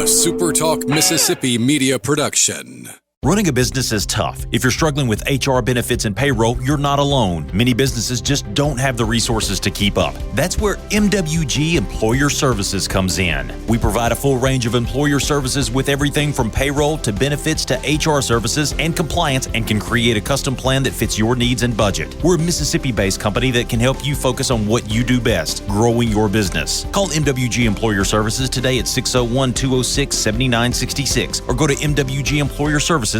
SuperTalk Mississippi media production. Running a business is tough. If you're struggling with HR, benefits, and payroll, you're not alone. Many businesses just don't have the resources to keep up. That's where MWG Employer Services comes in. We provide a full range of employer services with everything from payroll to benefits to HR services and compliance, and can create a custom plan that fits your needs and budget. We're a Mississippi-based company that can help you focus on what you do best, growing your business. Call MWG Employer Services today at 601-206-7966 or go to MWGEmployerServices.com.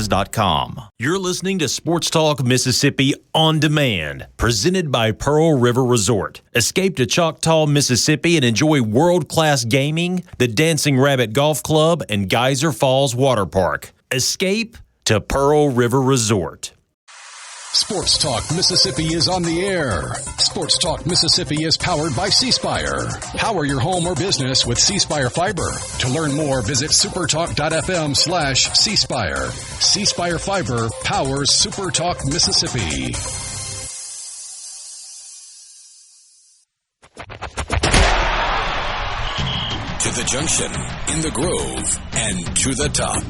You're listening to Sports Talk Mississippi On Demand, presented by Pearl River Resort. Escape to Choctaw, Mississippi and enjoy world-class gaming, the Dancing Rabbit Golf Club, and Geyser Falls Water Park. Escape to Pearl River Resort. Sports Talk Mississippi is on the air. Sports Talk Mississippi is powered by C-Spire. Power your home or business with C-Spire Fiber. To learn more, visit supertalk.fm/C-Spire. C-Spire Fiber powers SuperTalk Mississippi. To the junction, in the grove, and to the top.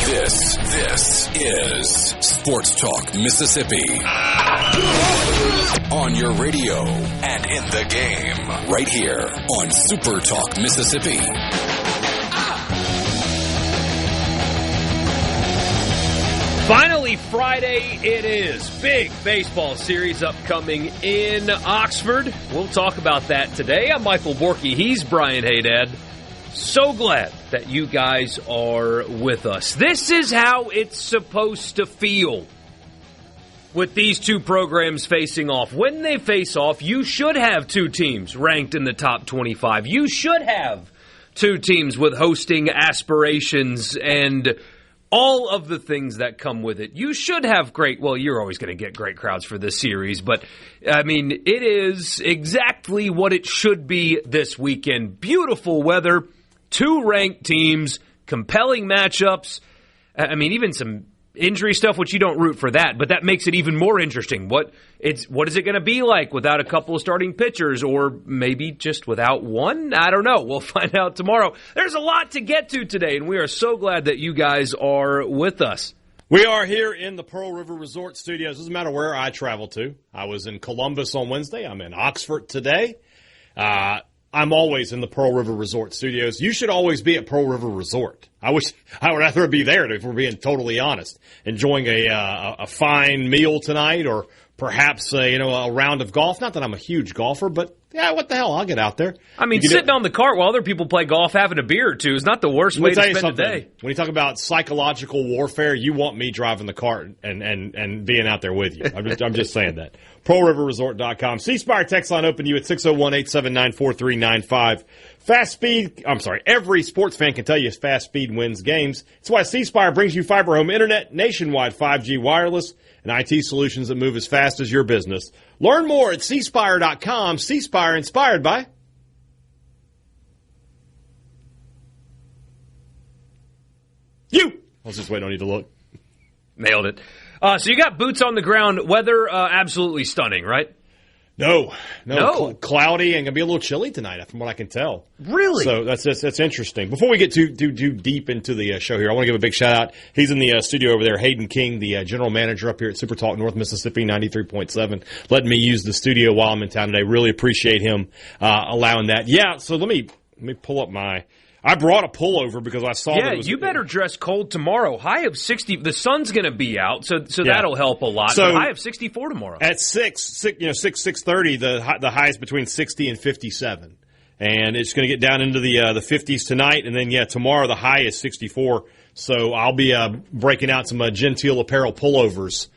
This is Sports Talk Mississippi. On your radio and in the game. Right here on Super Talk Mississippi. Finally, Friday it is. Big baseball series upcoming in Oxford. We'll talk about that today. I'm Michael Borky. He's Brian Haydad. So glad that you guys are with us. This is how it's supposed to feel with these two programs facing off. When they face off, you should have two teams ranked in the top 25. You should have two teams with hosting aspirations and all of the things that come with it. You should have you're always going to get great crowds for this series, but, I mean, it is exactly what it should be this weekend. Beautiful weather. Two ranked teams, compelling matchups. I mean, even some injury stuff, which you don't root for that, but that makes it even more interesting. What is it going to be like without a couple of starting pitchers, or maybe just without one? I don't know. We'll find out tomorrow. There's a lot to get to today, and we are so glad that you guys are with us. We are here in the Pearl River Resort Studios. Doesn't matter where I travel to. I was in Columbus on Wednesday. I'm in Oxford today. I'm always in the Pearl River Resort Studios. You should always be at Pearl River Resort. I would rather be there, if we're being totally honest, enjoying a fine meal tonight, or perhaps a round of golf. Not that I'm a huge golfer, but yeah, what the hell? I'll get out there. I mean, sitting on the cart while other people play golf, having a beer or two is not the worst way to spend the day. When you talk about psychological warfare, you want me driving the cart and being out there with you. I'm just saying that. PearlRiverResort.com. C-Spire text line open to you at 601-879-4395. Every sports fan can tell you fast speed wins games. It's why C-Spire brings you fiber home internet, nationwide 5G wireless, and IT solutions that move as fast as your business. Learn more at cspire.com. C-Spire, inspired by you. I was just waiting on you to look. Nailed it. So you got boots on the ground. Weather absolutely stunning, right? No. Cloudy and going to be a little chilly tonight, from what I can tell. Really? So that's interesting. Before we get too deep into the show here, I want to give a big shout-out. He's in the studio over there, Hayden King, the general manager up here at SuperTalk North Mississippi 93.7, letting me use the studio while I'm in town today. Really appreciate him allowing that. Yeah, so let me pull up I brought a pullover because I saw that it was... you better dress cold tomorrow. High of 60. The sun's going to be out, so that'll help a lot. So, but high of 64 tomorrow. At 6:30, the high is between 60 and 57. And it's going to get down into the 50s tonight. And then, tomorrow the high is 64. So I'll be breaking out some Genteel apparel pullovers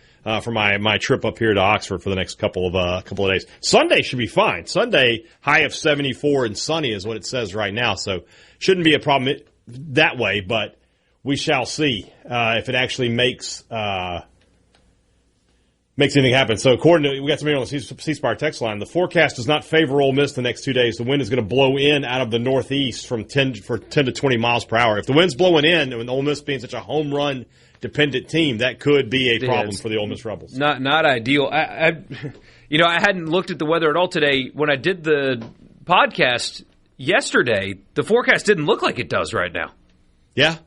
for my trip up here to Oxford for the next couple of days. Sunday should be fine. Sunday, high of 74 and sunny is what it says right now. So shouldn't be a problem that way, but we shall see if it actually makes anything happen. So according to, we got somebody on the C-Spire text line, the forecast does not favor Ole Miss the next 2 days. The wind is going to blow in out of the northeast for 10 to 20 miles per hour. If the wind's blowing in, and Ole Miss being such a home run dependent team, that could be a problem for the Ole Miss Rebels. Not ideal. I hadn't looked at the weather at all today. When I did the podcast yesterday, the forecast didn't look like it does right now. Yeah.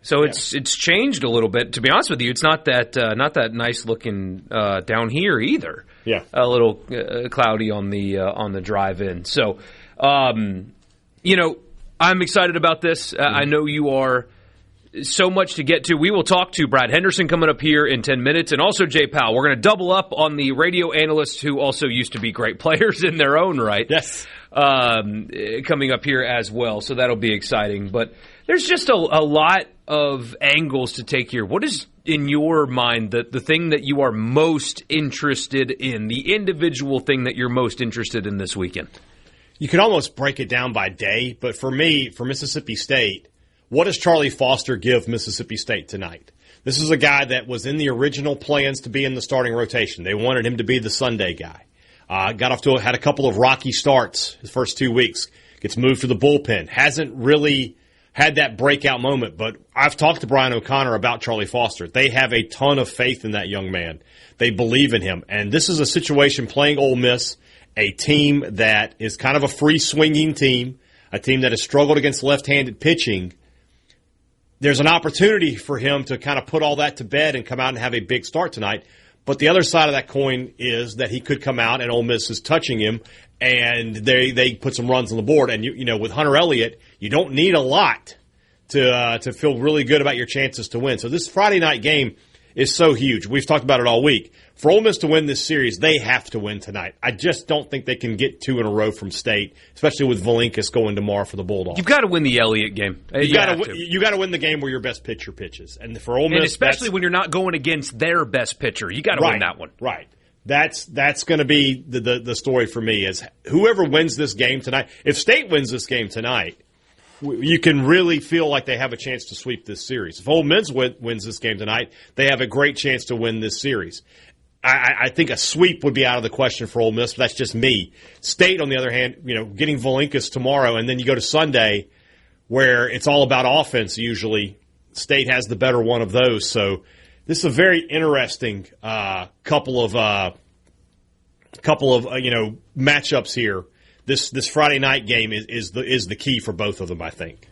So it's changed a little bit. To be honest with you, it's not that nice looking down here either. Yeah, a little cloudy on the drive in. So, I'm excited about this. I know you are. So much to get to. We will talk to Brad Henderson coming up here in 10 minutes, and also Jay Powell. We're going to double up on the radio analysts who also used to be great players in their own right. Yes. Coming up here as well, so that'll be exciting. But there's just a lot of angles to take here. What is, in your mind, the thing that you are most interested in, the individual thing that you're most interested in this weekend? You could almost break it down by day, but for me, for Mississippi State, what does Charlie Foster give Mississippi State tonight? This is a guy that was in the original plans to be in the starting rotation. They wanted him to be the Sunday guy. Had a couple of rocky starts his first 2 weeks. Gets moved to the bullpen. Hasn't really had that breakout moment, but I've talked to Brian O'Connor about Charlie Foster. They have a ton of faith in that young man. They believe in him. And this is a situation playing Ole Miss, a team that is kind of a free-swinging team, a team that has struggled against left-handed pitching. There's an opportunity for him to kind of put all that to bed and come out and have a big start tonight. But the other side of that coin is that he could come out and Ole Miss is touching him and they put some runs on the board. And, with Hunter Elliott, you don't need a lot to feel really good about your chances to win. So this Friday night game is so huge. We've talked about it all week. For Ole Miss to win this series, they have to win tonight. I just don't think they can get 2 in a row from State, especially with Valinkas going tomorrow for the Bulldogs. You've got to win the Elliott game. You got to win the game where your best pitcher pitches. And for Ole Miss, and especially when you're not going against their best pitcher, you got to win that one. Right. That's going to be the story for me is whoever wins this game tonight. If State wins this game tonight, you can really feel like they have a chance to sweep this series. If Ole Miss wins this game tonight, they have a great chance to win this series. I think a sweep would be out of the question for Ole Miss, but that's just me. State, on the other hand, getting Valinkas tomorrow, and then you go to Sunday where it's all about offense usually. State has the better one of those. So this is a very interesting couple of matchups here. This Friday night game is the key for both of them, I think.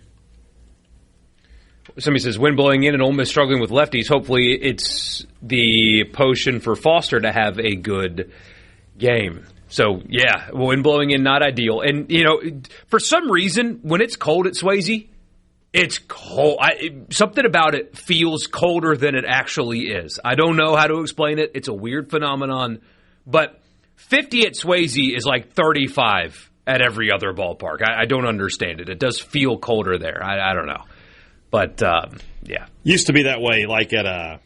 Somebody says, wind blowing in and Ole Miss struggling with lefties. Hopefully it's the potion for Foster to have a good game. So, yeah, wind blowing in, not ideal. And, for some reason, when it's cold at Swayze, it's cold. Something about it feels colder than it actually is. I don't know how to explain it. It's a weird phenomenon. But 50 at Swayze is like 35 at every other ballpark. I don't understand it. It does feel colder there. I don't know. But, yeah. Used to be that way, like at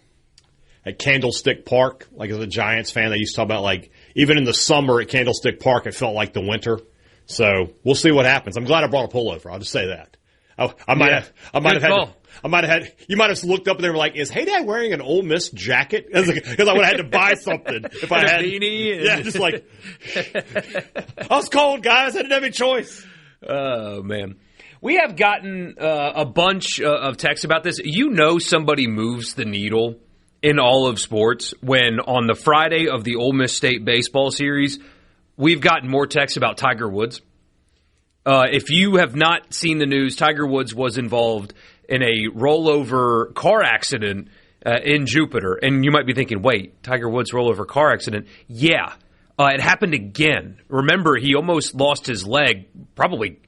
Candlestick Park. Like as a Giants fan, they used to talk about, like, even in the summer at Candlestick Park, it felt like the winter. So we'll see what happens. I'm glad I brought a pullover. I'll just say that. You might have looked up and they were like, is Hey Dad wearing an Ole Miss jacket? Because I would have had to buy something if I had. Beanie. Yeah, just like, I was cold, guys. I didn't have any choice. Oh, man. We have gotten a bunch of texts about this. Somebody moves the needle in all of sports when on the Friday of the Ole Miss State baseball series, we've gotten more texts about Tiger Woods. If you have not seen the news, Tiger Woods was involved in a rollover car accident in Jupiter. And you might be thinking, wait, Tiger Woods rollover car accident? Yeah, it happened again. Remember, he almost lost his leg, probably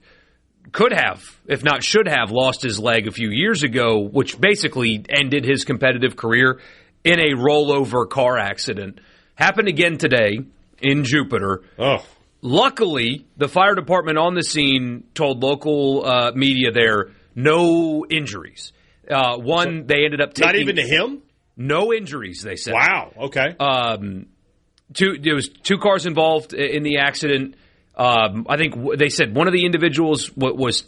could have, if not should have, lost his leg a few years ago, which basically ended his competitive career in a rollover car accident. Happened again today in Jupiter. Oh. Luckily, the fire department on the scene told local media there no injuries. They ended up taking... Not even to him? No injuries, they said. Wow, okay. There was 2 cars involved in the accident. I think they said one of the individuals was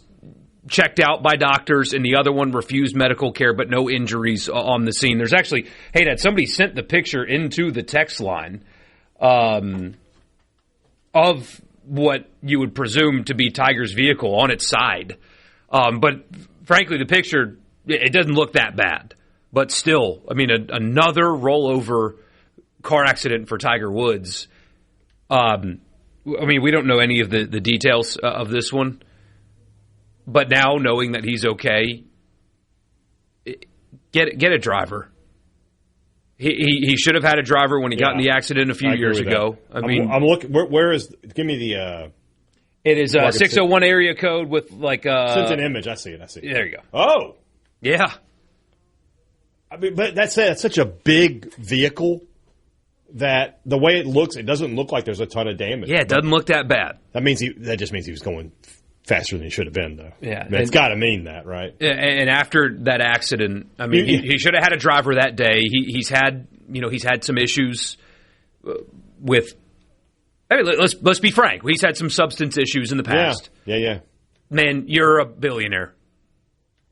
checked out by doctors and the other one refused medical care, but no injuries on the scene. There's actually, hey, Dad, somebody sent the picture into the text line of what you would presume to be Tiger's vehicle on its side. But frankly, the picture, it doesn't look that bad. But still, I mean, another rollover car accident for Tiger Woods. We don't know any of the details of this one, But now, knowing that he's okay, get a driver. He should have had a driver when he got in the accident a few years ago. I'm looking. Where is? Give me the. It is a 601 area code with like Sends an image. I see it. There you go. Oh, yeah. I mean, but that's such a big vehicle that the way it looks, it doesn't look like there's a ton of damage. Yeah, it doesn't look that bad. That just means he was going faster than he should have been, though. Yeah, I mean, it's got to mean that, right? And after that accident, I mean, he should have had a driver that day. He's had some issues with. I mean, let's be frank. He's had some substance issues in the past. Yeah. Man, you're a billionaire.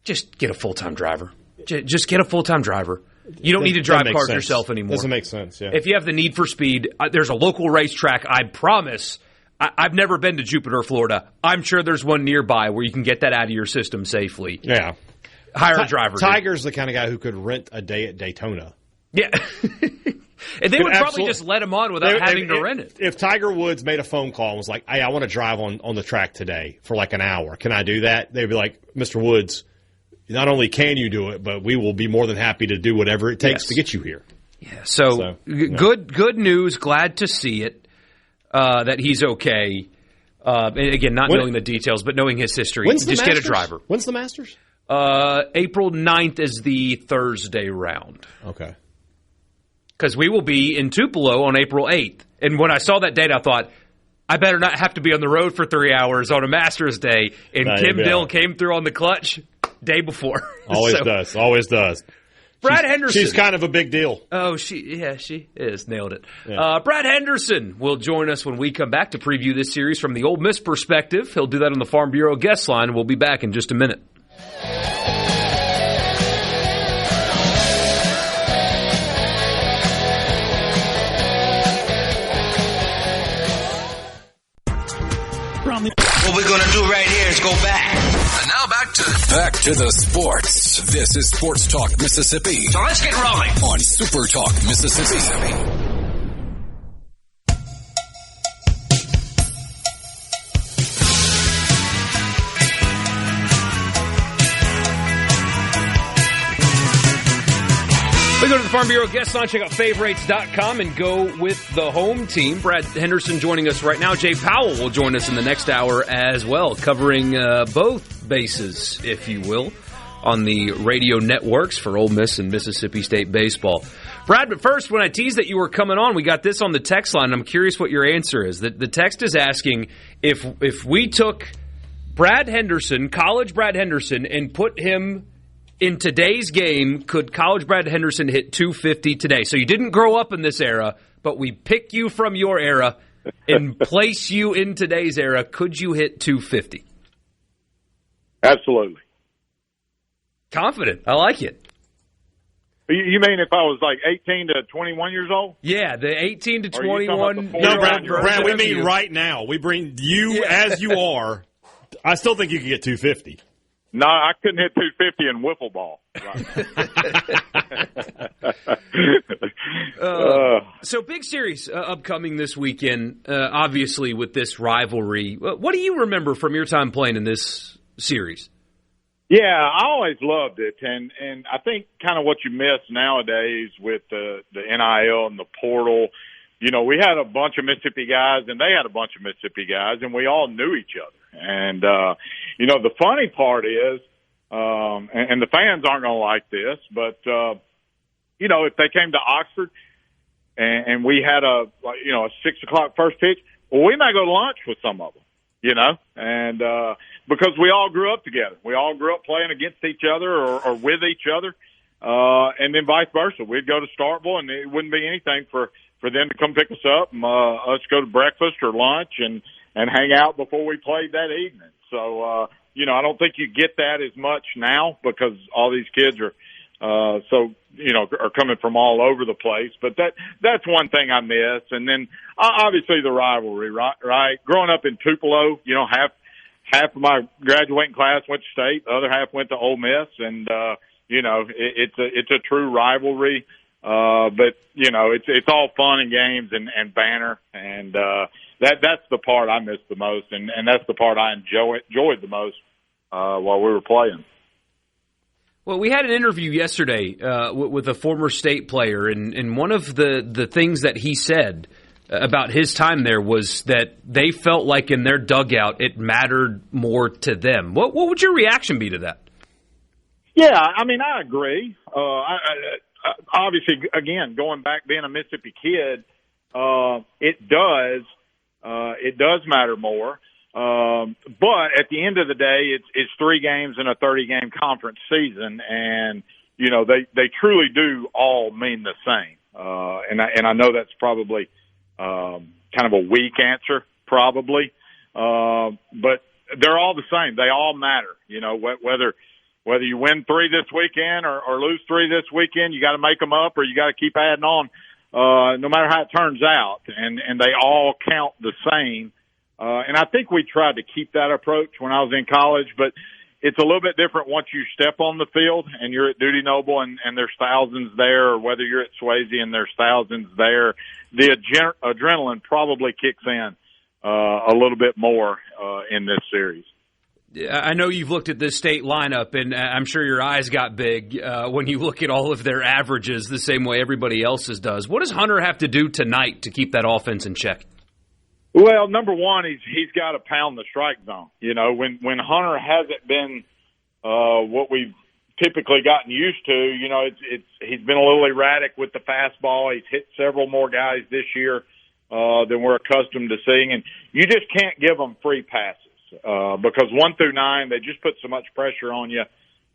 Just get a full-time driver. Just get a full-time driver. You don't need to drive cars yourself anymore. Doesn't make sense, yeah. If you have the need for speed, there's a local racetrack, I promise. I've never been to Jupiter, Florida. I'm sure there's one nearby where you can get that out of your system safely. Yeah. Hire a driver. Tiger's the kind of guy who could rent a day at Daytona. Yeah. And they would probably just let him on without having to rent it. If Tiger Woods made a phone call and was like, hey, I want to drive on the track today for like an hour. Can I do that? They'd be like, Mr. Woods, not only can you do it, but we will be more than happy to do whatever it takes to get you here. Yeah. So good news. Glad to see it, that he's okay. And again, not knowing the details, but knowing his history. Just get a driver. When's the Masters? April 9th is the Thursday round. Okay. Because we will be in Tupelo on April 8th. And when I saw that date, I thought, I better not have to be on the road for 3 hours on a Masters Day. And Kim Dill came through on the clutch day before. Always does. Brad Henderson. She's kind of a big deal. Oh, she is. Nailed it. Yeah. Brad Henderson will join us when we come back to preview this series from the Ole Miss perspective. He'll do that on the Farm Bureau guest line. We'll be back in just a minute. What we're going to do right here is go back. And now back to the sports. This is Sports Talk Mississippi. So let's get rolling on Super Talk Mississippi. We go to the Farm Bureau guest line, check out favorites.com and go with the home team. Brad Henderson joining us right now. Jay Powell will join us in the next hour as well, covering both bases, if you will, on the radio networks for Ole Miss and Mississippi State baseball. Brad, but first, when I teased that you were coming on, we got this on the text line. I'm curious what your answer is. The text is asking if we took Brad Henderson, college Brad Henderson, and put him in today's game, could college Brad Henderson hit 250 today? So you didn't grow up in this era, but we pick you from your era and place you in today's era. Could you hit 250? Absolutely. Confident. I like it. You mean if I was like 18 to 21 years old? Yeah, the 18 to 21. No, Brad, we mean right now. We bring you as you are. I still think you can get 250. No, I couldn't hit 250 in wiffle ball. Right. So big series upcoming this weekend, obviously with this rivalry. What do you remember from your time playing in this series? Yeah, I always loved it, and I think kind of what you miss nowadays with the NIL and the portal. You know, we had a bunch of Mississippi guys, and they had a bunch of Mississippi guys, and we all knew each other. And, you know, the funny part is, and the fans aren't going to like this, but, you know, if they came to Oxford and we had a 6 o'clock first pitch, well, we might go to lunch with some of them, you know, and because we all grew up together. We all grew up playing against each other or with each other, and then vice versa. We'd go to Starkville, and it wouldn't be anything for them to come pick us up and us go to breakfast or lunch and hang out before we played that evening. So, you know, I don't think you get that as much now because all these kids are are coming from all over the place. But that's one thing I miss. And then obviously the rivalry, right? Growing up in Tupelo, you know, half of my graduating class went to State, the other half went to Ole Miss, and you know, it's a true rivalry. But you know, it's all fun and games and banner, and that's the part I miss the most, and that's the part I enjoyed the most while we were playing. Well, we had an interview yesterday with a former state player, and one of the things that he said about his time there was that they felt like in their dugout it mattered more to them. What would your reaction be to that? Yeah, I mean, I agree. Obviously, again, going back being a Mississippi kid, it does matter more. But at the end of the day, it's 3 games in a 30-game conference season, and you know they truly do all mean the same. And I know that's probably kind of a weak answer, probably, but they're all the same. They all matter. You know, whether you win 3 this weekend or lose 3 this weekend, you got to make them up, or you got to keep adding on. No matter how it turns out, and they all count the same. And I think we tried to keep that approach when I was in college, but it's a little bit different once you step on the field and you're at Dudy Noble and there's thousands there, or whether you're at Swayze and there's thousands there. The adrenaline probably kicks in a little bit more in this series. I know you've looked at this state lineup, and I'm sure your eyes got big when you look at all of their averages the same way everybody else's does. What does Hunter have to do tonight to keep that offense in check? Well, number one, he's got to pound the strike zone. You know, when Hunter hasn't been what we've typically gotten used to, you know, he's been a little erratic with the fastball. He's hit several more guys this year than we're accustomed to seeing, and you just can't give them free passes. Because 1 through 9, they just put so much pressure on you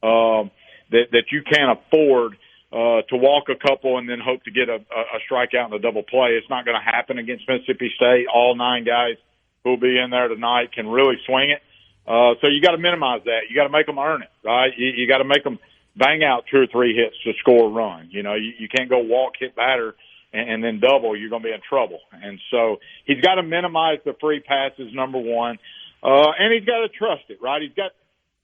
that you can't afford to walk a couple and then hope to get a strikeout and a double play. It's not going to happen against Mississippi State. All 9 guys who will be in there tonight can really swing it. So you got to minimize that. You got to make them earn it, right? You got to make them bang out 2 or 3 hits to score a run. You know, you can't go walk, hit batter, and then double. You're going to be in trouble. And so he's got to minimize the free passes, number one. And he's got to trust it, right?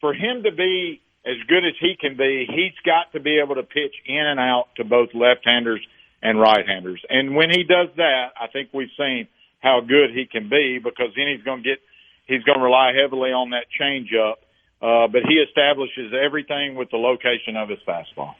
For him to be as good as he can be, he's got to be able to pitch in and out to both left-handers and right-handers. And when he does that, I think we've seen how good he can be, because then he's going to rely heavily on that changeup. But he establishes everything with the location of his fastball.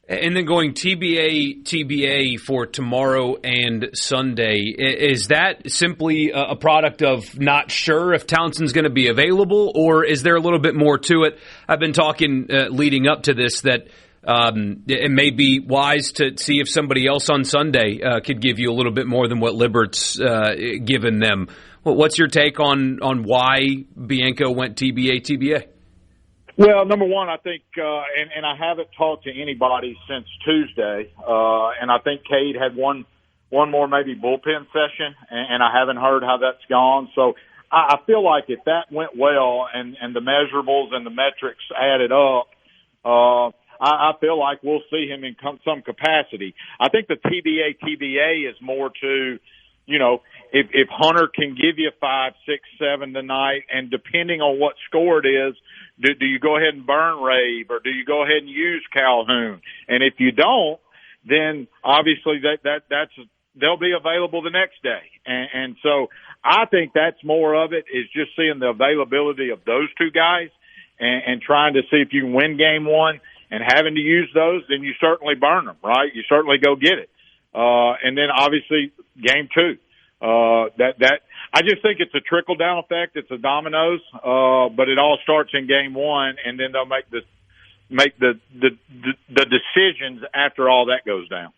And then going TBA for tomorrow and Sunday, is that simply a product of not sure if Townsend's going to be available, or is there a little bit more to it? I've been talking leading up to this that it may be wise to see if somebody else on Sunday could give you a little bit more than what Libert's given them. What's your take on why Bianco went TBA? Well, number one, I think, and I haven't talked to anybody since Tuesday, and I think Cade had one more maybe bullpen session, and I haven't heard how that's gone. So I feel like if that went well and the measurables and the metrics added up, I feel like we'll see him in some capacity. I think the TBA is more to, you know, if Hunter can give you 5, 6, 7 tonight, and depending on what score it is, do you go ahead and burn Rave, or do you go ahead and use Calhoun? And if you don't, then obviously that's they'll be available the next day. And so I think that's more of it, is just seeing the availability of those 2 guys and trying to see if you can win game 1, and having to use those, then you certainly burn them, right? You certainly go get it. And then obviously game 2. I just think it's a trickle down effect. It's a dominoes, but it all starts in game 1, and then they'll make the decisions after all that goes down.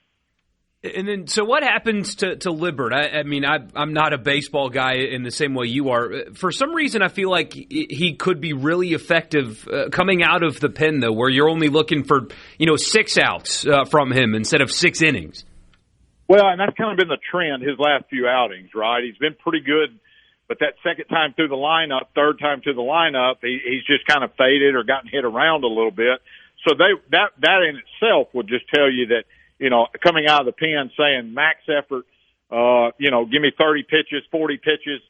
And then, so what happens to Libert? I mean, I'm not a baseball guy in the same way you are. For some reason, I feel like he could be really effective coming out of the pen, though, where you're only looking for 6 outs from him instead of 6 innings. Well, and that's kind of been the trend his last few outings, right? He's been pretty good, but that second time through the lineup, third time through the lineup, he's just kind of faded or gotten hit around a little bit. So that in itself would just tell you that, coming out of the pen saying max effort, give me 30 pitches, 40 pitches,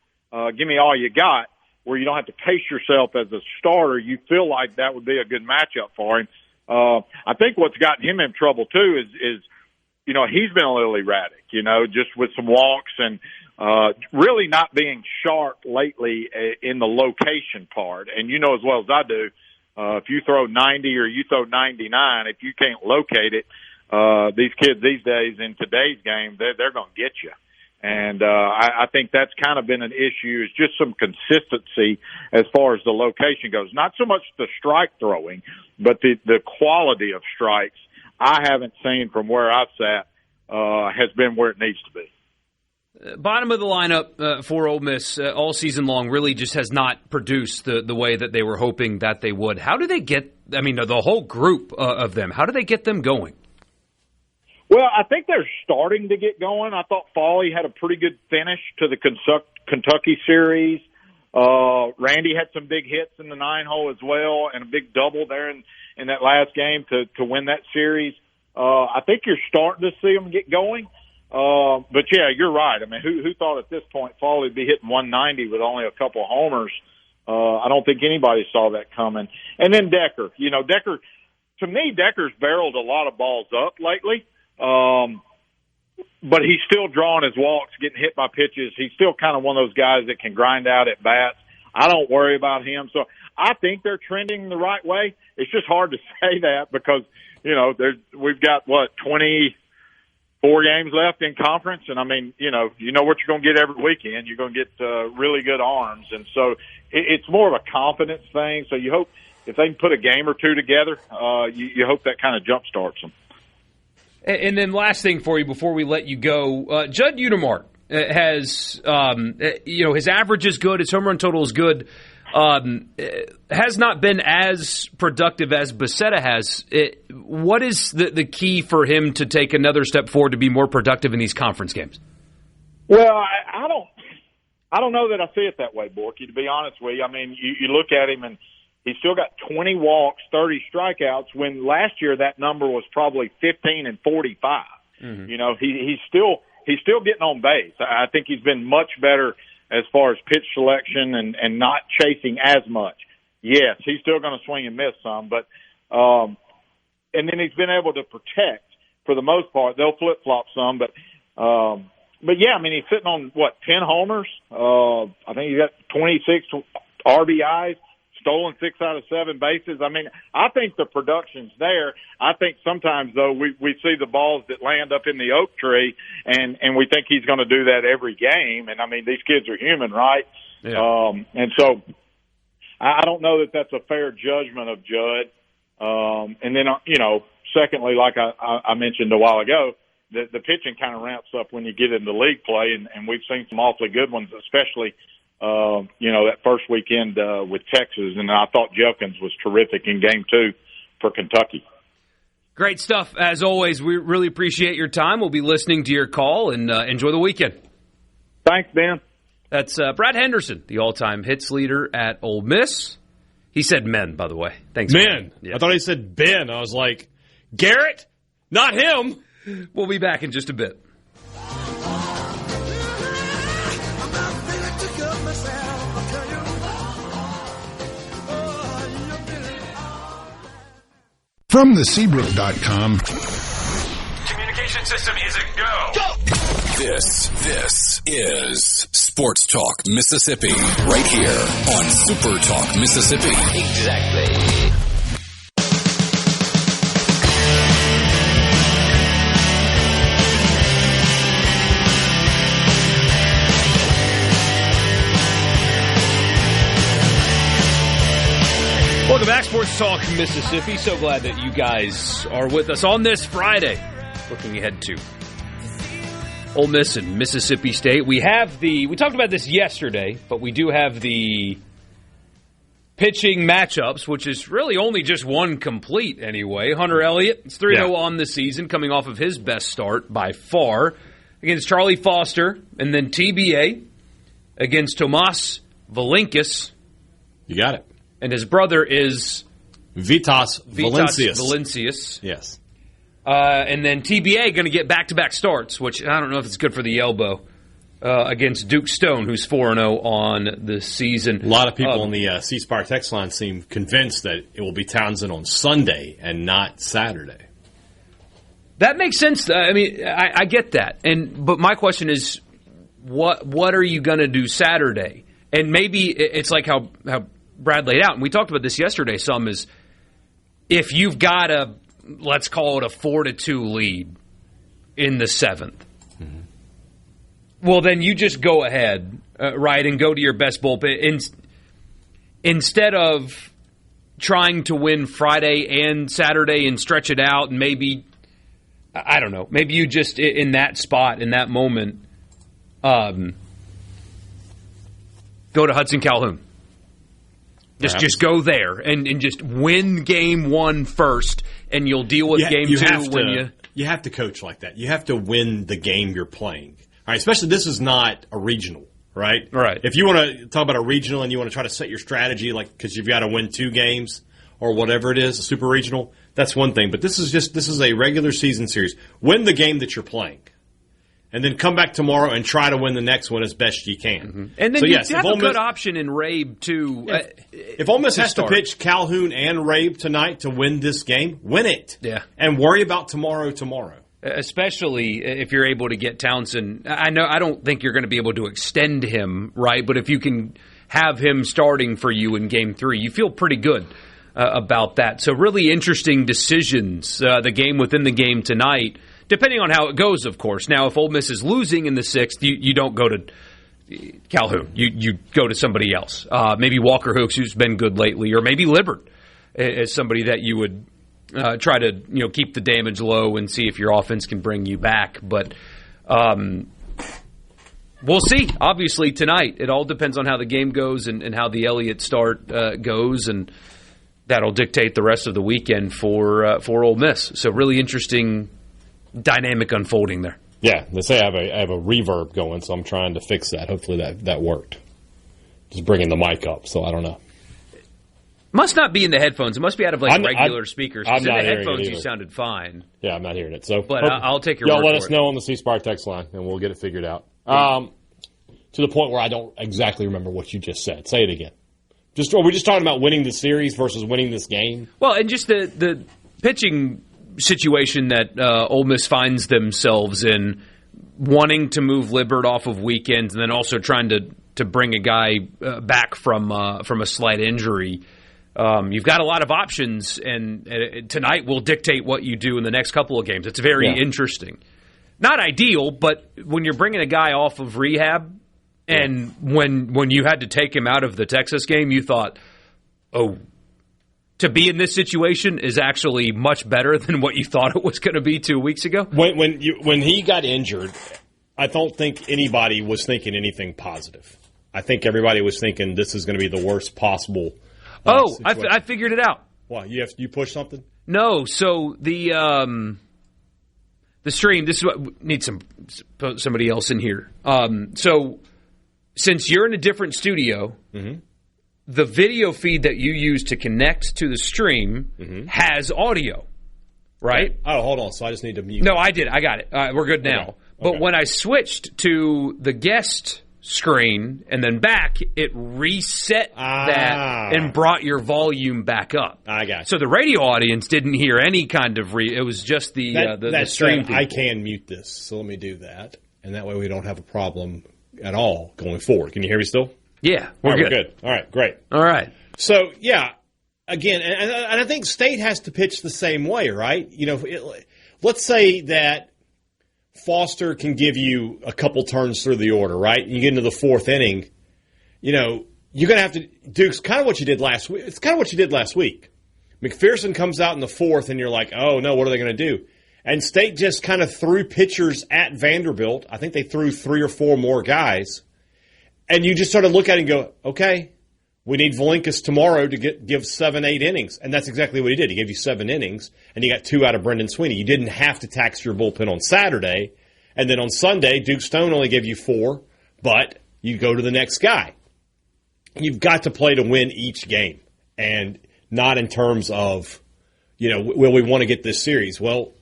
give me all you got, where you don't have to pace yourself as a starter. You feel like that would be a good matchup for him. I think what's gotten him in trouble too is he's been a little erratic, just with some walks and really not being sharp lately in the location part. And you know as well as I do, if you throw 90 or you throw 99, if you can't locate it, these kids these days in today's game, they're going to get you. And I think that's kind of been an issue, is just some consistency as far as the location goes. Not so much the strike throwing, but the quality of strikes I haven't seen from where I've sat has been where it needs to be. Bottom of the lineup for Ole Miss all season long really just has not produced the way that they were hoping that they would. How do they get, the whole group of them, how do they get them going? Well, I think they're starting to get going. I thought Foley had a pretty good finish to the Kentucky series. Randy had some big hits in the 9-hole as well, and a big double there in that last game to win that series. I think you're starting to see them get going. But yeah, you're right. I mean, who thought at this point Foley would be hitting 190 with only a couple of homers? I don't think anybody saw that coming. And then Decker. Decker, to me, Decker's barreled a lot of balls up lately. But he's still drawing his walks, getting hit by pitches. He's still kind of one of those guys that can grind out at bats. I don't worry about him. So I think they're trending the right way. It's just hard to say that because, we've got 24 games left in conference. And you know what you're going to get every weekend. You're going to get really good arms. And so it's more of a confidence thing. So you hope if they can put a game or two together, you hope that kind of jumpstarts them. And then last thing for you before we let you go, Judd Unimart has, his average is good, his home run total is good, has not been as productive as Becerra has. What is the key for him to take another step forward to be more productive in these conference games? Well, I don't know that I see it that way, Borky, to be honest with you. I mean, you look at him and he's still got 20 walks, 30 strikeouts, when last year that number was probably 15 and 45. Mm-hmm. He's still getting on base. I think he's been much better as far as pitch selection and not chasing as much. Yes, he's still going to swing and miss some, but and then he's been able to protect for the most part. They'll flip-flop some, but yeah, he's sitting on 10 homers. I think he's got 26 RBIs. Stolen 6 out of 7 bases. I think the production's there. I think sometimes, though, we see the balls that land up in the oak tree, and we think he's going to do that every game. And, these kids are human, right? Yeah. And so I don't know that that's a fair judgment of Judd. And then, secondly, like I mentioned a while ago, the pitching kind of ramps up when you get into league play, and we've seen some awfully good ones, especially that first weekend with Texas, and I thought Judkins was terrific in Game 2 for Kentucky. Great stuff, as always. We really appreciate your time. We'll be listening to your call, and enjoy the weekend. Thanks, Ben. That's Brad Henderson, the all-time hits leader at Ole Miss. He said men, by the way. Thanks, men. Yeah. I thought he said Ben. I was like, Garrett? Not him. We'll be back in just a bit. From the Seabrook.com. Communication system is a go. This is Sports Talk Mississippi, right here on SuperTalk Mississippi. Exactly. Welcome back, Sports Talk Mississippi. So glad that you guys are with us on this Friday. Looking ahead to Ole Miss and Mississippi State. We talked about this yesterday, but we do have the pitching matchups, which is really only just one complete anyway. Hunter Elliott is 3-0 on the season, coming off of his best start by far against Charlie Foster, and then TBA against Tomas Valinkis. You got it. And his brother is Vitas Valencius. Yes. And then TBA going to get back-to-back starts, which I don't know if it's good for the elbow, against Duke Stone, who's 4-0 on the season. A lot of people on the C-Spire text line seem convinced that it will be Townsend on Sunday and not Saturday. That makes sense. I get that. But my question is, what are you going to do Saturday? And maybe it's like how Brad laid out, and we talked about this yesterday some, is if you've got let's call it a 4-2 lead in the 7th, well, then you just go ahead, right, and go to your best bullpen. Instead of trying to win Friday and Saturday and stretch it out, and maybe, I don't know, maybe you just, in that spot, in that moment, go to Hudson Calhoun. Just go there and just win game 1 first, and you'll deal with game 2 You have to coach like that. You have to win the game you're playing. All right, especially this is not a regional, right? Right. If you want to talk about a regional and you want to try to set your strategy, like because you've got to win 2 games or whatever it is, a super regional, that's one thing. But this is a regular season series. Win the game that you're playing, and then come back tomorrow and try to win the next one as best you can. Mm-hmm. And then you have a good option in Rabe too. If Ole Miss has to pitch Calhoun and Rabe tonight to win this game, win it. Yeah. And worry about tomorrow. Especially if you're able to get Townsend. I don't think you're going to be able to extend him, right? But if you can have him starting for you in game 3, you feel pretty good about that. So really interesting decisions, the game within the game tonight, depending on how it goes, of course. Now, if Ole Miss is losing in the 6th, you don't go to Calhoun. You go to somebody else. Maybe Walker Hooks, who's been good lately, or maybe Libbert as somebody that you would try to keep the damage low and see if your offense can bring you back. But we'll see. Obviously, tonight, it all depends on how the game goes and how the Elliott start goes, and that'll dictate the rest of the weekend for Ole Miss. So really interesting dynamic unfolding there. Yeah, they say I have a reverb going, so I'm trying to fix that. Hopefully that worked. Just bringing the mic up, so I don't know. Must not be in the headphones. It must be out of regular speakers. I'm not in the hearing headphones, it you sounded fine. Yeah, I'm not hearing it. So, but I'll take your word for it. Y'all let us know on the C-Spire text line, and we'll get it figured out. To the point where I don't exactly remember what you just said. Say it again. Are we just talking about winning the series versus winning this game? Well, and just the pitching situation that Ole Miss finds themselves in, wanting to move Libbert off of weekends and then also trying to bring a guy back from a slight injury. You've got a lot of options, and tonight will dictate what you do in the next couple of games. It's very interesting. Not ideal, but when you're bringing a guy off of rehab, and when you had to take him out of the Texas game, you thought, to be in this situation is actually much better than what you thought it was going to be 2 weeks ago? When he got injured, I don't think anybody was thinking anything positive. I think everybody was thinking this is going to be the worst possible I figured it out. What, you push something? No, so the stream, this is what needs somebody else in here. So since you're in a different studio, the video feed that you use to connect to the stream has audio, right? Okay. Oh, hold on. So I just need to mute. No, I did. I got it. We're good now. Okay. But when I switched to the guest screen and then back, it reset that and brought your volume back up. I got you. So the radio audience didn't hear any kind of it was just the stream people. I can mute this, so let me do that, and that way we don't have a problem at all going forward. Can you hear me still? Yeah, we're good. All right, great. All right. So, yeah, again, and I think State has to pitch the same way, right? Let's say that Foster can give you a couple turns through the order, right? And you get into the 4th inning, you're going to have to – Duke's kind of what you did last week. It's kind of what you did last week. McPherson comes out in the 4th, and you're like, oh, no, what are they going to do? And State just kind of threw pitchers at Vanderbilt. I think they threw 3 or 4 more guys. And you just sort of look at it and go, okay, we need Valinkas tomorrow to give 7-8 innings. And that's exactly what he did. He gave you 7 innings, and you got 2 out of Brendan Sweeney. You didn't have to tax your bullpen on Saturday. And then on Sunday, Duke Stone only gave you 4, but you go to the next guy. You've got to play to win each game, and not in terms of, will we want to get this series? Well,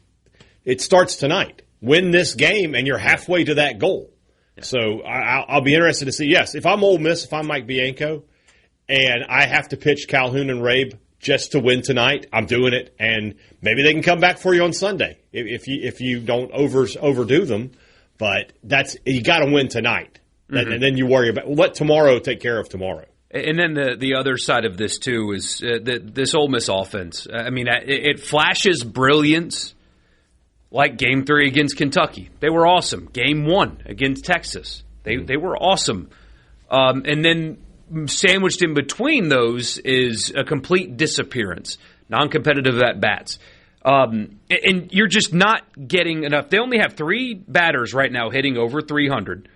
it starts tonight. Win this game, and you're halfway to that goal. So I'll be interested to see, yes, if I'm Ole Miss, if I'm Mike Bianco, and I have to pitch Calhoun and Rabe just to win tonight, I'm doing it, and maybe they can come back for you on Sunday if you don't overdo them. But you got to win tonight, and then you worry about let tomorrow take care of tomorrow. And then the other side of this too is this Ole Miss offense. I mean, it flashes brilliance, like Game 3 against Kentucky. They were awesome. Game 1 against Texas. They were awesome. And then sandwiched in between those is a complete disappearance, non-competitive at-bats. And you're just not getting enough. They only have 3 batters right now hitting over 300.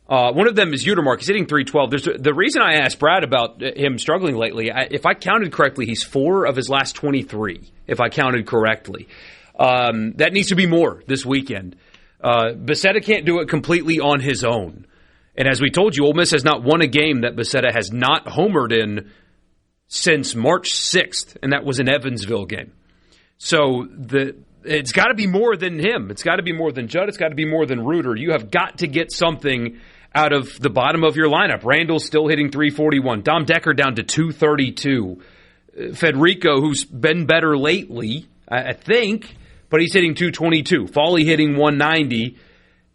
One of them is Utermark. He's hitting 312. The reason I asked Brad about him struggling lately, if I counted correctly, he's 4 of his last 23, if I counted correctly. That needs to be more this weekend. Becerra can't do it completely on his own. And as we told you, Ole Miss has not won a game that Becerra has not homered in since March 6th, and that was an Evansville game. So it's got to be more than him. It's got to be more than Judd. It's got to be more than Reuter. You have got to get something out of the bottom of your lineup. Randall's still hitting 341. Dom Decker down to 232. Federico, who's been better lately, I think, but he's hitting 222. Foley hitting 190.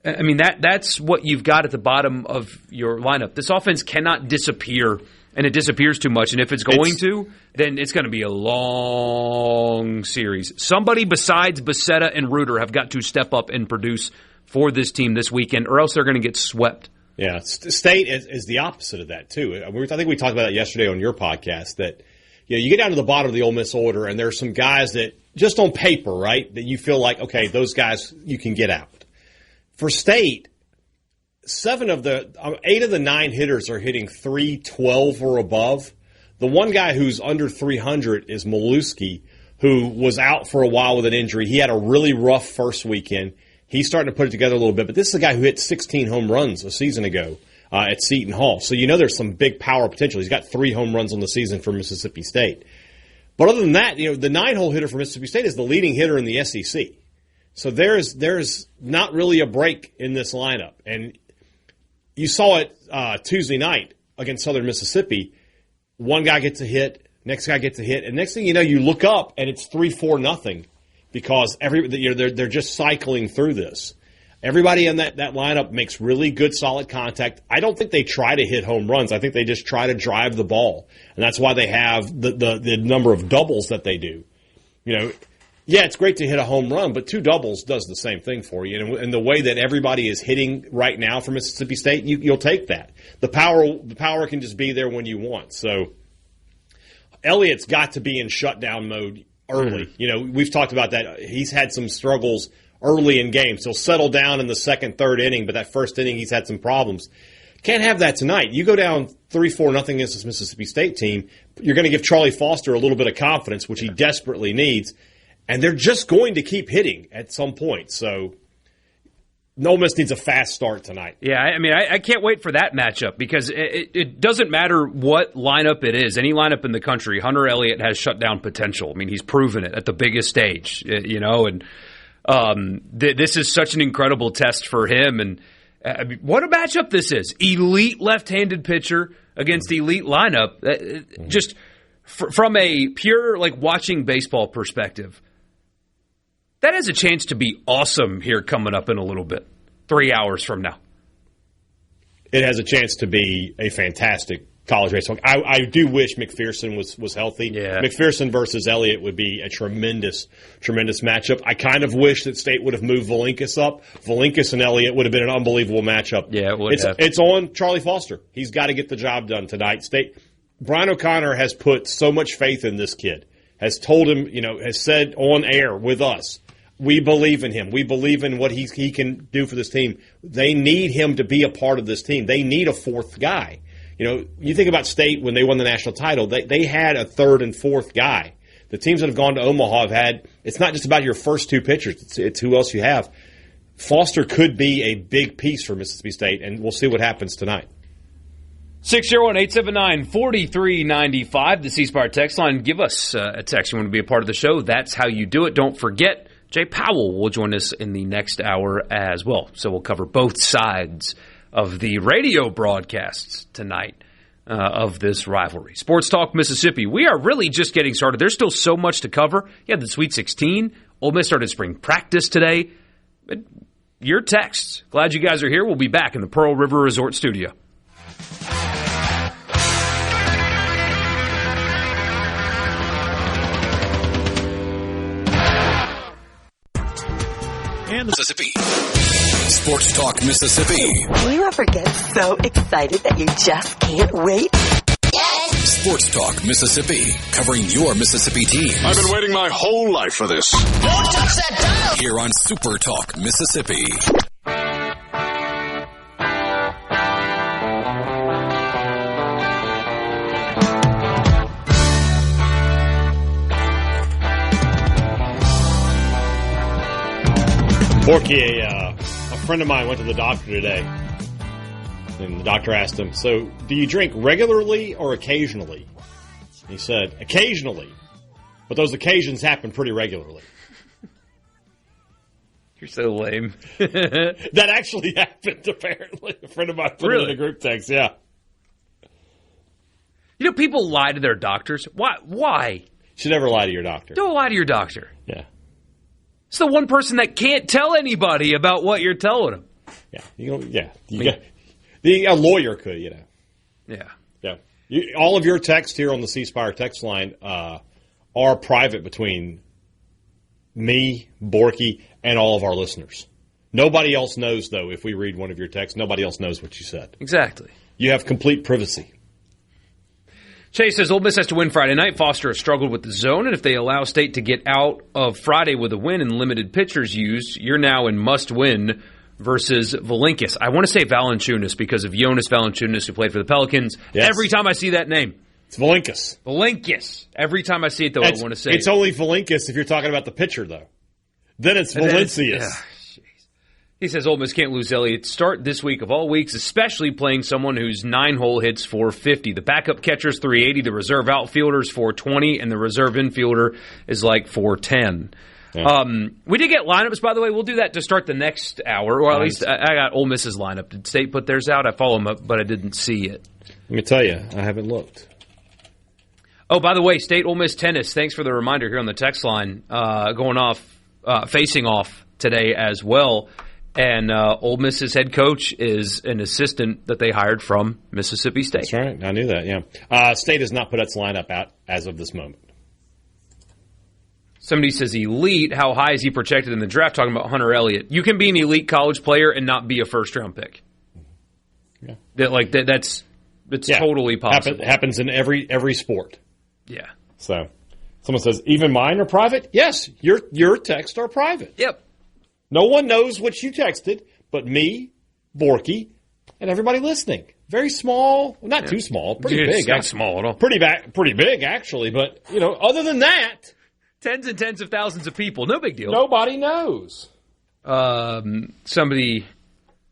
I mean, that's what you've got at the bottom of your lineup. This offense cannot disappear, and it disappears too much. And if it's going to, then it's going to be a long series. Somebody besides Becerra and Reuter have got to step up and produce for this team this weekend, or else they're going to get swept. Yeah, State is the opposite of that, too. I think we talked about that yesterday on your podcast, that you get down to the bottom of the Ole Miss order, and there's some guys that, just on paper, right, that you feel like, okay, those guys you can get out. For State, 8 of the 9 hitters are hitting 312 or above. The one guy who's under 300 is Maluski, who was out for a while with an injury. He had a really rough first weekend. He's starting to put it together a little bit. But this is a guy who hit 16 home runs a season ago at Seton Hall. So there's some big power potential. He's got 3 home runs on the season for Mississippi State. But other than that, the 9-hole hitter for Mississippi State is the leading hitter in the SEC. So there's not really a break in this lineup. And you saw it Tuesday night against Southern Mississippi. One guy gets a hit, next guy gets a hit, and next thing you know, you look up and it's 3-4-0 because they're just cycling through this. Everybody in that lineup makes really good, solid contact. I don't think they try to hit home runs. I think they just try to drive the ball, and that's why they have the number of doubles that they do. Yeah, it's great to hit a home run, but 2 doubles does the same thing for you. And the way that everybody is hitting right now for Mississippi State, you'll take that. The power can just be there when you want. So Elliott's got to be in shutdown mode early. We've talked about that. He's had some struggles early in games. He'll settle down in the second, third inning, but that first inning he's had some problems. Can't have that tonight. You go down 3-4-0 against this Mississippi State team, you're going to give Charlie Foster a little bit of confidence, which he desperately needs. And they're just going to keep hitting at some point. So Ole Miss needs a fast start tonight. Yeah, I mean, I can't wait for that matchup because it doesn't matter what lineup it is. Any lineup in the country, Hunter Elliott has shutdown potential. I mean, he's proven it at the biggest stage, and this is such an incredible test for him. And what a matchup this is. Elite left-handed pitcher against elite lineup. Just from a pure, watching baseball perspective, that has a chance to be awesome here coming up in a little bit, 3 hours from now. It has a chance to be a fantastic college baseball. I do wish McPherson was healthy. Yeah. McPherson versus Elliott would be a tremendous, tremendous matchup. I kind of wish that State would have moved Valinkas up. Valinkas and Elliott would have been an unbelievable matchup. Yeah, it would have. It's on Charlie Foster. He's got to get the job done tonight. Brian O'Connor has put so much faith in this kid, has told him, has said on air with us, we believe in him. We believe in what he can do for this team. They need him to be a part of this team. They need a fourth guy. You think about State when they won the national title, they had a third and fourth guy. The teams that have gone to Omaha have had, it's not just about your first 2 pitchers, it's who else you have. Foster could be a big piece for Mississippi State, and we'll see what happens tonight. 601-879-4395, the C Spire text line. Give us a text. You want to be a part of the show, that's how you do it. Don't forget, Jay Powell will join us in the next hour as well. So we'll cover both sides of the radio broadcasts tonight of this rivalry. Sports Talk Mississippi. We are really just getting started. There's still so much to cover. You had the Sweet 16. Ole Miss started spring practice today. your texts. Glad you guys are here. We'll be back in the Pearl River Resort studio. And Mississippi. Sports Talk Mississippi. Do you ever get so excited that you just can't wait? Yes! Sports Talk Mississippi, covering your Mississippi teams. I've been waiting my whole life for this. Don't touch that dial! Here on Super Talk Mississippi. Borky, a friend of mine went to the doctor today, and the doctor asked him, so do you drink regularly or occasionally? He said, occasionally, but those occasions happen pretty regularly. You're so lame. That actually happened, apparently. A friend of mine put it in a group text, yeah. You know, people lie to their doctors. Why? You should never lie to your doctor. Don't lie to your doctor. Yeah. It's the one person that can't tell anybody about what you're telling them. Yeah. A lawyer could, you know. Yeah. Yeah. All of your texts here on the C Spire text line are private between me, Borky, and all of our listeners. Nobody else knows, though, if we read one of your texts. Nobody else knows what you said. Exactly. You have complete privacy. Chase says, Ole Miss has to win Friday night. Foster has struggled with the zone, and if they allow State to get out of Friday with a win and limited pitchers used, you're now in must-win versus Valinkis. I want to say Valanciunas because of Jonas Valanciunas, who played for the Pelicans. Yes. Every time I see that name. It's Valinkis. Valinkis. Every time I see it, though, I want to say it's only Valinkis if you're talking about the pitcher, though. Then it's Valencius. He says Ole Miss can't lose Elliott start this week of all weeks, especially playing someone whose 9-hole hits 450. The backup catcher's 380, the reserve outfielder's 420, and the reserve infielder is like 410. Yeah. We did get lineups, by the way. We'll do that to start the next hour, or at least I got Ole Miss's lineup. Did State put theirs out? I follow them up, but I didn't see it. Let me tell you, I haven't looked. Oh, by the way, State Ole Miss tennis. Thanks for the reminder here on the text line. Facing off today as well. And Ole Miss's head coach is an assistant that they hired from Mississippi State. That's right. I knew that, yeah. State has not put its lineup out as of this moment. Somebody says elite. How high is he projected in the draft? Talking about Hunter Elliott. You can be an elite college player and not be a first-round pick. Yeah. That's totally possible. Happens in every sport. Yeah. So, someone says, even mine are private? Yes, your texts are private. Yep. No one knows what you texted, but me, Borky, and everybody listening. Very small, not too small, pretty big. It's not small at all. Pretty big, actually. But, other than that. Tens and tens of thousands of people. No big deal. Nobody knows. Somebody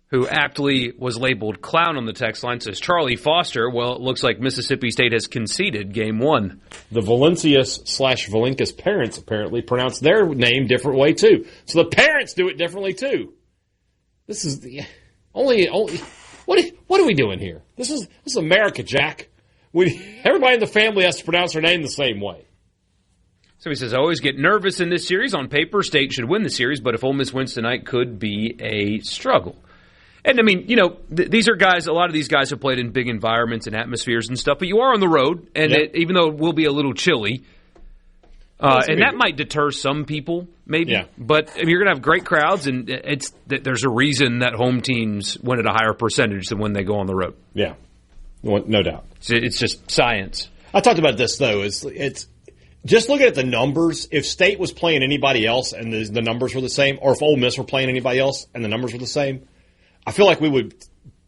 who aptly was labeled clown on the text line says, Charlie Foster, well, it looks like Mississippi State has conceded game one. The Valencius/Valinkis parents apparently pronounce their name different way, too. So the parents do it differently, too. This is the only what are we doing here? This is America, Jack. Everybody in the family has to pronounce their name the same way. So he says, I always get nervous in this series. On paper, State should win the series, but if Ole Miss wins tonight, could be a struggle. And, I mean, these are guys, a lot of these guys have played in big environments and atmospheres and stuff, but you are on the road, and even though it will be a little chilly, and that might deter some people, maybe, but you're going to have great crowds, and there's a reason that home teams win at a higher percentage than when they go on the road. Yeah, no doubt. It's just science. I talked about this, though. It's just looking at the numbers. If State was playing anybody else and the numbers were the same, or if Ole Miss were playing anybody else and the numbers were the same, I feel like we would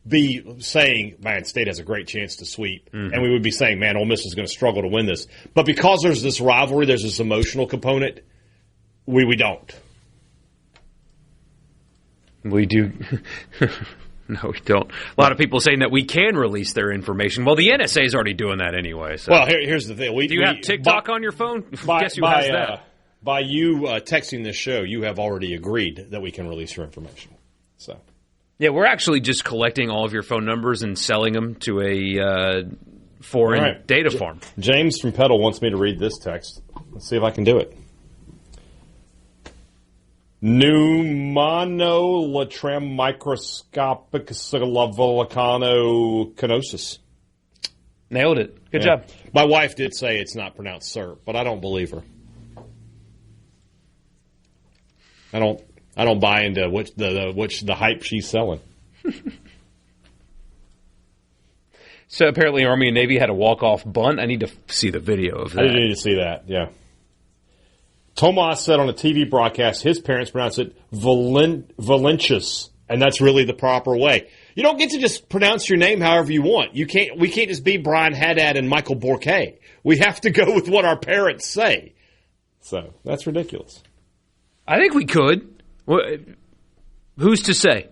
be saying, man, State has a great chance to sweep. Mm-hmm. And we would be saying, man, Ole Miss is going to struggle to win this. But because there's this rivalry, there's this emotional component, we don't. We do. No, we don't. A lot of people saying that we can release their information. Well, the NSA is already doing that anyway. So. Well, here's the thing. Do you have TikTok on your phone? Guess who has that? By you texting this show, you have already agreed that we can release your information. So. Yeah, we're actually just collecting all of your phone numbers and selling them to a foreign data farm. James from Petal wants me to read this text. Let's see if I can do it. Pneumonolatram microscopic volcanoconosis. Nailed it. Good job. My wife did say it's not pronounced syrup, but I don't believe her. I don't buy into which the hype she's selling. So apparently Army and Navy had a walk-off bunt. I need to see the video of that. I need to see that, yeah. Tomas said on a TV broadcast his parents pronounce it Valentius, and that's really the proper way. You don't get to just pronounce your name however you want. We can't just be Brian Haddad and Michael Bourquet. We have to go with what our parents say. So that's ridiculous. I think we could. Who's to say?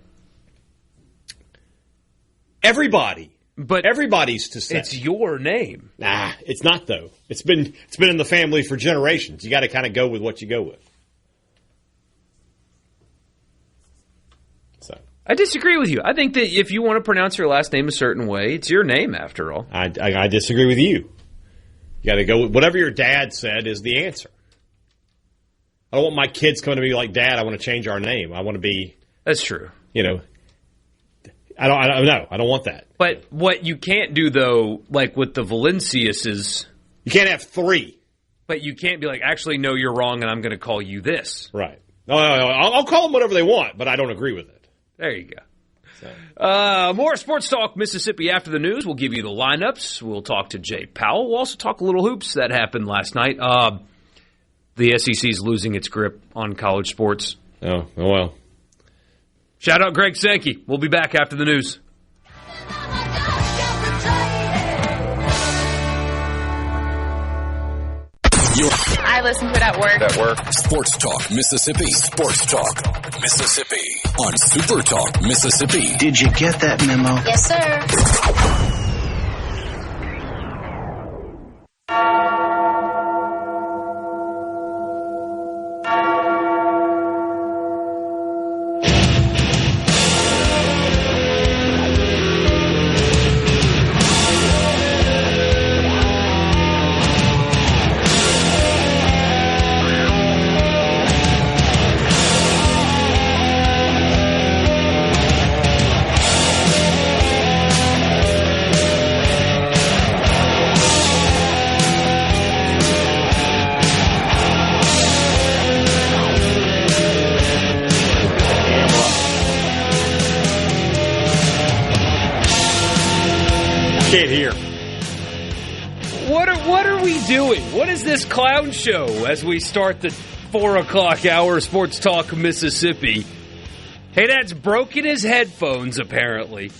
Everybody. But everybody's to say. It's your name. Nah, it's not though. It's been in the family for generations. You got to kind of go with what you go with. So I disagree with you. I think that if you want to pronounce your last name a certain way, it's your name after all. I disagree with you. You got to go with whatever your dad said is the answer. I don't want my kids coming to me like, Dad, I want to change our name. I want to be. That's true. I don't want that. But what you can't do, though, like with the Valenciuses... You can't have three. But you can't be like, actually, no, you're wrong, and I'm going to call you this. Right. No, I'll call them whatever they want, but I don't agree with it. There you go. More Sports Talk Mississippi after the news. We'll give you the lineups. We'll talk to Jay Powell. We'll also talk a little hoops. That happened last night. The SEC is losing its grip on college sports. Oh well. Shout out Greg Sankey. We'll be back after the news. I listen to it at work. Sports Talk Mississippi. Sports Talk Mississippi on SuperTalk Mississippi. Did you get that memo? Yes, sir. This clown show as we start the 4 o'clock hour Sports Talk Mississippi. Hey, Dad's broken his headphones, apparently.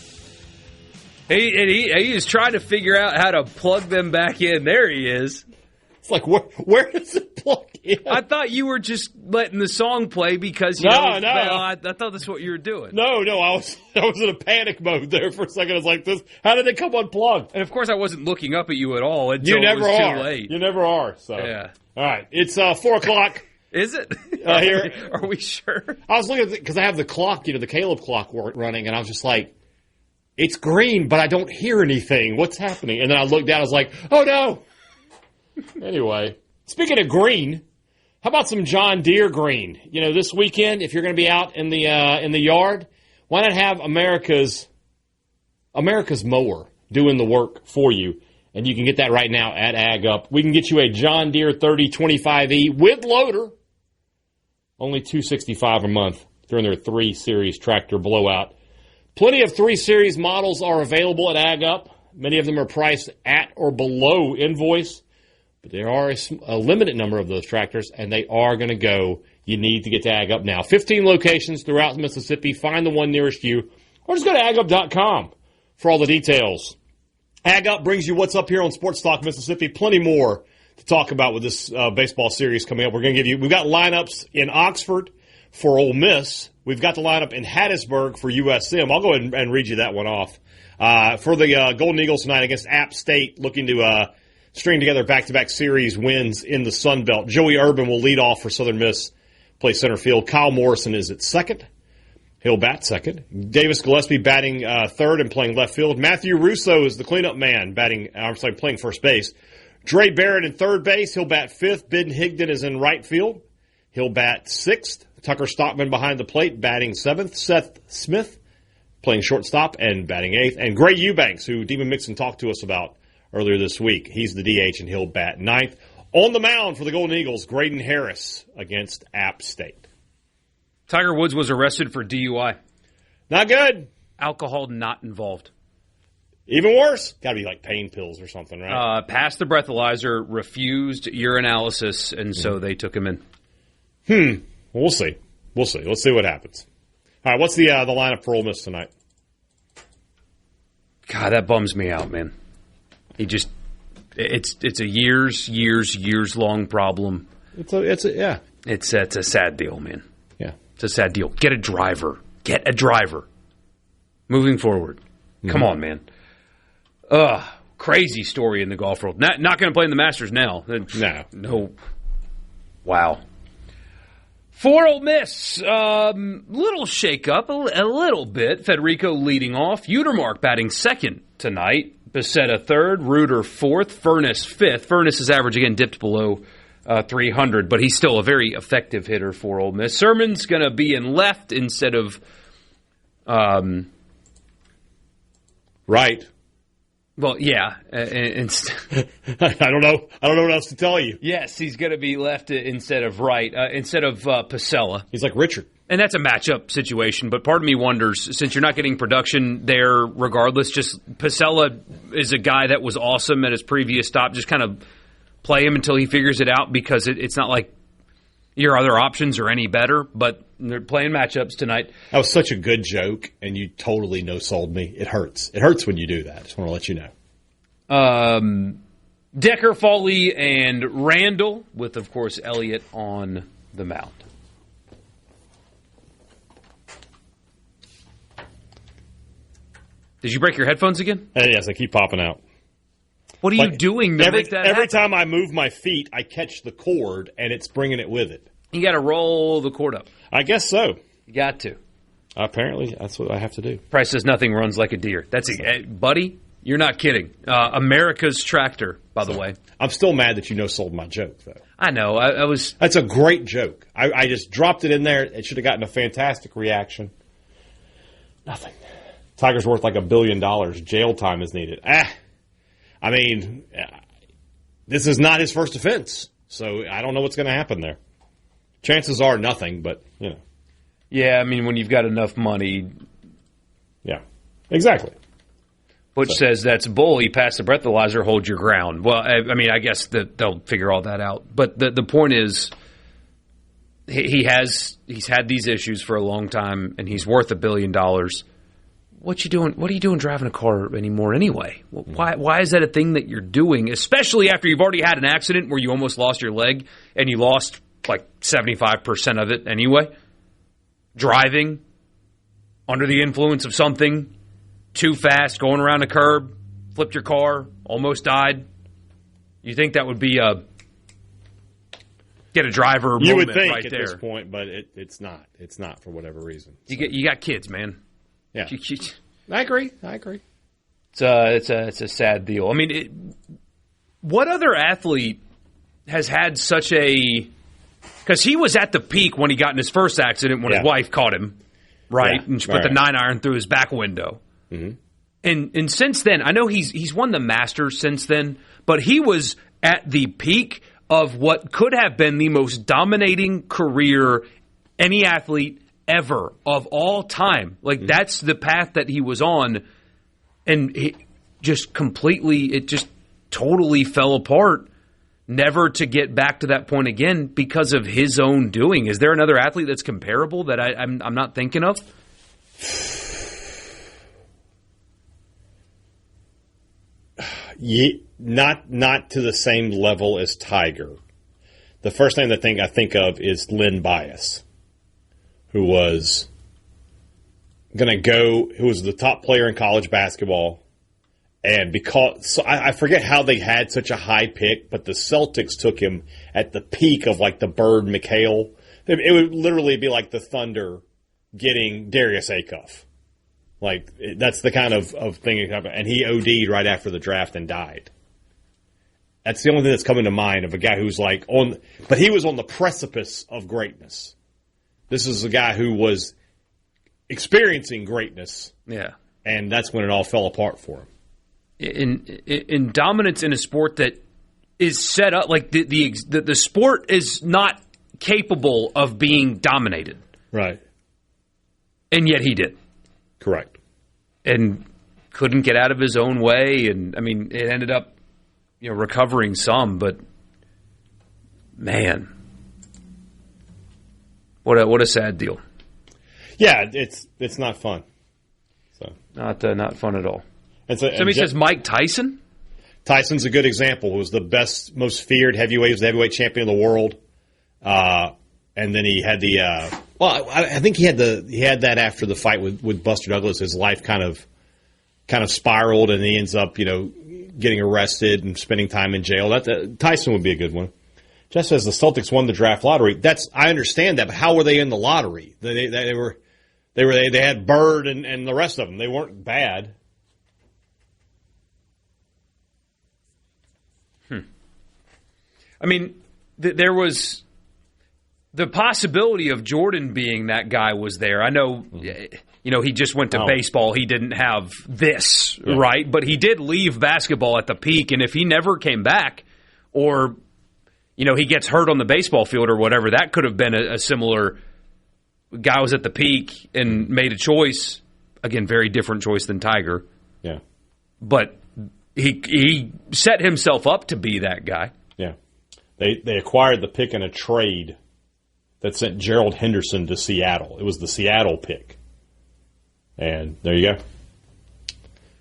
He is trying to figure out how to plug them back in. There he is. It's like, where does it plug in? I thought you were just letting the song play because, No. I thought that's what you were doing. No, I was in a panic mode there for a second. I was like, how did it come unplugged? And, of course, I wasn't looking up at you at all until you never it was are. too late. You never are. So. Yeah. All right. It's 4 o'clock. Is it? Here. Are we sure? I was looking at because I have the clock, the Caleb clock running, and I was just like, it's green, but I don't hear anything. What's happening? And then I looked down. I was like, oh, no. Anyway, speaking of green, how about some John Deere green? This weekend, if you're going to be out in the yard, why not have America's mower doing the work for you? And you can get that right now at Ag Up. We can get you a John Deere 3025E with loader, only $265 a month during their 3 Series tractor blowout. Plenty of 3 Series models are available at Ag Up. Many of them are priced at or below invoice. But there are a limited number of those tractors, and they are going to go. You need to get to Ag Up now. 15 locations throughout Mississippi. Find the one nearest you, or just go to agup.com for all the details. Ag Up brings you what's up here on Sports Talk Mississippi. Plenty more to talk about with this baseball series coming up. We've got lineups in Oxford for Ole Miss. We've got the lineup in Hattiesburg for USM. I'll go ahead and read you that one off. For the Golden Eagles tonight against App State, looking to string together back-to-back series wins in the Sun Belt. Joey Urban will lead off for Southern Miss, play center field. Kyle Morrison is at second. He'll bat second. Davis Gillespie batting third and playing left field. Matthew Russo is the cleanup man, playing first base. Dre Barrett in third base. He'll bat fifth. Ben Higdon is in right field. He'll bat 6th. Tucker Stockman behind the plate, batting 7th. Seth Smith playing shortstop and batting 8th. And Gray Eubanks, who Demon Mixon talked to us about earlier this week. He's the DH, and he'll bat 9th. On the mound for the Golden Eagles, Graydon Harris against App State. Tiger Woods was arrested for DUI. Not good. Alcohol not involved. Even worse. Got to be like pain pills or something, right? Passed the breathalyzer, refused urinalysis, and so they took him in. We'll see. Let's see what happens. All right, what's the lineup for Ole Miss tonight? God, that bums me out, man. It's a years long problem. It's a sad deal, man. Yeah, it's a sad deal. Get a driver. Moving forward. Come on, man. Crazy story in the golf world. Not going to play in the Masters now. No. Wow. For Ole Miss, little shake-up, a little bit. Federico leading off. Utermark batting 2nd tonight. Becerra 3rd. Reuter 4th. Furness 5th. Furness's average, again, dipped below 300, but he's still a very effective hitter for Ole Miss. Sermon's going to be in left instead of... right. Well, yeah. I don't know what else to tell you. Yes, he's going to be left instead of right, instead of Pasella. He's like Richard. And that's a matchup situation, but part of me wonders, since you're not getting production there regardless, just Pasella is a guy that was awesome at his previous stop. Just kind of play him until he figures it out, because it's not like your other options are any better, but they're playing matchups tonight. That was such a good joke, and you totally no-sold me. It hurts. It hurts when you do that. Just want to let you know. Decker, Foley, and Randall, with, of course, Elliott on the mound. Did you break your headphones again? Yes, they keep popping out. What are you doing to make that happen? Every time I move my feet, I catch the cord, and it's bringing it with it. You got to roll the cord up. I guess so. You got to. Apparently, that's what I have to do. Price says nothing runs like a deer. That's buddy, you're not kidding. America's tractor, by the way. I'm still mad that you no-sold my joke, though. I know. I was... That's a great joke. I just dropped it in there. It should have gotten a fantastic reaction. Nothing. Tiger's worth like $1 billion. Jail time is needed. I mean, this is not his first offense, so I don't know what's going to happen there. Chances are nothing, but, you know. Yeah, I mean, when you've got enough money. Yeah, exactly. Butch says that's bull. You pass the breathalyzer, hold your ground. Well, I mean, I guess that they'll figure all that out. But the point is, he's had these issues for a long time, and he's worth $1 billion. What you doing? What are you doing driving a car anymore anyway? Why is that a thing that you're doing, especially after you've already had an accident where you almost lost your leg and you lost like 75% of it anyway? Driving under the influence of something, too fast, going around a curb, flipped your car, almost died. You think that would be a get a driver moment? You would think right at there. This point, but it's not. It's not for whatever reason. So. You got kids, man. Yeah, I agree. It's a sad deal. I mean, what other athlete has had such a? Because he was at the peak when he got in his first accident when his wife caught him, right, and she put the 9-iron through his back window. Mm-hmm. And since then, I know he's won the Masters since then, but he was at the peak of what could have been the most dominating career any athlete ever of all time. Like, that's the path that he was on, and it just totally fell apart, never to get back to that point again because of his own doing. Is there another athlete that's comparable that I'm not thinking of? Not to the same level as Tiger. The first thing I think of is Lynn Bias, who was who was the top player in college basketball. And I forget how they had such a high pick, but the Celtics took him at the peak of like the Bird McHale. It would literally be like the Thunder getting Darius Acuff. Like, that's the kind of thing that happened. And he OD'd right after the draft and died. That's the only thing that's coming to mind of a guy who's like but he was on the precipice of greatness. This is a guy who was experiencing greatness. Yeah. And that's when it all fell apart for him. In dominance in a sport that is set up, like the sport is not capable of being dominated. Right. And yet he did. Correct. And couldn't get out of his own way. And, I mean, it ended up recovering some, but, man, what a sad deal. Yeah, it's not fun. So Not fun at all. Somebody says Mike Tyson? Tyson's a good example. He was the best, most feared heavyweight. He was the heavyweight champion of the world. And then he had I think he had that after the fight with Buster Douglas. His life kind of spiraled, and he ends up, getting arrested and spending time in jail. Tyson would be a good one. Just as the Celtics won the draft lottery, I understand that, but how were they in the lottery? They had Bird and the rest of them. They weren't bad. I mean, there was the possibility of Jordan being that guy was there. I know, he just went to baseball. He didn't have this, right? But he did leave basketball at the peak, and if he never came back or, he gets hurt on the baseball field or whatever, that could have been a similar guy was at the peak and made a choice. Again, very different choice than Tiger. Yeah. But he set himself up to be that guy. Yeah. They acquired the pick in a trade that sent Gerald Henderson to Seattle. It was the Seattle pick. And there you go.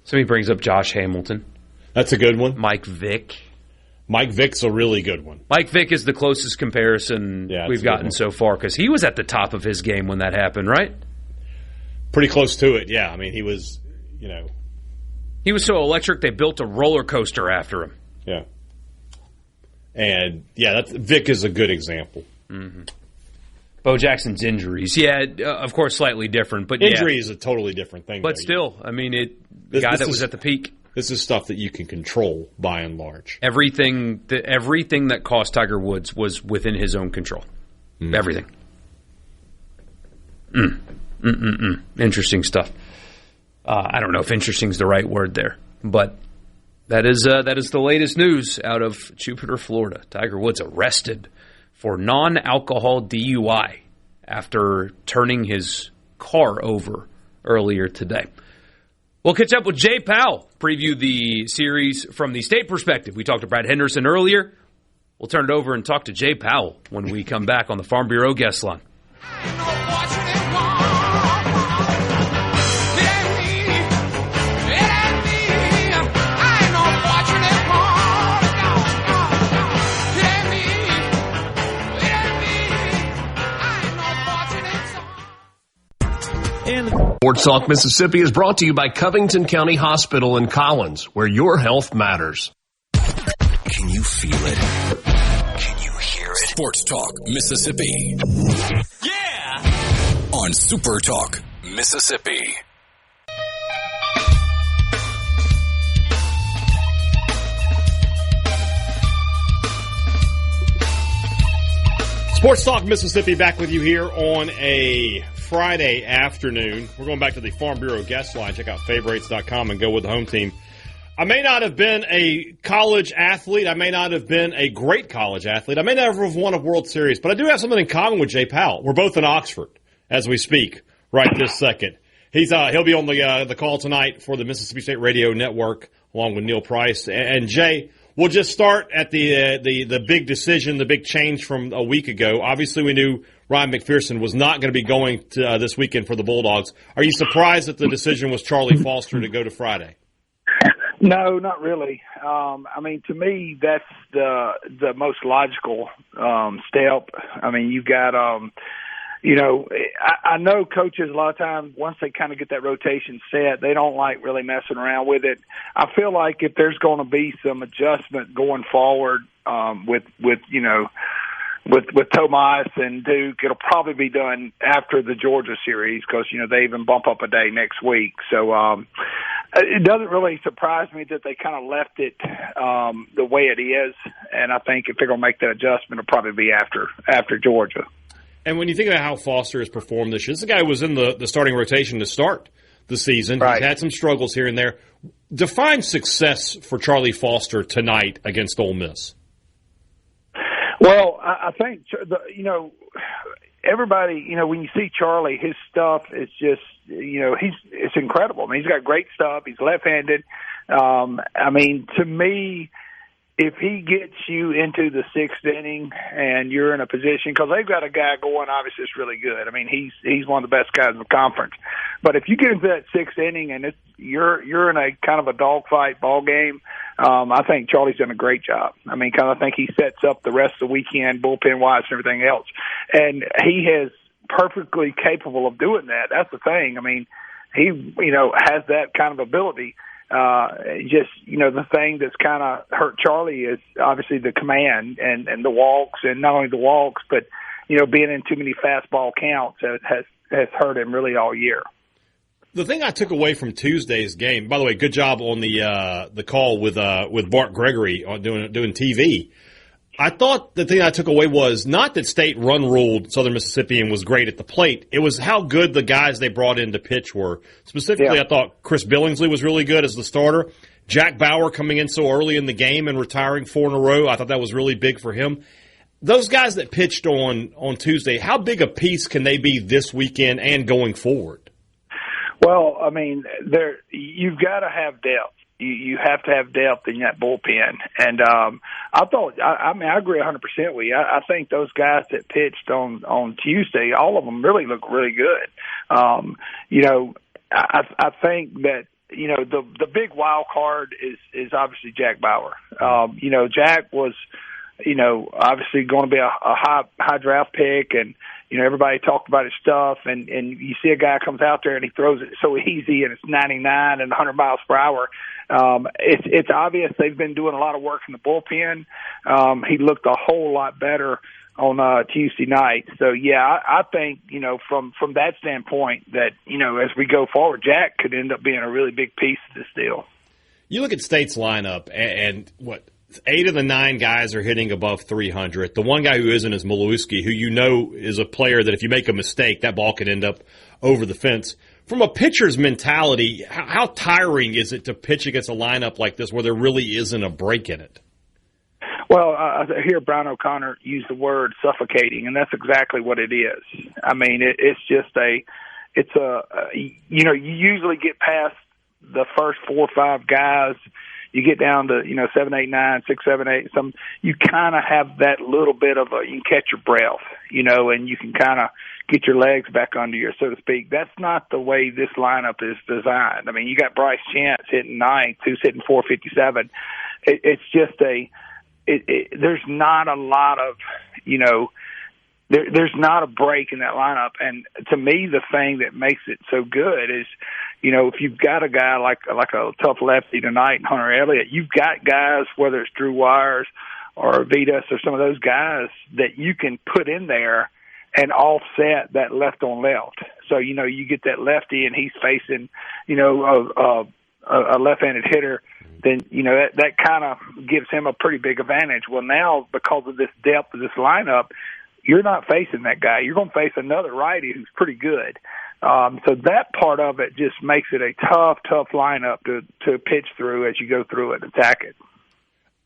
Somebody brings up Josh Hamilton. That's a good one. Mike Vick. Mike Vick's a really good one. Mike Vick is the closest comparison we've gotten so far, because he was at the top of his game when that happened, right? Pretty close to it, yeah. I mean, he was, He was so electric they built a roller coaster after him. Yeah. And, Vick is a good example. Mm-hmm. Bo Jackson's injuries. Yeah, of course, slightly different. But injury is a totally different thing. But still, I mean, the guy that was at the peak. This is stuff that you can control, by and large. Everything that cost Tiger Woods was within his own control. Everything. Interesting stuff. I don't know if interesting is the right word there, but that is the latest news out of Jupiter, Florida. Tiger Woods arrested for non-alcohol DUI after turning his car over earlier today. We'll catch up with Jay Powell, preview the series from the state perspective. We talked to Brad Henderson earlier. We'll turn it over and talk to Jay Powell when we come back on the Farm Bureau guest line. SportsTalk Mississippi is brought to you by Covington County Hospital in Collins, where your health matters. Can you feel it? Can you hear it? Sports Talk Mississippi. Yeah! On Super Talk Mississippi. Sports Talk Mississippi back with you here on a Friday afternoon. We're going back to the Farm Bureau guest line. Check out favorites.com and go with the home team. I may not have been a college athlete. I may not have been a great college athlete. I may never have won a World Series, but I do have something in common with Jay Powell. We're both in Oxford as we speak right this second. He'll be on the call tonight for the Mississippi State Radio Network along with Neil Price. And Jay, we'll just start at the big decision, the big change from a week ago. Obviously, we knew Ryan McPherson was not going to be going to, this weekend for the Bulldogs. Are you surprised that the decision was Charlie Foster to go to Friday? No, not really. I mean, to me, that's the most logical step. I mean, you've got, I know coaches a lot of times, once they kind of get that rotation set, they don't like really messing around with it. I feel like if there's going to be some adjustment going forward with Tomas and Duke, it'll probably be done after the Georgia series because, they even bump up a day next week. So It doesn't really surprise me that they kind of left it the way it is, and I think if they're going to make that adjustment, it'll probably be after Georgia. And when you think about how Foster has performed this year, this guy was in the starting rotation to start the season. Right. He's had some struggles here and there. Define success for Charlie Foster tonight against Ole Miss. Well, I think, everybody, when you see Charlie, his stuff is just, it's incredible. I mean, he's got great stuff. He's left-handed. To me, if he gets you into the sixth inning and you're in a position, because they've got a guy going, obviously it's really good. I mean, he's one of the best guys in the conference. But if you get into that sixth inning and you're in a kind of a dogfight ball game, I think Charlie's done a great job. I mean, kind of think he sets up the rest of the weekend, bullpen-wise and everything else. And he is perfectly capable of doing that. That's the thing. I mean, he, has that kind of ability. The thing that's kind of hurt Charlie is obviously the command and the walks, and not only the walks, but, being in too many fastball counts has hurt him really all year. The thing I took away from Tuesday's game, by the way, good job on the call with Bart Gregory on doing TV. I thought the thing I took away was not that State run-ruled Southern Mississippi and was great at the plate. It was how good the guys they brought in to pitch were. Specifically, I thought Chris Billingsley was really good as the starter. Jack Bauer coming in so early in the game and retiring 4 in a row, I thought that was really big for him. Those guys that pitched on Tuesday, how big a piece can they be this weekend and going forward? Well, I mean, you've got to have depth. You have to have depth in that bullpen. And I agree 100% with you. I think those guys that pitched on Tuesday, all of them really look really good. I think that, the big wild card is obviously Jack Bauer. Jack was, obviously going to be a high draft pick, and, everybody talked about his stuff, and you see a guy comes out there and he throws it so easy and it's 99 and 100 miles per hour. It's obvious they've been doing a lot of work in the bullpen. He looked a whole lot better on Tuesday night. So, I think, from that standpoint that, as we go forward, Jack could end up being a really big piece of this deal. You look at State's lineup and what, 8 of the 9 guys are hitting above 300. The one guy who isn't is Malewski, who is a player that if you make a mistake, that ball could end up over the fence. From a pitcher's mentality, how tiring is it to pitch against a lineup like this where there really isn't a break in it? Well, I hear Brian O'Connor use the word suffocating, and that's exactly what it is. I mean, you usually get past the first 4 or 5 guys. You get down to, 7, 8, 9, 6, 7, 8, you kind of have that little bit of you can catch your breath, and you can kind of get your legs back under you, so to speak. That's not the way this lineup is designed. I mean, you got Bryce Chance hitting 9th, who's hitting 457. It's just there's not a lot of, there's not a break in that lineup. And to me, the thing that makes it so good is, if you've got a guy like a tough lefty tonight, Hunter Elliott, you've got guys, whether it's Drew Wires or Vitas or some of those guys that you can put in there and offset that left on left. So, you get that lefty and he's facing, a left-handed hitter, then, that kind of gives him a pretty big advantage. Well, now, because of this depth of this lineup, you're not facing that guy. You're going to face another righty who's pretty good. So that part of it just makes it a tough lineup to pitch through as you go through it and attack it.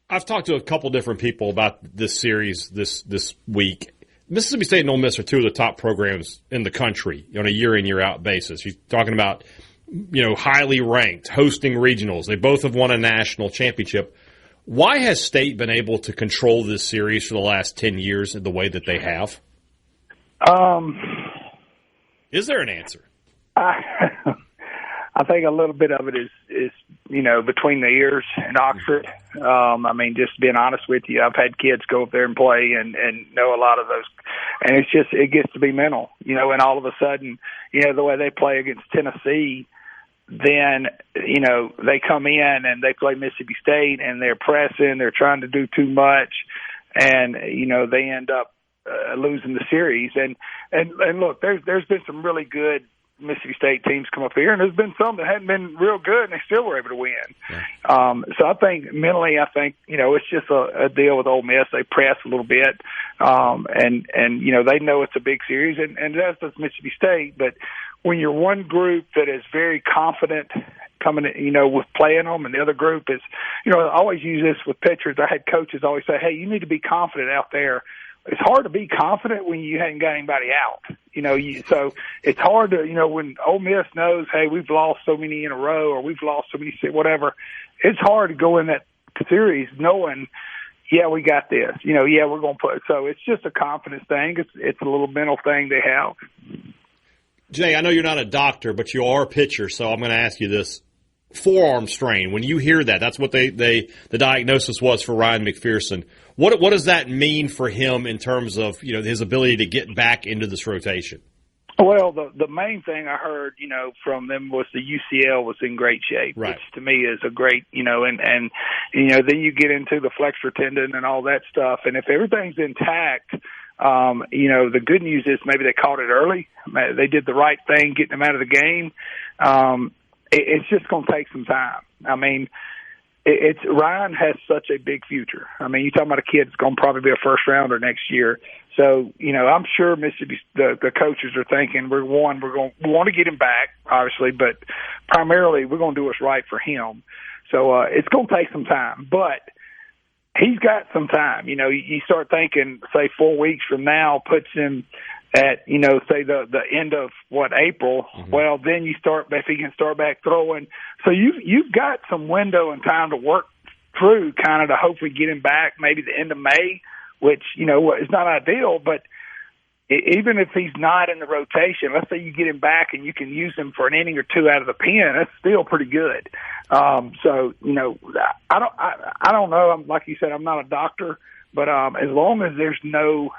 I've talked to a couple different people about this series this week. Mississippi State and Ole Miss are 2 of the top programs in the country on a year-in, year-out basis. You're talking about, highly ranked, hosting regionals. They both have won a national championship. Why has State been able to control this series for the last 10 years in the way that they have? Is there an answer? I think a little bbit of it is between the ears in Oxford. Just being honest with you, I've had kids go up there and play and know a lot of those. And it gets to be mental, and all of a sudden, the way they play against Tennessee, then, they come in and they play Mississippi State and they're pressing, they're trying to do too much, and, they end up losing the series. And look, there's been some really good Mississippi State teams come up here, and there's been some that hadn't been real good, and they still were able to win. Yeah. So I think mentally, it's just a deal with Ole Miss. They press a little bit, and they know it's a big series, and that's does Mississippi State. But when you're one group that is very confident coming, with playing them, and the other group is, I always use this with pitchers. I had coaches always say, hey, you need to be confident out there. It's hard to be confident when you hadn't got anybody out. So it's hard to, when Ole Miss knows, hey, we've lost so many in a row, or we've lost so many, whatever, it's hard to go in that series knowing, yeah, we got this. Yeah, we're going to play. So it's just a confidence thing. It's a little mental thing they have. Jay, I know you're not a doctor, but you are a pitcher, so I'm going to ask you this. Forearm strain, when you hear that, that's what the diagnosis was for Ryan McPherson. What does that mean for him in terms of his ability to get back into this rotation? Well, the main thing I heard from them was the UCL was in great shape, right, which to me is a great and then you get into the flexor tendon and all that stuff, and if everything's intact, the good news is maybe they caught it early. They did the right thing getting him out of the game. It's just going to take some time. I mean, Ryan has such a big future. I mean, you're talking about a kid that's going to probably be a first rounder next year. So, I'm sure Mississippi, the coaches are thinking, we want to get him back, obviously, but primarily we're going to do what's right for him. So it's going to take some time, but he's got some time. You start thinking, say, 4 weeks from now puts him at, say the end of April. Mm-hmm. Well, then you start, if he can start back throwing. So you've got some window and time to work through kind of to hopefully get him back maybe the end of May, which, is not ideal, but even if he's not in the rotation, let's say you get him back and you can use him for an inning or two out of the pen, that's still pretty good. So, I don't know. Like you said, I'm not a doctor, but as long as there's no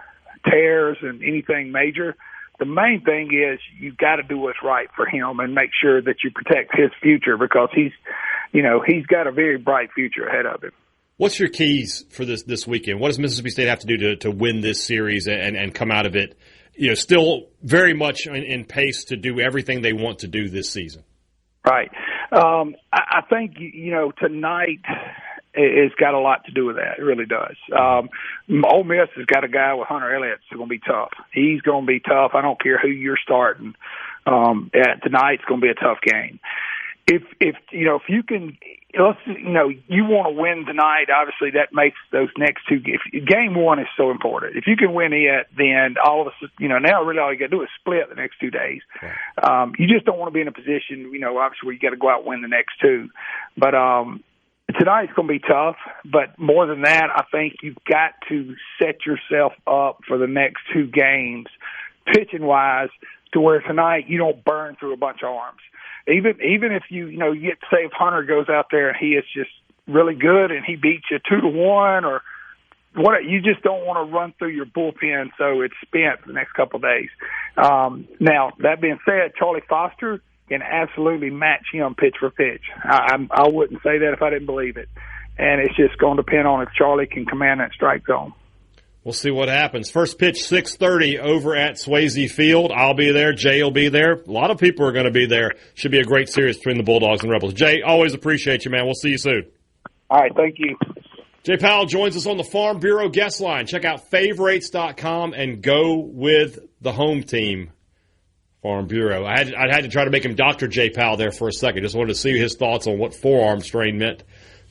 tears and anything major, the main thing is you've got to do what's right for him and make sure that you protect his future, because he's got a very bright future ahead of him. What's your keys for this weekend? What does Mississippi State have to do to win this series and come out of it, still very much in pace to do everything they want to do this season? Right. I think, tonight it's got a lot to do with that. It really does. Ole Miss has got a guy with Hunter Elliott that's going to be tough. He's going to be tough. I don't care who you're starting. Tonight's going to be a tough game. If you can, you want to win tonight, obviously that makes those next two. Game one is so important. If you can win it, then all of us, now really all you got to do is split the next 2 days. Right. You just don't want to be in a position, obviously where you got to go out and win the next two. But tonight's going to be tough. But more than that, I think you've got to set yourself up for the next two games, pitching wise, to where tonight you don't burn through a bunch of arms. Even if you get, say, if Hunter goes out there and he is just really good and he beats you 2-1 or what, you just don't want to run through your bullpen so it's spent for the next couple of days. Now, that being said, Charlie Foster can absolutely match him pitch for pitch. I wouldn't say that if I didn't believe it. And it's just going to depend on if Charlie can command that strike zone. We'll see what happens. First pitch, 6:30 over at Swayze Field. I'll be there. Jay will be there. A lot of people are going to be there. Should be a great series between the Bulldogs and Rebels. Jay, always appreciate you, man. We'll see you soon. All right, thank you. Jay Powell joins us on the Farm Bureau guest line. Check out favorites.com and go with the home team, Farm Bureau. I had to try to make him Dr. Jay Powell there for a second. Just wanted to see his thoughts on what forearm strain meant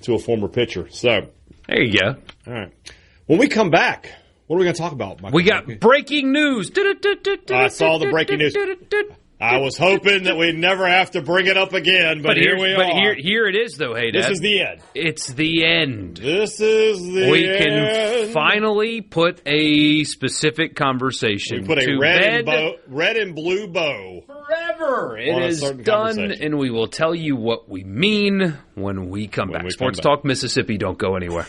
to a former pitcher. So there you go. All right. When we come back, what are we going to talk about, Michael? We got breaking news. I saw the breaking news. I was hoping that we'd never have to bring it up again, but here we are. But here it is, though, hey, Dad. This is the end. It's the end. This is the end. We can finally put a specific conversation to a red and blue bow. Forever. It is done, and we will tell you what we mean when we come back. Sports Talk Mississippi, don't go anywhere.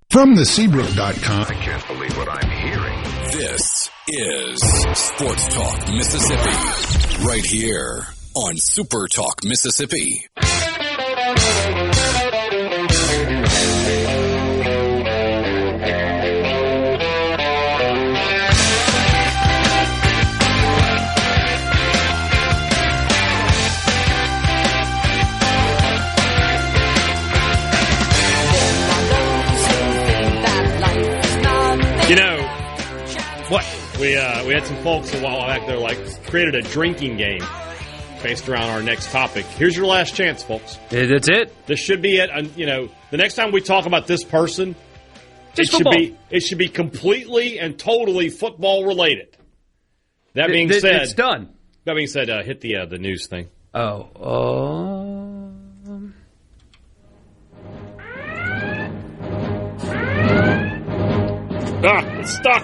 From the Seabrook.com. I can't believe what I'm hearing. This is Sports Talk Mississippi, right here on SuperTalk Mississippi. You know, what? We had some folks a while back that created a drinking game based around our next topic. Here's your last chance, folks. That's it. This should be it. The next time we talk about this person, it should be completely and totally football related. That being said, it's done. That being said, hit the news thing. It's stuck.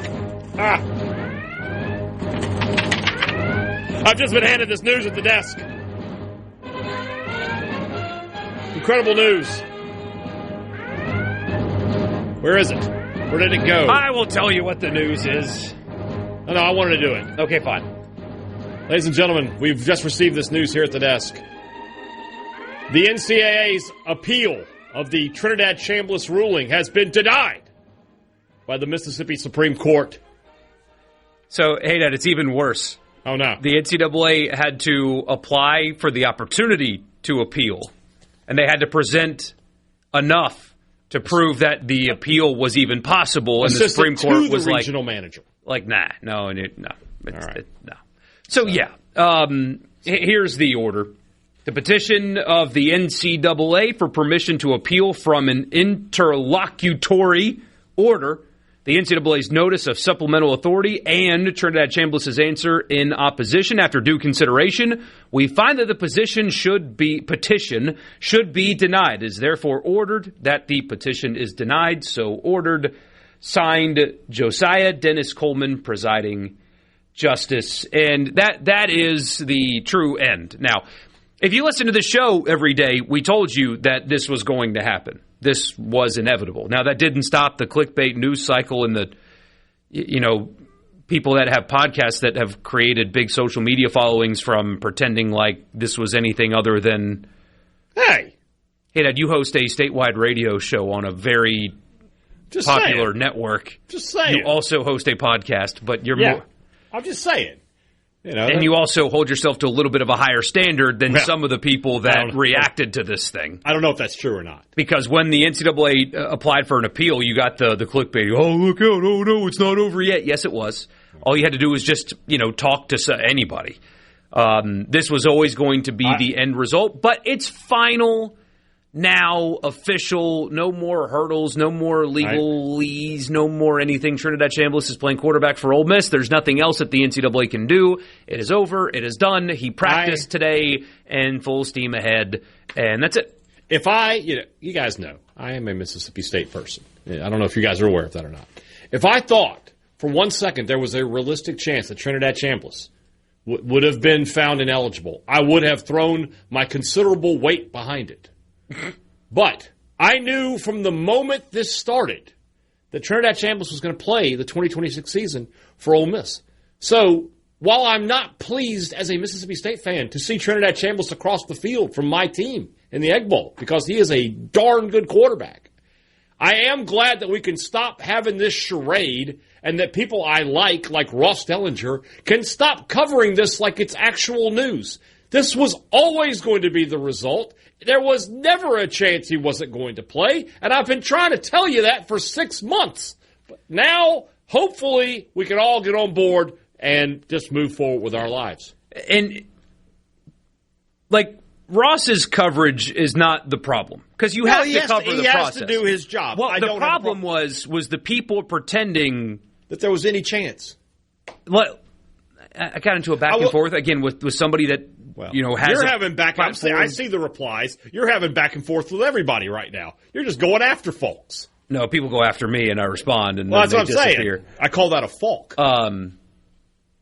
I've just been handed this news at the desk. Incredible news. Where is it? Where did it go? I will tell you what the news is. No, I wanted to do it. Okay, fine. Ladies and gentlemen, we've just received this news here at the desk. The NCAA's appeal of the Trinidad Chambliss ruling has been denied by the Mississippi Supreme Court. So, hey, Dad, it's even worse. Oh, no. The NCAA had to apply for the opportunity to appeal, and they had to present enough to prove that the appeal was even possible, and the Supreme Court was like, regional manager. No. So, here's the order. The petition of the NCAA for permission to appeal from an interlocutory order, the NCAA's notice of supplemental authority, and Trinidad Chambliss's answer in opposition. After due consideration, we find that the petition should be denied. It is therefore ordered that the petition is denied. So ordered. Signed, Josiah Dennis Coleman, presiding justice. And that is the true end. Now, if you listen to the show every day, we told you that this was going to happen. This was inevitable. Now, that didn't stop the clickbait news cycle and the, people that have podcasts that have created big social media followings from pretending like this was anything other than, hey, Dad, you host a statewide radio show on a very popular network. Just saying. You also host a podcast, but you're more. I'm just saying. And you also hold yourself to a little bit of a higher standard than some of the people that reacted to this thing. I don't know if that's true or not. Because when the NCAA applied for an appeal, you got the clickbait. Oh, look out. Oh, no, it's not over yet. Yes, it was. All you had to do was just, talk to anybody. This was always going to be the end result. But it's final now, official, no more hurdles, no more legalese, no more anything. Trinidad Chambliss is playing quarterback for Ole Miss. There's nothing else that the NCAA can do. It is over. It is done. He practiced today and full steam ahead, and that's it. If you guys know, I am a Mississippi State person. I don't know if you guys are aware of that or not. If I thought for 1 second there was a realistic chance that Trinidad Chambliss would have been found ineligible, I would have thrown my considerable weight behind it. But I knew from the moment this started that Trinidad Chambliss was going to play the 2026 season for Ole Miss. So while I'm not pleased as a Mississippi State fan to see Trinidad Chambliss across the field from my team in the Egg Bowl because he is a darn good quarterback, I am glad that we can stop having this charade and that people I like Ross Dellinger, can stop covering this like it's actual news. This was always going to be the result. There was never a chance he wasn't going to play, and I've been trying to tell you that for 6 months. But now, hopefully, we can all get on board and just move forward with our lives. And, Ross's coverage is not the problem, because you have to cover the process. He has to do his job. Well, the problem was the people pretending that there was any chance. Well, I got into a back and forth, again, with somebody that, has... You're having back and forth. I see the replies. You're having back and forth with everybody right now. You're just going after folks. No, people go after me, and I respond, and that's then what I'm disappear. Saying. I call that a falk.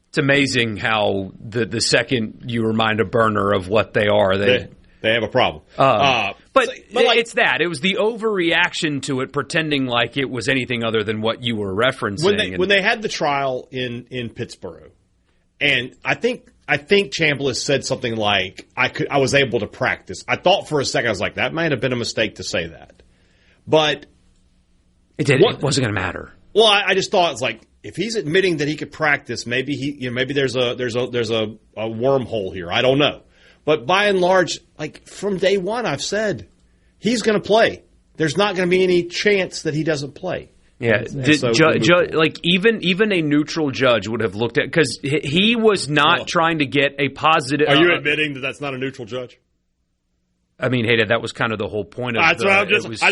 It's amazing how the second you remind a burner of what they are, they have a problem. But it's that. It was the overreaction to it, pretending like it was anything other than what you were referencing. When they had the trial in Pittsburgh, and I think I think Chambliss said something like, I was able to practice. I thought for a second, I was like, that might have been a mistake to say that. But it wasn't going to matter. Well, I just thought it's like, if he's admitting that he could practice, maybe maybe there's a wormhole here. I don't know. But by and large, like from day one, I've said he's going to play. There's not going to be any chance that he doesn't play. Yeah, like even a neutral judge would have looked at, because he was not trying to get a positive. Are you admitting that that's not a neutral judge? I mean, hey, that was kind of the whole point of that's what I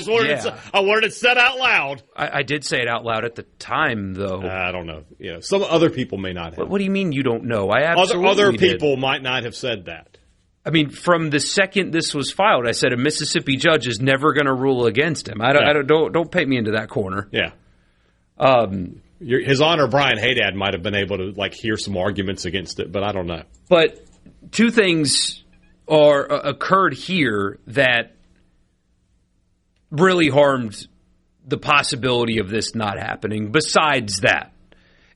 wanted it said out loud. I did say it out loud at the time, though. I don't know. Yeah, some other people may not have. What do you mean you don't know? I absolutely other people might not have said that. I mean, from the second this was filed, I said a Mississippi judge is never going to rule against him. Don't paint me into that corner. Yeah. His Honor Brian Haydad might have been able to hear some arguments against it, but I don't know. But two things occurred here that really harmed the possibility of this not happening. Besides that,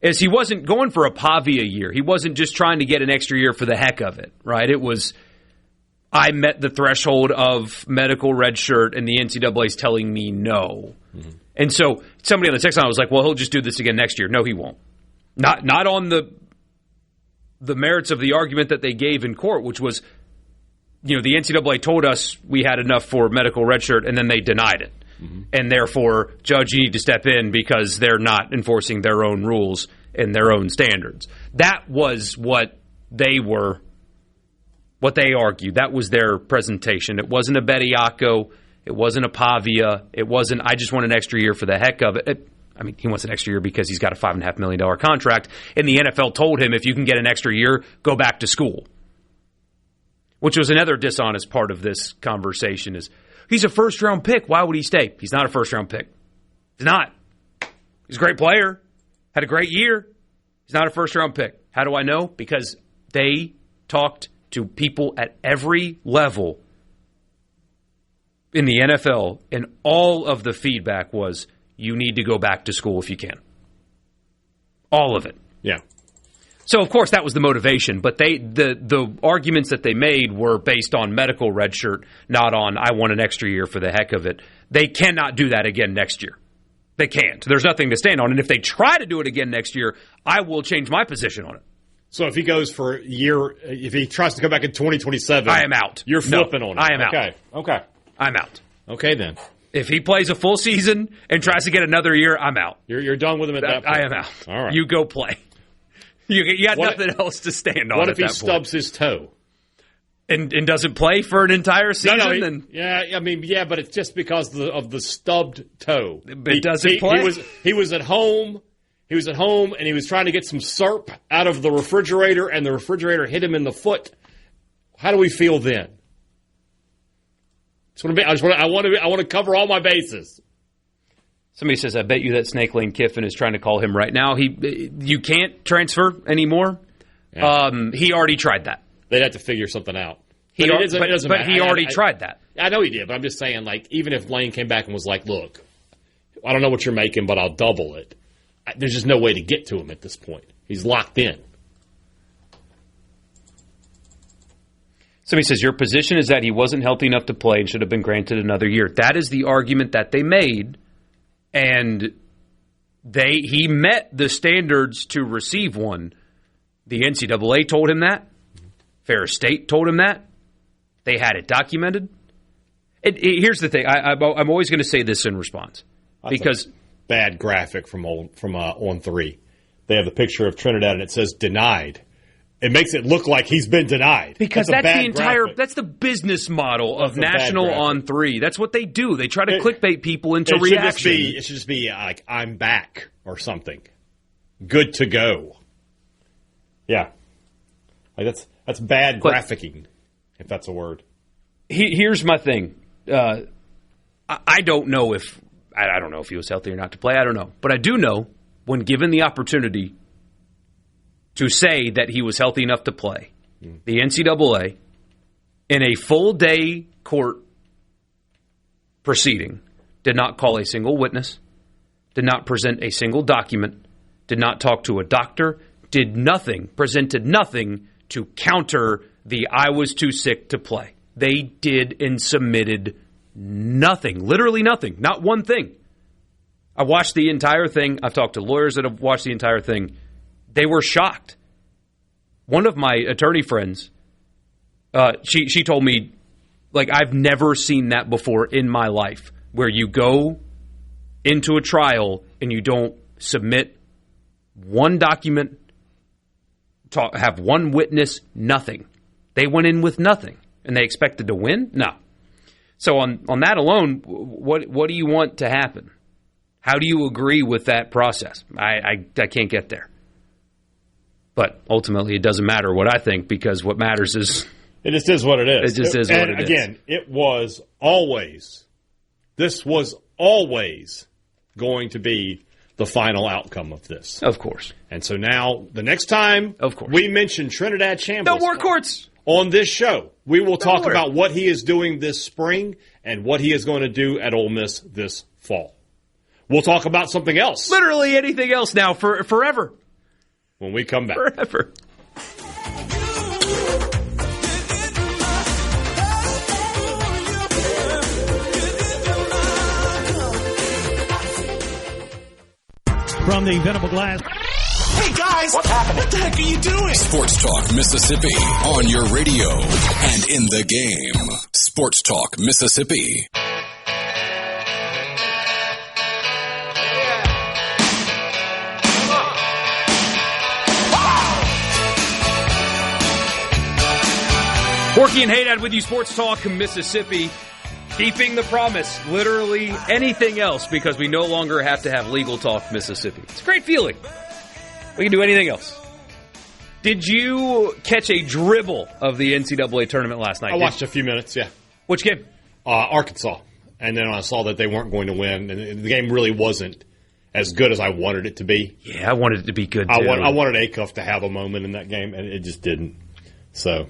is he wasn't going for a Pavia year. He wasn't just trying to get an extra year for the heck of it, right? It was, I met the threshold of medical red shirt, and the NCAA's telling me no. Mm-hmm. And so somebody on the text line was like, well, he'll just do this again next year. No, he won't. Not on the merits of the argument that they gave in court, which was, the NCAA told us we had enough for medical red shirt, and then they denied it. Mm-hmm. And therefore, Judge, you need to step in because they're not enforcing their own rules and their own standards. That was what they argued. That was their presentation. It wasn't a Bediako. It wasn't a Pavia. It wasn't, I just want an extra year for the heck of it. He wants an extra year because he's got a $5.5 million contract. And the NFL told him, if you can get an extra year, go back to school. Which was another dishonest part of this conversation is, he's a first-round pick. Why would he stay? He's not a first-round pick. He's not. He's a great player. Had a great year. He's not a first-round pick. How do I know? Because they talked to people at every level in the NFL, and all of the feedback was, you need to go back to school if you can. All of it. Yeah. So, of course, that was the motivation, but the arguments that they made were based on medical red shirt, not on, I want an extra year for the heck of it. They cannot do that again next year. They can't. There's nothing to stand on. And if they try to do it again next year, I will change my position on it. So if he goes for a year, if he tries to come back in 2027, I am out. You're flipping on it. I am out. Okay. I'm out. Okay, then. If he plays a full season and tries to get another year, I'm out. You're done with him at that point. I am out. All right. You go play. You got nothing else to stand on. What if he stubs his toe and doesn't play for an entire season? No, but it's just because of the stubbed toe. But it doesn't play. He was at home. He was at home and he was trying to get some syrup out of the refrigerator, and the refrigerator hit him in the foot. How do we feel then? I want to cover all my bases. Somebody says, I bet you that Snake Lane Kiffin is trying to call him right now. You can't transfer anymore. Yeah. He already tried that. They'd have to figure something out. He already tried that. I know he did, but I'm just saying, even if Lane came back and was like, look, I don't know what you're making, but I'll double it. There's just no way to get to him at this point. He's locked in. Somebody says, your position is that he wasn't healthy enough to play and should have been granted another year. That is the argument that they made, and he met the standards to receive one. The NCAA told him that. Ferris State told him that. They had it documented. Here's the thing. I'm always going to say this in response. Because bad graphic from On 3. They have the picture of Trinidad, and it says denied. It makes it look like he's been denied. Because that's the business model of National On 3. That's what they do. They try to clickbait people into reaction. It should just be like, I'm back or something. Good to go. Yeah. That's bad graphicking, if that's a word. Here's my thing. I don't know if he was healthy or not to play. I don't know. But I do know, when given the opportunity to say that he was healthy enough to play, the NCAA, in a full-day court proceeding, did not call a single witness, did not present a single document, did not talk to a doctor, presented nothing to counter the I was too sick to play. They did and submitted nothing, literally nothing, not one thing. I watched the entire thing. I've talked to lawyers that have watched the entire thing. They were shocked. One of my attorney friends, she told me, like, I've never seen that before in my life, where you go into a trial and you don't submit one document, have one witness, nothing. They went in with nothing, and they expected to win? No. So on that alone, what do you want to happen? How do you agree with that process? I can't get there. But ultimately, it doesn't matter what I think, because what matters is... It just is what it is. It just is what it is. Again, this was always going to be the final outcome of this. Of course. And so now, the next time we mention Trinidad Shambles... No more courts! On this show, we will talk about what he is doing this spring and what he is going to do at Ole Miss this fall. We'll talk about something else. Literally anything else now forever. When we come back. Forever. From the Venable Glass. Hey guys, what's happening? What the heck are you doing? Sports Talk Mississippi on your radio and in the game. Sports Talk Mississippi. Borky and Haydad with you, Sports Talk Mississippi. Keeping the promise, literally anything else, because we no longer have to have Legal Talk Mississippi. It's a great feeling. We can do anything else. Did you catch a dribble of the NCAA tournament last night? I watched a few minutes, yeah. Which game? Arkansas. And then I saw that they weren't going to win, and the game really wasn't as good as I wanted it to be. Yeah, I wanted it to be good, too. I wanted Acuff to have a moment in that game, and it just didn't. So...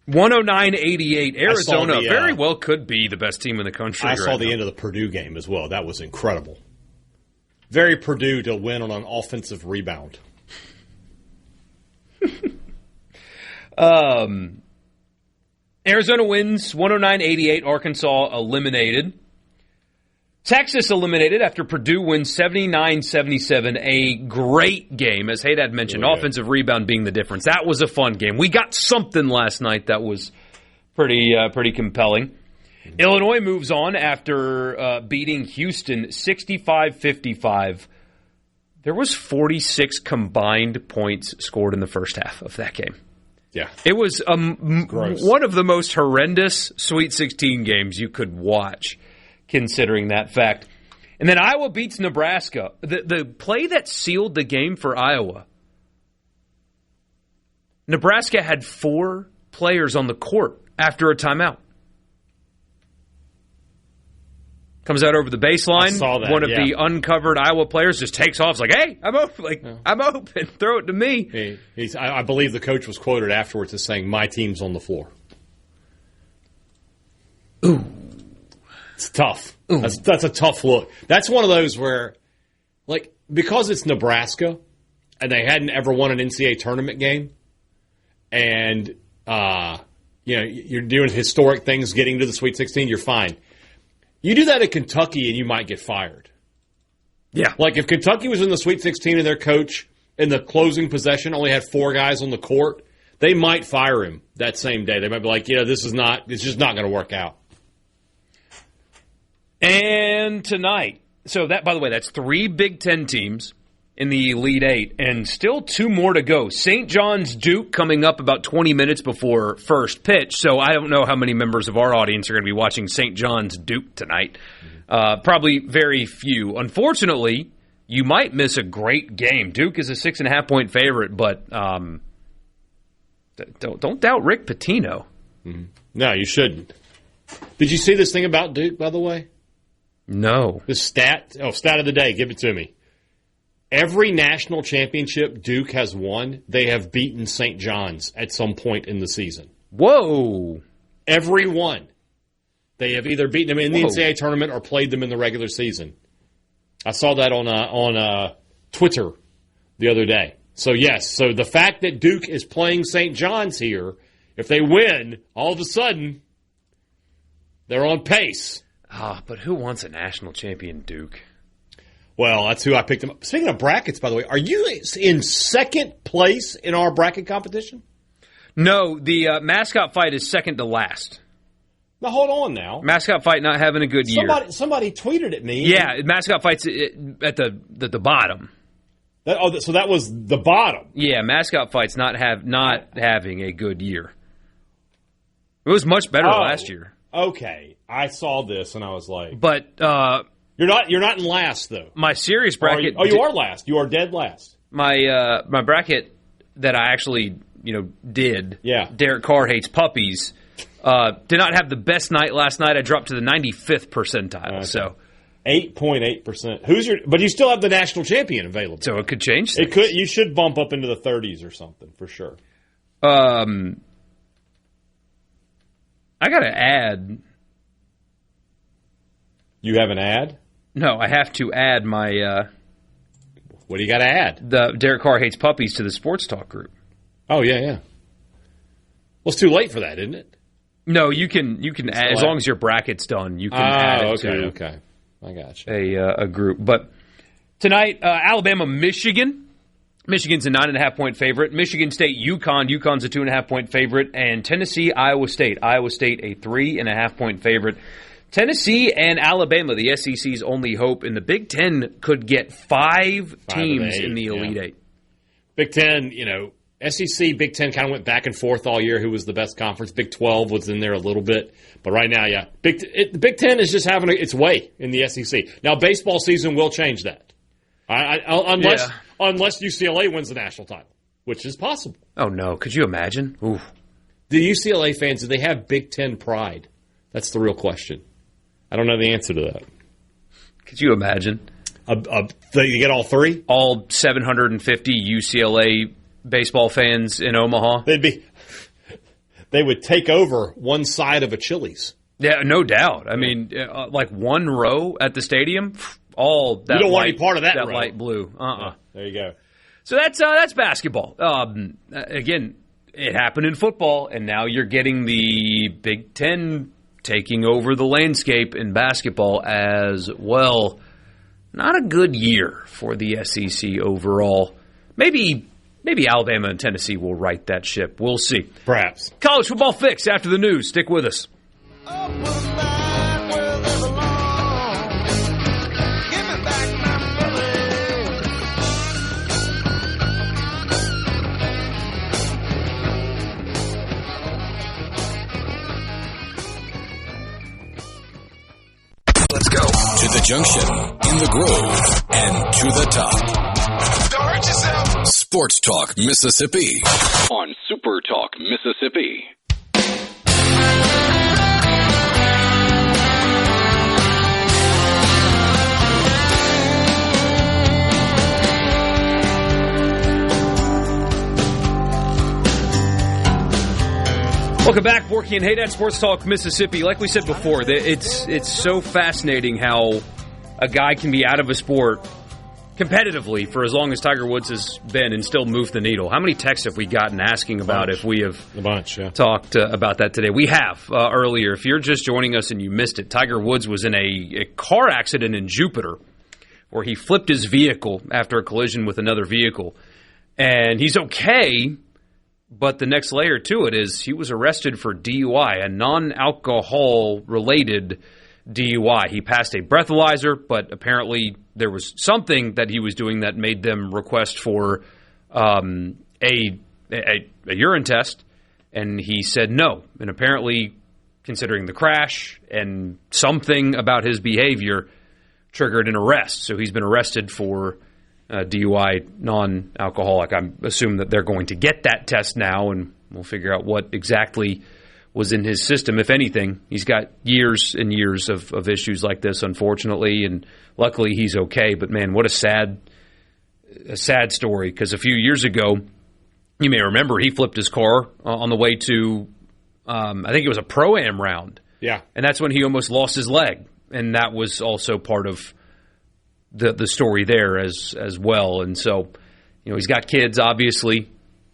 109-88. Arizona very well could be the best team in the country. I saw the end of the Purdue game as well. That was incredible. Very Purdue to win on an offensive rebound. Arizona wins 109-88. Arkansas eliminated. Texas eliminated after Purdue wins 79-77. A great game, as Haydad mentioned, offensive rebound being the difference. That was a fun game. We got something last night that was pretty compelling. Illinois moves on after beating Houston 65-55. There was 46 combined points scored in the first half of that game. Yeah. It was one of the most horrendous Sweet 16 games you could watch, considering that fact. And then Iowa beats Nebraska. The play that sealed the game for Iowa, Nebraska had 4 players on the court after a timeout. Comes out over the baseline. One of the uncovered Iowa players just takes off. It's like, hey, I'm open. I'm open. Throw it to me. I believe the coach was quoted afterwards as saying, "My team's on the floor." Ooh. It's tough. That's a tough look. That's one of those where, like, because it's Nebraska and they hadn't ever won an NCAA tournament game, and you're doing historic things, getting to the Sweet 16, you're fine. You do that at Kentucky and you might get fired. Yeah. Like if Kentucky was in the Sweet 16 and their coach in the closing possession only had 4 guys on the court, they might fire him that same day. They might be like, it's just not going to work out. And tonight, so that, by the way, that's 3 Big Ten teams in the Elite 8, and still 2 more to go. St. John's Duke coming up about 20 minutes before first pitch, so I don't know how many members of our audience are going to be watching St. John's Duke tonight. Probably very few. Unfortunately, you might miss a great game. Duke is a 6.5-point favorite, but don't doubt Rick Pitino. Mm-hmm. No, you shouldn't. Did you see this thing about Duke, by the way? No. The stat of the day. Give it to me. Every national championship Duke has won, they have beaten St. John's at some point in the season. Whoa. Every one. They have either beaten them in the NCAA tournament or played them in the regular season. I saw that on Twitter the other day. So, yes, so the fact that Duke is playing St. John's here, if they win, all of a sudden, they're on pace. But who wants a national champion, Duke? Well, that's who I picked them up. Speaking of brackets, by the way, are you in second place in our bracket competition? No, the mascot fight is second to last. Now, hold on now. Mascot fight not having a good year. Somebody tweeted at me. Yeah, mascot fight's at the bottom. So that was the bottom. Yeah, mascot fight's not having a good year. It was much better last year. Okay, I saw this and I was like, but you're not in last though. My serious bracket. You are last. You are dead last. My bracket that I actually did. Yeah. Derek Carr hates puppies. Did not have the best night last night. I dropped to the 95th percentile. Okay. So 8.8%. But you still have the national champion available. So it could change things. It could. You should bump up into the 30s or something for sure. I got to add. You have an ad? No, I have to add my. What do you got to add? The Derek Carr hates puppies to the SportsTalk group. Oh yeah. Well, it's too late for that, isn't it? No, you can add, as long as your bracket's done. You can add it to. Okay. I got you. A group. But tonight, Alabama, Michigan. Michigan's a 9.5-point favorite. Michigan State, UConn. UConn's a 2.5-point favorite. And Tennessee, Iowa State. Iowa State, a 3.5-point favorite. Tennessee and Alabama, the SEC's only hope. In the Big Ten could get five teams in the Elite Eight. Big Ten, SEC, Big Ten kind of went back and forth all year who was the best conference. Big 12 was in there a little bit. But right now, the Big Ten is just having its way in the SEC. Now, baseball season will change that. Unless UCLA wins the national title, which is possible. Oh, no. Could you imagine? Oof. The UCLA fans, do they have Big Ten pride? That's the real question. I don't know the answer to that. Could you imagine? You get all three? All 750 UCLA baseball fans in Omaha? They would take over one side of a Chili's. Yeah, no doubt. I mean, like one row at the stadium, all that. You don't want any part of that row. Light blue. There you go. So that's basketball. Again, it happened in football, and now you're getting the Big Ten taking over the landscape in basketball as well. Not a good year for the SEC overall. Maybe Alabama and Tennessee will right that ship. We'll see. Perhaps. College football fix after the news. Stick with us. Let's go to the junction, in the grove, and to the top. Don't hurt yourself. Sports Talk Mississippi On SuperTalk Mississippi. Welcome back, Borky and Haydad, Sports Talk Mississippi. Like we said before, it's so fascinating how a guy can be out of a sport competitively for as long as Tiger Woods has been and still move the needle. How many texts have we gotten asking about if we have talked about that today? We have earlier. If you're just joining us and you missed it, Tiger Woods was in a car accident in Jupiter where he flipped his vehicle after a collision with another vehicle. And he's okay. But the next layer to it is he was arrested for DUI, a non-alcohol-related DUI. He passed a breathalyzer, but apparently there was something that he was doing that made them request for a urine test, and he said no. And apparently, considering the crash and something about his behavior, triggered an arrest. So he's been arrested for DUI, non-alcoholic. I assume that they're going to get that test now, and we'll figure out what exactly was in his system, if anything. He's got years and years of issues like this, unfortunately, and luckily he's okay. But, man, what a sad story, because a few years ago, you may remember, he flipped his car on the way to, I think it was a Pro-Am round. Yeah. And that's when he almost lost his leg, and that was also part of the story there as well. And so, he's got kids, obviously,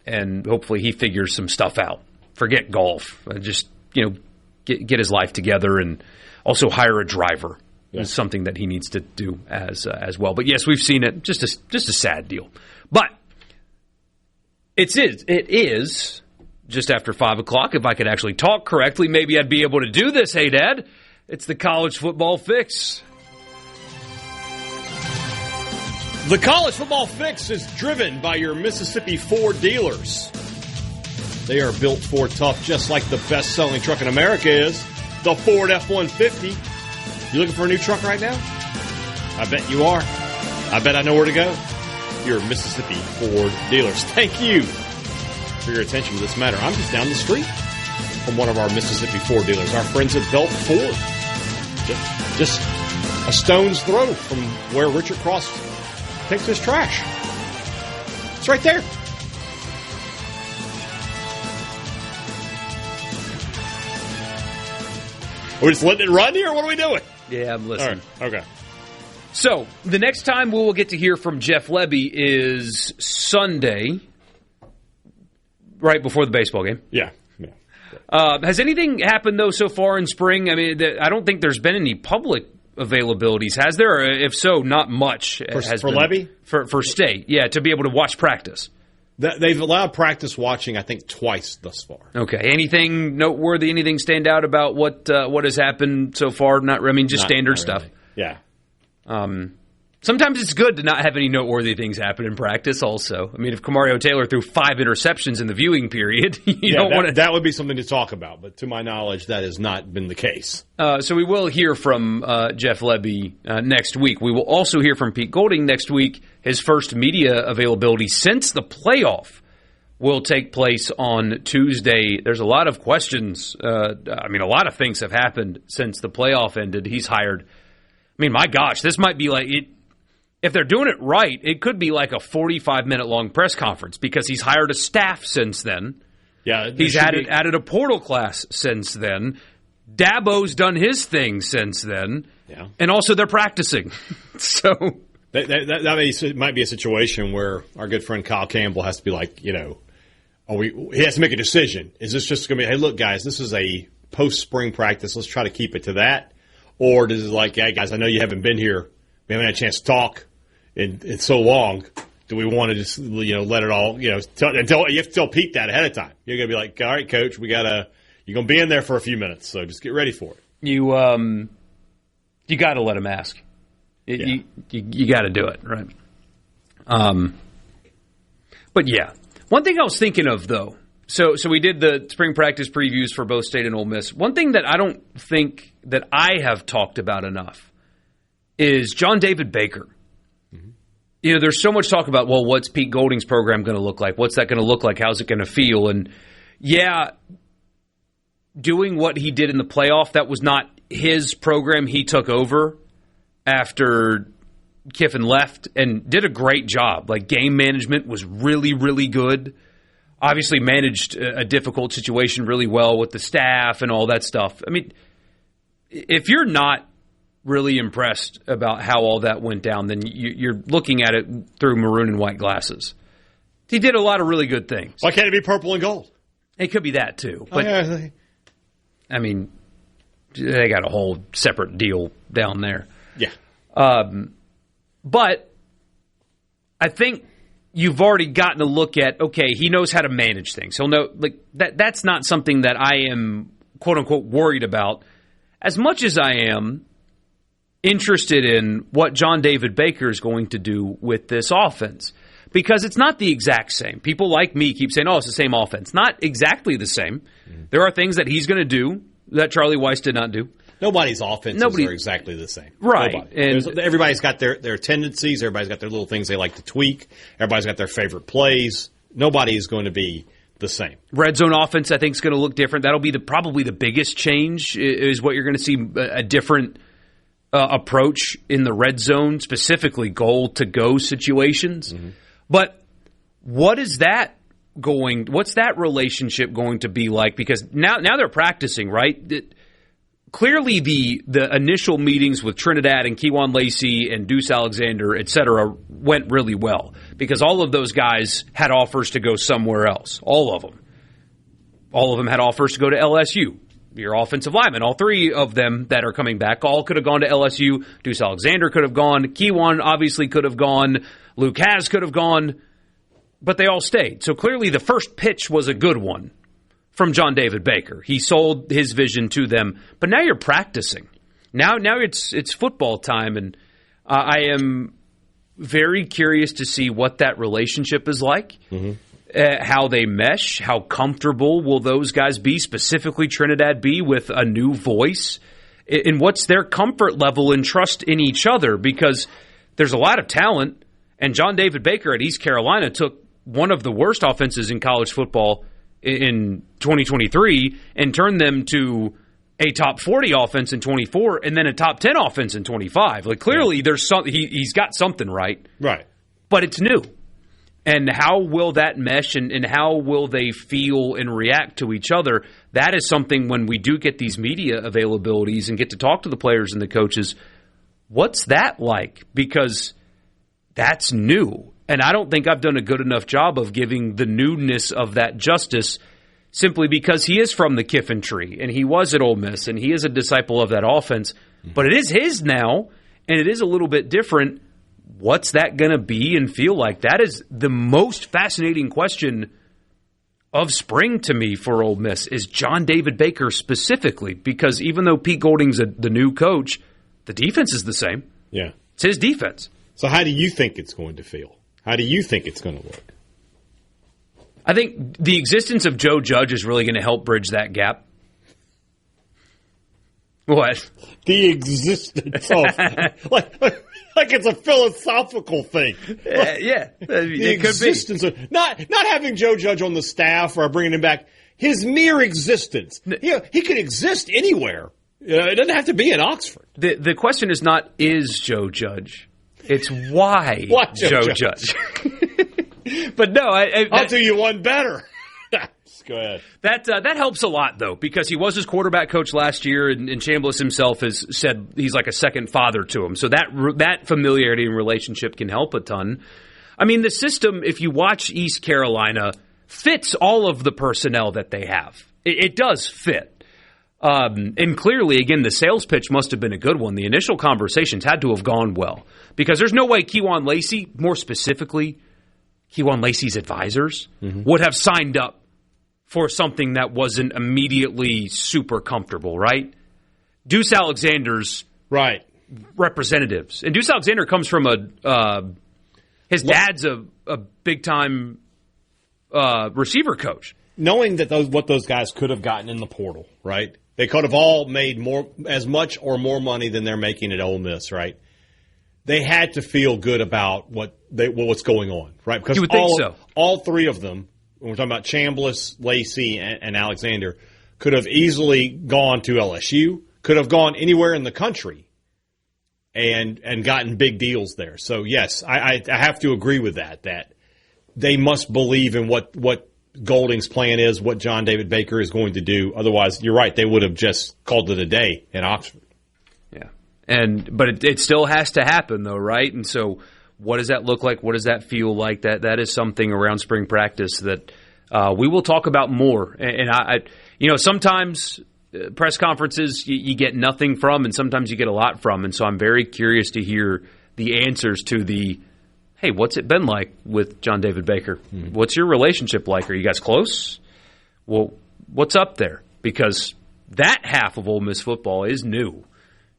and hopefully he figures some stuff out. Forget golf. Just, get his life together and also hire a driver. Yeah. Is something that he needs to do as well. But yes, we've seen it. Just a sad deal. But it is just after 5 o'clock. If I could actually talk correctly, maybe I'd be able to do this. Hey, Dad, it's the college football fix. The college football fix is driven by your Mississippi Ford dealers. They are built Ford tough, just like the best-selling truck in America is, the Ford F-150. You looking for a new truck right now? I bet you are. I bet I know where to go. Your Mississippi Ford dealers. Thank you for your attention to this matter. I'm just down the street from one of our Mississippi Ford dealers, our friends at Belt Ford. Just a stone's throw from where Richard Cross takes his trash. It's right there. Are we just letting it run here, or what are we doing? Yeah, I'm listening. All right. Okay. So, the next time we will get to hear from Jeff Lebby is Sunday, right before the baseball game. Yeah. Has anything happened, though, so far in spring? I mean, I don't think there's been any public availabilities, has there? Or if so, not much. For Lebby? For state, yeah, to be able to watch practice. They've allowed practice watching, I think, twice thus far. Okay. Anything noteworthy? Anything stand out about what has happened so far? Just standard stuff. Yeah. Sometimes it's good to not have any noteworthy things happen in practice also. I mean, if Camario Taylor threw 5 interceptions in the viewing period, you don't want to... That would be something to talk about, but to my knowledge, that has not been the case. So we will hear from Jeff Lebby next week. We will also hear from Pete Golding next week. His first media availability since the playoff will take place on Tuesday. There's a lot of questions. A lot of things have happened since the playoff ended. He's hired... my gosh, this might be like... If they're doing it right, it could be like a 45-minute long press conference because he's hired a staff since then. Yeah, he's added a portal class since then. Dabo's done his thing since then. Yeah. And also they're practicing. So that might be a situation where our good friend Kyle Campbell has to be like, he has to make a decision. Is this just going to be, hey, look, guys, this is a post-spring practice. Let's try to keep it to that. Or does it like, hey, guys, I know you haven't been here. We haven't had a chance to talk in so long. Do we want to just, let it all, you have to tell Pete that ahead of time. You're going to be like, all right, coach, you're going to be in there for a few minutes, so just get ready for it. You got to let him ask. You got to do it, right? But yeah, one thing I was thinking of though. So we did the spring practice previews for both State and Ole Miss. One thing that I don't think that I have talked about enough is John David Baker. Mm-hmm. There's so much talk about, what's Pete Golding's program going to look like? What's that going to look like? How's it going to feel? And yeah, doing what he did in the playoff, that was not his program. He took over after Kiffin left and did a great job. Like, game management was really, really good. Obviously managed a difficult situation really well with the staff and all that stuff. If you're not really impressed about how all that went down, then you're looking at it through maroon and white glasses. He did a lot of really good things. Why can't it be purple and gold? It could be that too. But they got a whole separate deal down there. Yeah. But I think you've already gotten a look at, okay, he knows how to manage things. He'll know, like, that's not something that I am, quote unquote, worried about as much as I am interested in what John David Baker is going to do with this offense. Because it's not the exact same. People like me keep saying, it's the same offense. Not exactly the same. Mm-hmm. There are things that he's going to do that Charlie Weiss did not do. Nobody's offenses are exactly the same. Right. And everybody's got their tendencies. Everybody's got their little things they like to tweak. Everybody's got their favorite plays. Nobody is going to be the same. Red zone offense, I think, is going to look different. That'll be probably the biggest change is what you're going to see, a different approach in the red zone, specifically goal-to-go situations. Mm-hmm. But what's that relationship going to be like? Because now they're practicing, right? clearly the initial meetings with Trinidad and Kejuan Lacey and Deuce Alexander, et cetera, went really well because all of those guys had offers to go somewhere else. All of them. All of them had offers to go to LSU. Your offensive linemen, all three of them that are coming back, all could have gone to LSU. Deuce Alexander could have gone. Kejuan obviously could have gone. Luke Hasz could have gone. But they all stayed. So clearly the first pitch was a good one from John David Baker. He sold his vision to them. But now you're practicing. Now it's football time, and I am very curious to see what that relationship is like, how they mesh, how comfortable will those guys be, specifically Trinidad be, with a new voice, and what's their comfort level and trust in each other, because there's a lot of talent, and John David Baker at East Carolina took one of the worst offenses in college football in 2023 and turned them to a top 40 offense in 24 and then a top 10 offense in 25. Like, clearly there's something, he's got something right. Right. But it's new. And how will that mesh and how will they feel and react to each other? That is something when we do get these media availabilities and get to talk to the players and the coaches, what's that like? Because that's new. And I don't think I've done a good enough job of giving the newness of that justice simply because he is from the Kiffin tree and he was at Ole Miss and he is a disciple of that offense. But it is his now, and it is a little bit different. What's that going to be and feel like? That is the most fascinating question of spring to me for Ole Miss, is John David Baker specifically, because even though Pete Golding's the new coach, the defense is the same. Yeah. It's his defense. So how do you think it's going to feel? How do you think it's going to look? I think the existence of Joe Judge is really going to help bridge that gap. What? The existence of like it's a philosophical thing. Yeah, the existence of not having Joe Judge on the staff or bringing him back. His mere existence. He could exist anywhere. It doesn't have to be in Oxford. The question is not is Joe Judge. It's why Joe Judge. But no, I'll do you one better. Go ahead. That helps a lot, though, because he was his quarterback coach last year, and Chambliss himself has said he's like a second father to him. So that familiarity and relationship can help a ton. I mean, the system, if you watch East Carolina, fits all of the personnel that they have. It does fit. And clearly, again, the sales pitch must have been a good one. The initial conversations had to have gone well, because there's no way Kejuan Lacey, more specifically Kejuan Lacey's advisors, would have signed up for something that wasn't immediately super comfortable, right? Deuce Alexander's representatives. And Deuce Alexander comes from his dad's a big-time receiver coach. Knowing that what those guys could have gotten in the portal, right? They could have all made as much or more money than they're making at Ole Miss, right? They had to feel good about what's going on, right? Because you would think so. All three of them, when we're talking about Chambliss, Lacey, and Alexander, could have easily gone to LSU, could have gone anywhere in the country and gotten big deals there. So, yes, I have to agree with that they must believe in what Golding's plan is, what John David Baker is going to do. Otherwise, you're right, they would have just called it a day in Oxford. Yeah, but it still has to happen, though, right? And so what does that look like? What does that feel like? That is something around spring practice that we will talk about more. And I sometimes press conferences you get nothing from, and sometimes you get a lot from. And so I'm very curious to hear the answers to the, hey, what's it been like with John David Baker? What's your relationship like? Are you guys close? Well, what's up there? Because that half of Ole Miss football is new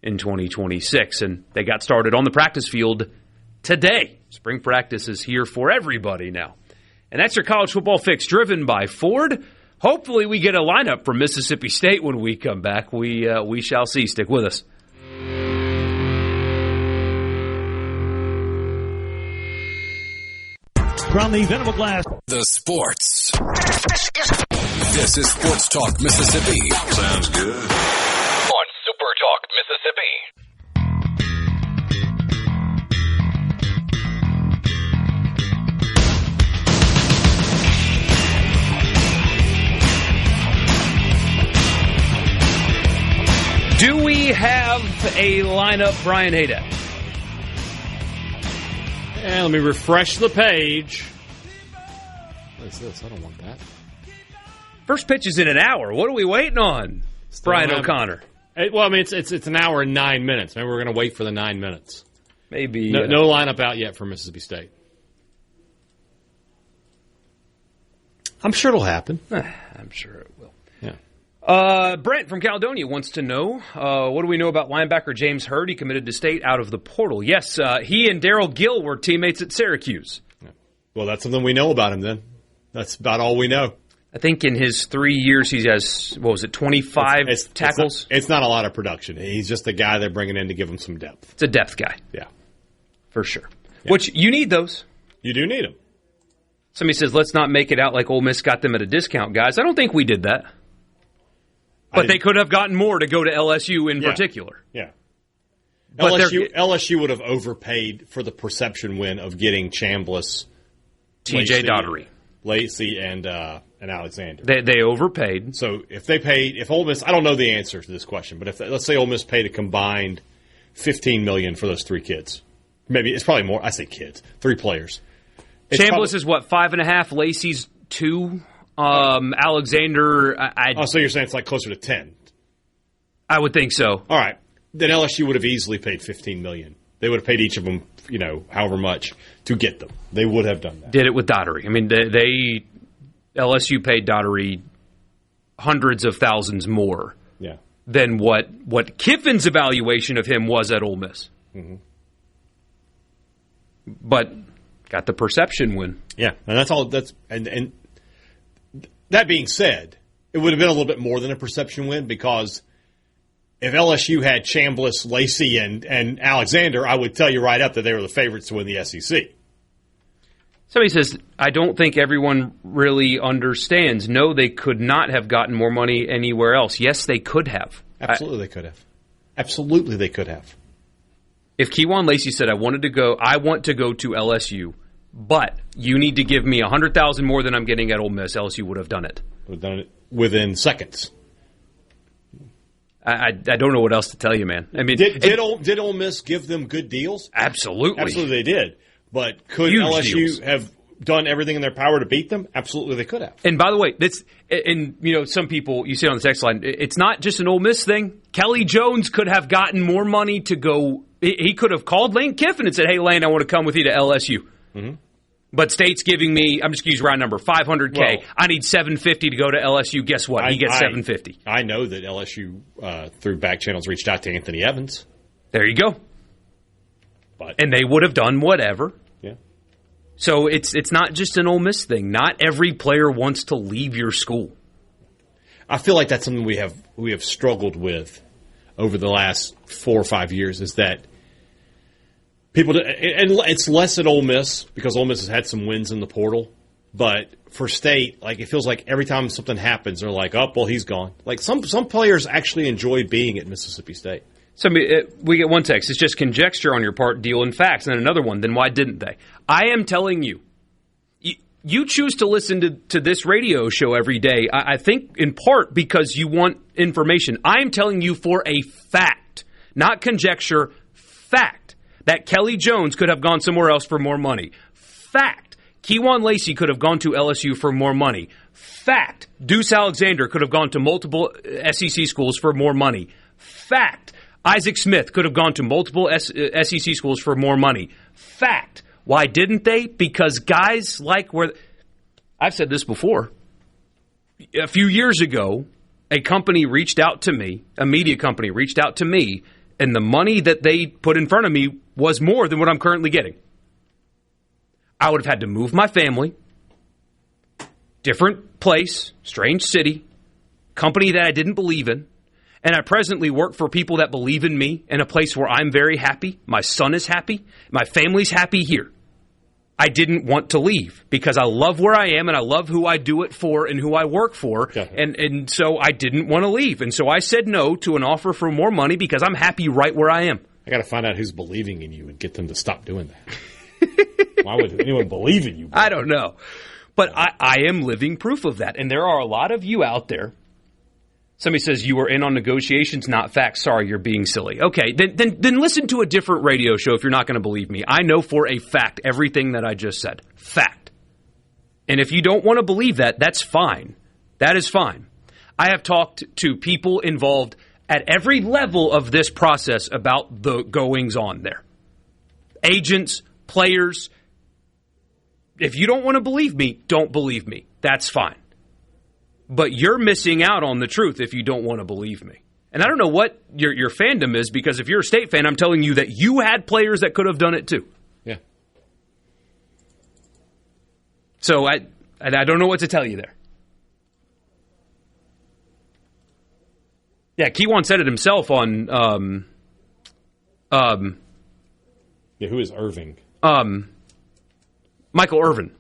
in 2026, and they got started on the practice field today. Spring practice is here for everybody now. And that's your college football fix, driven by Ford. Hopefully we get a lineup from Mississippi State when we come back. We shall see. Stick with us. From the Venable Glass. The sports. This is Sports Talk Mississippi. Sounds good. On SuperTalk Mississippi. Do we have a lineup, Brian Haydad? And let me refresh the page. What is this? I don't want that. First pitch is in an hour. What are we waiting on, Brian O'Connor? Well, I mean, it's an hour and 9 minutes. Maybe we're going to wait for the 9 minutes. Maybe. No lineup out yet for Mississippi State. I'm sure it'll happen. I'm sure it will. Yeah. Brent from Caledonia wants to know, what do we know about linebacker James Hurd? He committed to State out of the portal. Yes, he and Darryl Gill were teammates at Syracuse. Yeah. Well, that's something we know about him then. That's about all we know. I think in his 3 years he has, 25 tackles? It's not a lot of production. He's just the guy they're bringing in to give him some depth. It's a depth guy. Yeah. For sure. Yeah. Which, you need those. You do need them. Somebody says, let's not make it out like Ole Miss got them at a discount, guys. I don't think we did that. But they could have gotten more to go to LSU in particular. Yeah. LSU would have overpaid for the perception win of getting Chambliss, TJ Daugherty, Lacey, and Alexander. They overpaid. So if Ole Miss, I don't know the answer to this question, but let's say Ole Miss paid a combined $15 million for those three kids. Maybe it's probably more. I say kids, 3 players. Chambliss is what, 5.5? Lacey's 2. Alexander, so you're saying it's like closer to 10? I would think so. All right, then LSU would have easily paid $15 million. They would have paid each of them, however much to get them. They would have done that. Did it with Daugherty. I mean, LSU paid Daugherty hundreds of thousands more than what Kiffin's evaluation of him was at Ole Miss. Mm-hmm. But got the perception win. Yeah, and that's all. And that being said, it would have been a little bit more than a perception win, because if LSU had Chambliss, Lacey, and Alexander, I would tell you right up that they were the favorites to win the SEC. Somebody says, I don't think everyone really understands. No, they could not have gotten more money anywhere else. Yes, they could have. Absolutely, they could have. Absolutely, they could have. If Kejuan Lacey said, I want to go to LSU, but you need to give me $100,000 more than I'm getting at Ole Miss, LSU would have done it. Would have done it within seconds. I don't know what else to tell you, man. I mean, did Ole Miss give them good deals? Absolutely. Absolutely they did. But could Huge LSU deals. have done everything in their power to beat them? Absolutely they could have. And by the way, some people, you see on the text line, it's not just an Ole Miss thing. Kelly Jones could have gotten more money to go. He could have called Lane Kiffin and said, hey, Lane, I want to come with you to LSU. Mm-hmm. But State's giving me, I'm just going to use round number, $500K. Well, I need $750 to go to LSU. Guess what? He gets $750. I know that LSU, through back channels, reached out to Anthony Evans. There you go. And they would have done whatever. Yeah. So it's not just an Ole Miss thing. Not every player wants to leave your school. I feel like that's something we have struggled with over the last 4 or 5 years, is that people, and it's less at Ole Miss because Ole Miss has had some wins in the portal, but for State, like, it feels like every time something happens, they're like, oh, well, he's gone. Like, some players actually enjoy being at Mississippi State. So we get one text. It's just conjecture on your part, deal in facts. And then another one, then why didn't they? I am telling you, you choose to listen to this radio show every day, I think in part because you want information. I'm telling you for a fact, not conjecture, fact, that Kelly Jones could have gone somewhere else for more money. Fact, Kejuan Lacey could have gone to LSU for more money. Fact, Deuce Alexander could have gone to multiple SEC schools for more money. Fact, Isaac Smith could have gone to multiple SEC schools for more money. Fact. Why didn't they? Because guys like where I've said this before. A few years ago, a company reached out to me, a media company reached out to me, and the money that they put in front of me was more than what I'm currently getting. I would have had to move my family, different place, strange city, company that I didn't believe in. And I presently work for people that believe in me in a place where I'm very happy. My son is happy. My family's happy here. I didn't want to leave because I love where I am and I love who I do it for and who I work for. And so I didn't want to leave. And so I said no to an offer for more money because I'm happy right where I am. I got to find out who's believing in you and get them to stop doing that. Why would anyone believe in you? I don't know. But I am living proof of that. And there are a lot of you out there Somebody says you were in on negotiations, not facts. Sorry, you're being silly. Okay, then listen to a different radio show if you're not going to believe me. I know for a fact everything that I just said. Fact. And if you don't want to believe that, that's fine. That is fine. I have talked to people involved at every level of this process about the goings-on there. Agents, players. If you don't want to believe me, don't believe me. That's fine. But you're missing out on the truth if you don't want to believe me. And I don't know what your fandom is, because if you're a State fan, I'm telling you that you had players that could have done it too. Yeah. So I don't know what to tell you there. Yeah, Keywan said it himself on who is Irving? Michael Irvin.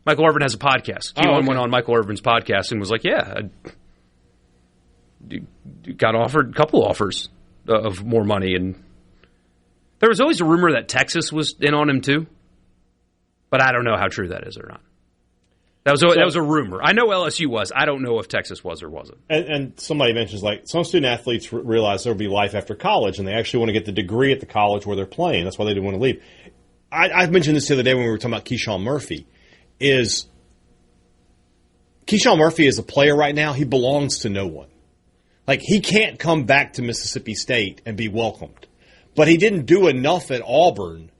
Michael Irvin has a podcast. Keywan went on Michael Irvin's podcast and was like, yeah, I got offered a couple offers of more money. And there was always a rumor that Texas was in on him too. But I don't know how true that is or not. That was a rumor. I know LSU was. I don't know if Texas was or wasn't. And somebody mentions, like, some student athletes realize there will be life after college, and they actually want to get the degree at the college where they're playing. That's why they didn't want to leave. I mentioned this the other day when we were talking about Keyshawn Murphy. Keyshawn Murphy is a player right now. He belongs to no one. Like, he can't come back to Mississippi State and be welcomed. But he didn't do enough at Auburn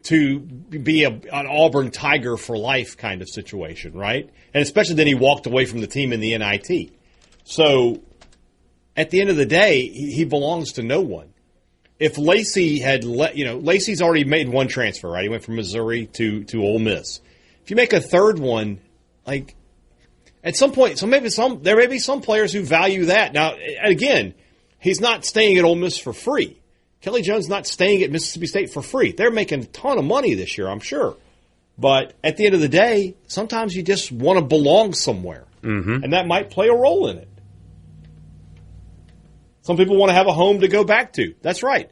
to be an Auburn Tiger for life kind of situation, right? And especially then he walked away from the team in the NIT. So at the end of the day, he belongs to no one. If Lacey had Lacey's already made one transfer, right? He went from Missouri to Ole Miss. If you make a third one, like, at some point, there may be some players who value that. Now, again, he's not staying at Ole Miss for free. Kelly Jones not staying at Mississippi State for free. They're making a ton of money this year, I'm sure. But at the end of the day, sometimes you just want to belong somewhere. Mm-hmm. And that might play a role in it. Some people want to have a home to go back to. That's right.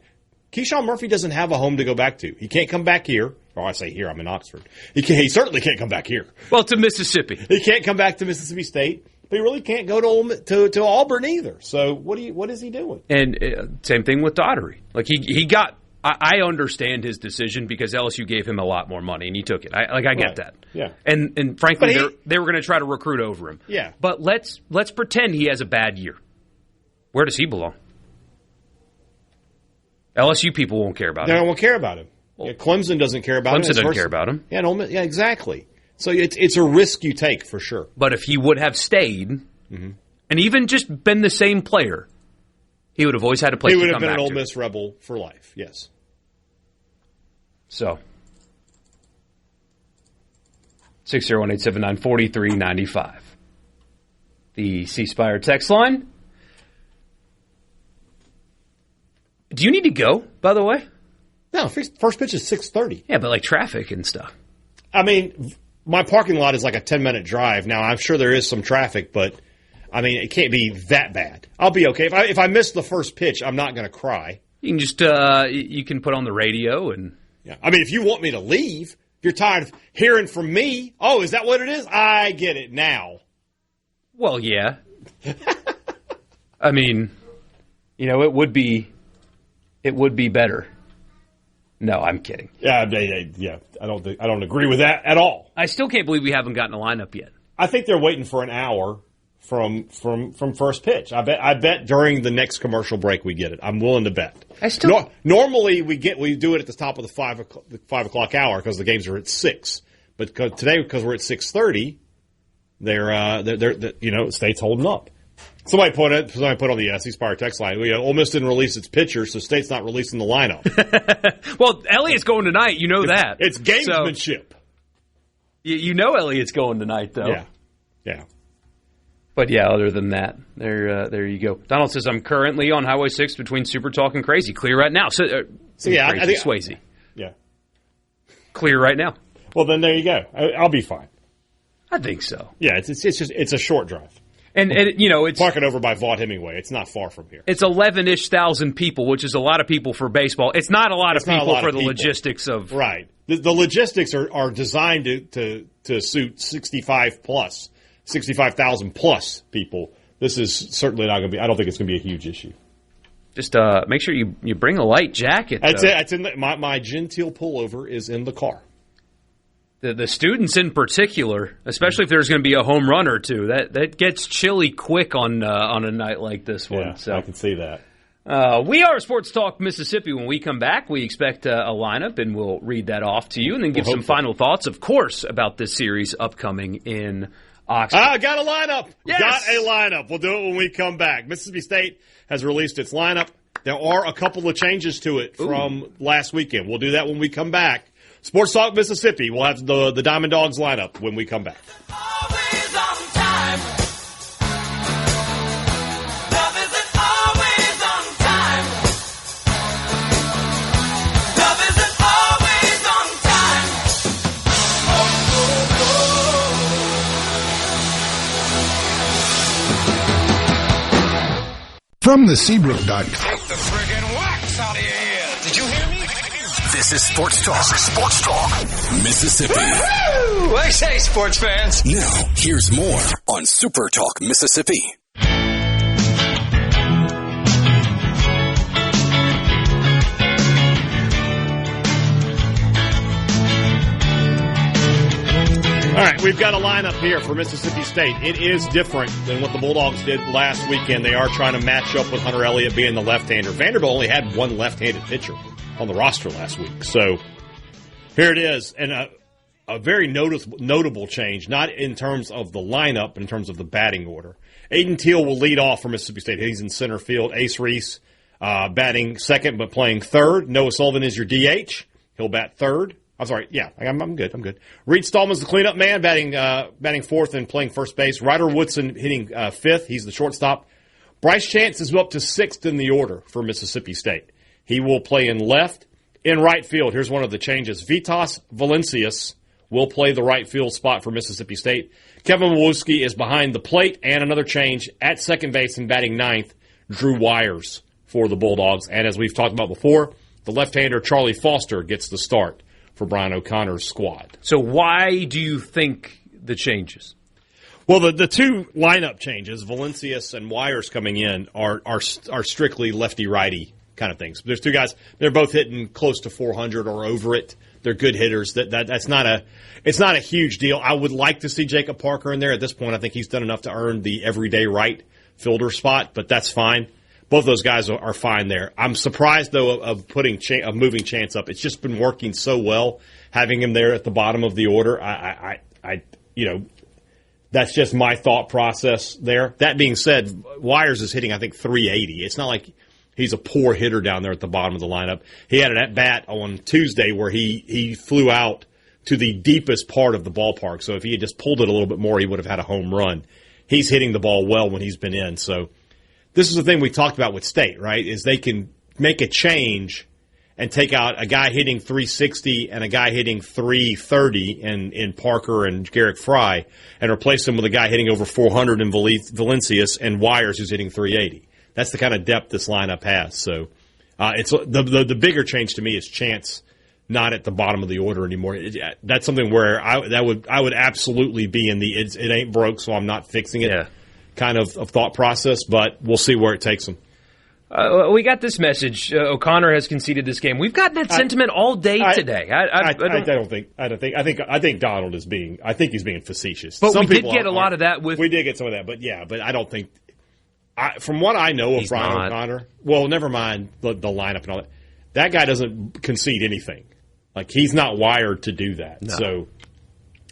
Keyshawn Murphy doesn't have a home to go back to. He can't come back here. Or I say here, I'm in Oxford. He certainly can't come back here. Well, to Mississippi. He can't come back to Mississippi State. But he really can't go to Auburn either. So what is he doing? And same thing with Daugherty. Like he got. I understand his decision because LSU gave him a lot more money and he took it. I get that. Yeah. And frankly, they were going to try to recruit over him. Yeah. But let's pretend he has a bad year. Where does he belong? LSU people won't care about him. They won't care about him. Well, Clemson doesn't care about him. Clemson doesn't care about him. Yeah, exactly. So it's a risk you take for sure. But if he would have stayed and even just been the same player, he would have always had a place to come back to. He would have been an Ole Miss Rebel for life, yes. So, 601-879-4395. The C Spire text line. Do you need to go, by the way? No, first pitch is 6:30. Yeah, but like traffic and stuff. I mean, my parking lot is like a 10-minute drive. Now, I'm sure there is some traffic, but, I mean, it can't be that bad. I'll be okay. If I miss the first pitch, I'm not going to cry. You can just you can put on the radio and... Yeah. I mean, if you want me to leave, if you're tired of hearing from me, oh, is that what it is? I get it now. Well, yeah. I mean, it would be better. No, I'm kidding. Yeah. I don't agree with that at all. I still can't believe we haven't gotten a lineup yet. I think they're waiting for an hour from first pitch. I bet during the next commercial break we get it. I'm willing to bet. Normally we do it at the top of the 5 o'clock hour because the games are at 6. But today because we're at 6:30, they're State's holding up. Somebody put on the C Spire text line. Ole Miss didn't release its pitcher, so State's not releasing the lineup. Well, Elliott's going tonight. You know that. It's gamesmanship. So, you know Elliott's going tonight, though. Yeah. But yeah, other than that, there you go. Donald says I'm currently on Highway 6 between SuperTalk and Crazy. Clear right now. So yeah, I think Swayze. Yeah. Clear right now. Well, then there you go. I'll be fine. I think so. Yeah, it's a short drive. And it's park it over by Vaught Hemingway. It's not far from here. It's 11-ish thousand people, which is a lot of people for baseball. It's not a lot of people for the logistics of right. The logistics are designed to suit 65,000 plus people. this is certainly not going to be. I don't think it's going to be a huge issue. Just make sure you bring a light jacket. It's in my genteel pullover is in the car. The students in particular, especially if there's going to be a home run or two, that gets chilly quick on a night like this one. Yeah, so I can see that. We are Sports Talk Mississippi. When we come back, we expect a lineup, and we'll read that off to you and then give some final thoughts, of course, about this series upcoming in Oxford. Got a lineup. Yes. Got a lineup. We'll do it when we come back. Mississippi State has released its lineup. There are a couple of changes to it from last weekend. We'll do that when we come back. Sports Talk Mississippi. We'll have the Diamond Dogs lineup when we come back. Always on time. Love isn't always on time. Love isn't always on time. From the Seabrook.com. Take the friggin' wax out of your ears. Did you hear me? This is Sports Talk. Sports Talk Mississippi. Woo! I say, sports fans. Now, here's more on Super Talk Mississippi. All right, we've got a lineup here for Mississippi State. It is different than what the Bulldogs did last weekend. They are trying to match up with Hunter Elliott being the left-hander. Vanderbilt only had one left-handed pitcher on the roster last week. So here it is, and a very notable change, not in terms of the lineup, but in terms of the batting order. Aiden Teal will lead off for Mississippi State. He's in center field. Ace Reese batting second but playing third. Noah Sullivan is your DH. He'll bat third. I'm sorry. Yeah, I'm good. Reed Stallman's the cleanup man, batting fourth and playing first base. Ryder Woodson hitting fifth. He's the shortstop. Bryce Chance is up to sixth in the order for Mississippi State. He will play in left. In right field, here's one of the changes. Vitas Valencius will play the right field spot for Mississippi State. Kevin Wojcicki is behind the plate, and another change at second base and batting ninth, Drew Wires for the Bulldogs. And as we've talked about before, the left-hander Charlie Foster gets the start for Brian O'Connor's squad. So why do you think the changes? Well, the two lineup changes, Valencius and Wires coming in, are strictly lefty-righty kind of things. There's two guys, they're both hitting close to 400 or over it. They're good hitters. It's not a huge deal. I would like to see Jacob Parker in there. At this point, I think he's done enough to earn the everyday right fielder spot, but that's fine. Both those guys are fine there. I'm surprised, though, of moving Chance up. It's just been working so well, having him there at the bottom of the order. That's just my thought process there. That being said, Wires is hitting, I think, 380. It's not like he's a poor hitter down there at the bottom of the lineup. He had an at-bat on Tuesday where he flew out to the deepest part of the ballpark. So if he had just pulled it a little bit more, he would have had a home run. He's hitting the ball well when he's been in. So this is the thing we talked about with State, right, is they can make a change and take out a guy hitting 360 and a guy hitting 330 in Parker and Garrick Fry and replace them with a guy hitting over 400 in Valencius and Wires who's hitting 380. That's the kind of depth this lineup has. So it's the bigger change to me is Chance not at the bottom of the order anymore. That's something where I would absolutely be in the it ain't broke, so I'm not fixing it kind of thought process. But we'll see where it takes them. We got this message. O'Connor has conceded this game. We've gotten that sentiment all day today. I think Donald is being. I think he's being facetious. But we did get a lot of that with. We did get some of that, but I don't think. From what I know of Brian O'Connor, well, never mind the lineup and all that. That guy doesn't concede anything. Like, he's not wired to do that. No. So,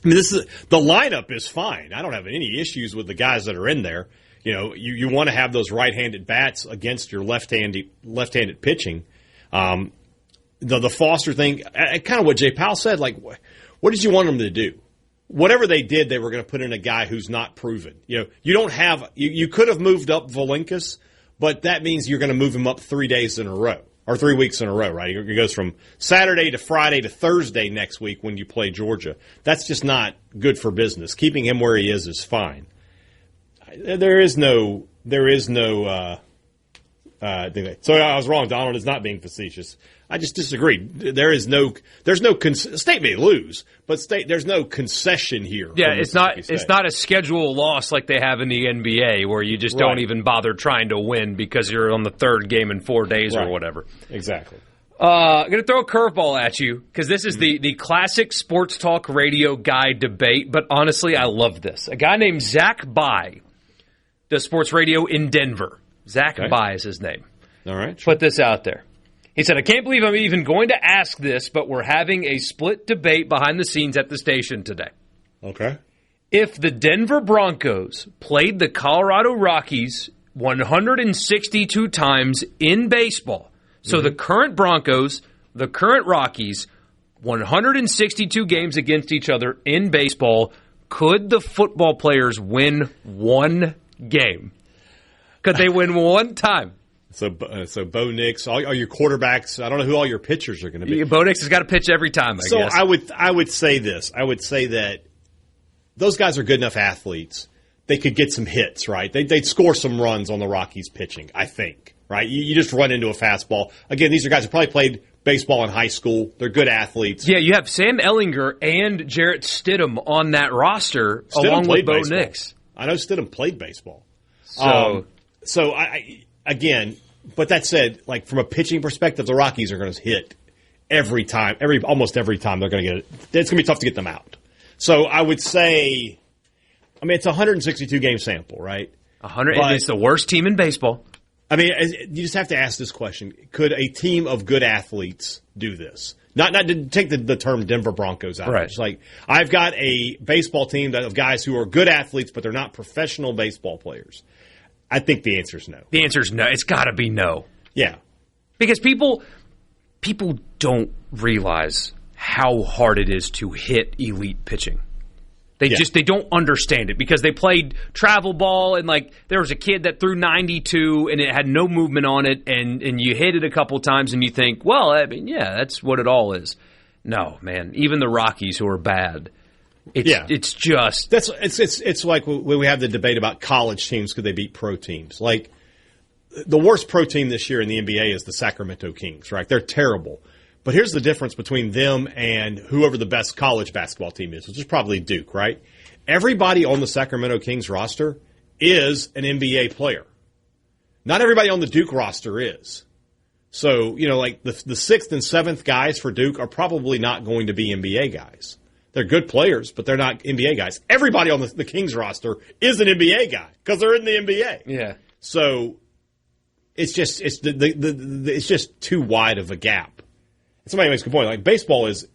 I mean, the lineup is fine. I don't have any issues with the guys that are in there. You know, you want to have those right-handed bats against your left-handed pitching. The Foster thing, kind of what Jay Powell said. Like, what did you want them to do? Whatever they did, they were going to put in a guy who's not proven. You know, you don't have you could have moved up Valenkus, but that means you're going to move him up 3 days in a row or 3 weeks in a row, right? It goes from Saturday to Friday to Thursday next week when you play Georgia. That's just not good for business. Keeping him where he is fine. There is no thing. So I was wrong. Donald is not being facetious. I just disagree. There's no State may lose, but there's no concession here. Yeah, it's not a schedule loss like they have in the NBA where you just don't even bother trying to win because you're on the third game in 4 days or whatever. Exactly. I'm going to throw a curveball at you because this is the classic sports talk radio guy debate, but honestly, I love this. A guy named Zach Bai does sports radio in Denver. Zach Bai is his name. All right. Put this out there. He said, I can't believe I'm even going to ask this, but we're having a split debate behind the scenes at the station today. Okay. If the Denver Broncos played the Colorado Rockies 162 times in baseball, so the current Broncos, the current Rockies, 162 games against each other in baseball, could the football players win one game? Could they win one time? So Bo Nix, all your quarterbacks. I don't know who all your pitchers are going to be. Bo Nix has got to pitch every time. I guess. I would say this. I would say that those guys are good enough athletes. They could get some hits, right? They'd score some runs on the Rockies pitching. I think, right? You just run into a fastball. Again, these are guys who probably played baseball in high school. They're good athletes. Yeah, you have Sam Ellinger and Jarrett Stidham on that roster along with Bo Nix. I know Stidham played baseball. So again, but that said, like from a pitching perspective, the Rockies are going to hit almost every time they're going to get it. It's going to be tough to get them out. So I would say, I mean, it's a 162 game sample, right? It's the worst team in baseball. I mean, you just have to ask this question: could a team of good athletes do this? Not to take the term Denver Broncos out. Right. It's like I've got a baseball team of guys who are good athletes, but they're not professional baseball players. I think the answer is no. The answer is no. It's got to be no. Yeah. Because people don't realize how hard it is to hit elite pitching. They don't understand it because they played travel ball and like there was a kid that threw 92 and it had no movement on it and you hit it a couple times and you think, well, I mean, yeah, that's what it all is. No, man. Even the Rockies who are bad. It's just it's like when we have the debate about college teams, could they beat pro teams? Like the worst pro team this year in the NBA is the Sacramento Kings, right? They're terrible. But here's the difference between them and whoever the best college basketball team is, which is probably Duke, right? Everybody on the Sacramento Kings roster is an NBA player. Not everybody on the Duke roster is. So, like the sixth and seventh guys for Duke are probably not going to be NBA guys. They're good players, but they're not NBA guys. Everybody on the Kings roster is an NBA guy because they're in the NBA. Yeah. So it's just it's just too wide of a gap. Somebody makes a good point. Like baseball it's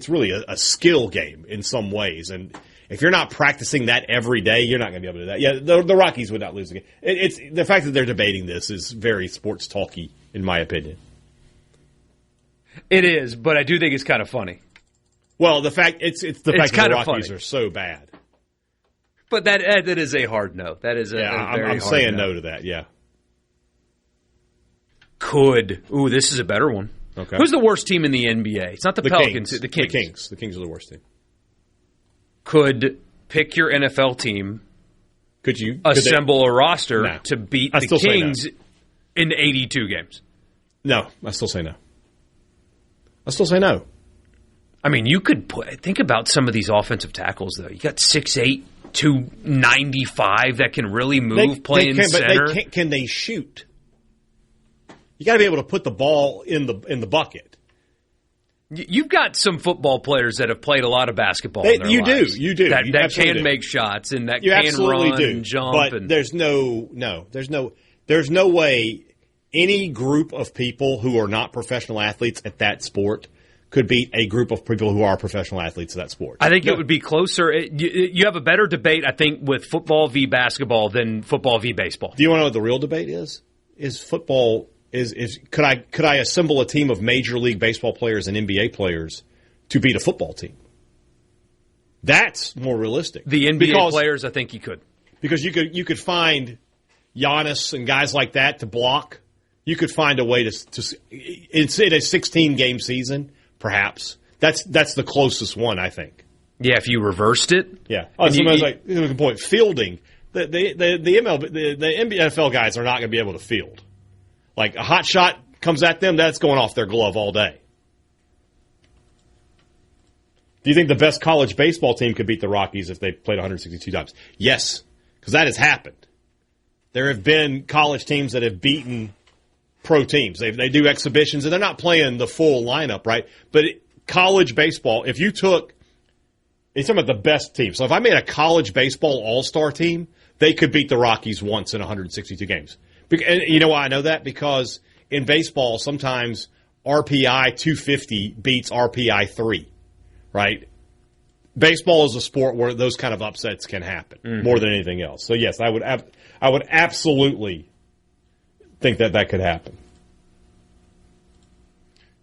really a skill game in some ways, and if you're not practicing that every day, you're not going to be able to do that. Yeah, the Rockies would not lose the game. It's the fact that they're debating this is very sports talky, in my opinion. It is, but I do think it's kind of funny. Well, the fact that the Rockies are so bad. But that is a hard no. That is I'm saying no to that. Yeah. This is a better one. Okay. Who's the worst team in the NBA? It's not the Pelicans. Kings. The Kings. The Kings are the worst team. Could pick your NFL team. Could you assemble a roster to beat the Kings in 82 games? No, I still say no. I mean, you could think about some of these offensive tackles, though. You got 6'8", 295 that can really move, playing center. But can they shoot? You got to be able to put the ball in the bucket. You've got some football players that have played a lot in their lives. You do. That can make shots and that can run and jump. But there's no way any group of people who are not professional athletes at that sport could beat a group of people who are professional athletes of that sport. I think it would be closer. You have a better debate, I think, with football v. basketball than football v. baseball. Do you want to know what the real debate is? Is football could I assemble a team of Major League Baseball players and NBA players to beat a football team? That's more realistic. The NBA players, I think you could. Because you could find Giannis and guys like that to block. You could find a way to it's in a 16-game season. Perhaps that's the closest one, I think. Yeah, if you reversed it. Yeah. Good point. Fielding. The NFL guys are not going to be able to field. Like a hot shot comes at them, that's going off their glove all day. Do you think the best college baseball team could beat the Rockies if they played 162 times? Yes, because that has happened. There have been college teams that have beaten pro teams. They do exhibitions, and they're not playing the full lineup, right? But college baseball, if you took – it's talking about the best team. So if I made a college baseball all-star team, they could beat the Rockies once in 162 games. And you know why I know that? Because in baseball, sometimes RPI 250 beats RPI 3. Right? Baseball is a sport where those kind of upsets can happen more than anything else. So, yes, I would absolutely think that could happen.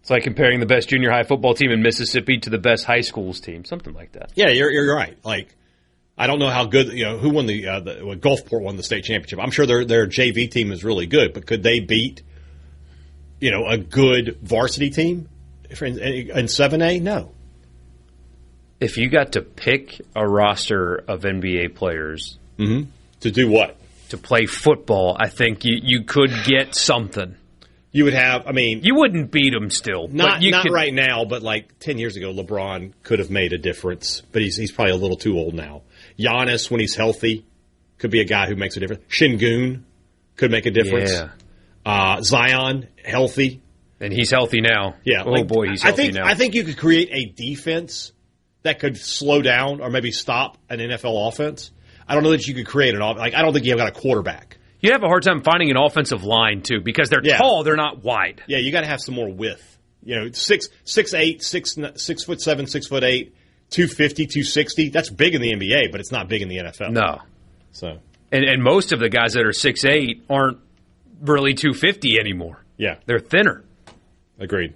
It's like comparing the best junior high football team in Mississippi to the best high schools team, something like that. Yeah, you're right. Like, I don't know how good, who won the Gulfport won the state championship. I'm sure their JV team is really good, but could they beat, a good varsity team in 7A? No. If you got to pick a roster of NBA players to do what? To play football, I think you could get something. You would have, you wouldn't beat them still. Not right now, but like 10 years ago, LeBron could have made a difference, but he's probably a little too old now. Giannis, when he's healthy, could be a guy who makes a difference. Şengün could make a difference. Yeah. Zion, healthy. And he's healthy now. Yeah. Oh, boy, he's healthy now. I think you could create a defense that could slow down or maybe stop an NFL offense. I don't know that you could create I don't think you've got a quarterback. You have a hard time finding an offensive line, too, because they're tall, they're not wide. Yeah, you got to have some more width. 6'8", 6'7", 6'8", 250, 260. That's big in the NBA, but it's not big in the NFL. No. So, and most of the guys that are 6'8" aren't really 250 anymore. Yeah. They're thinner. Agreed.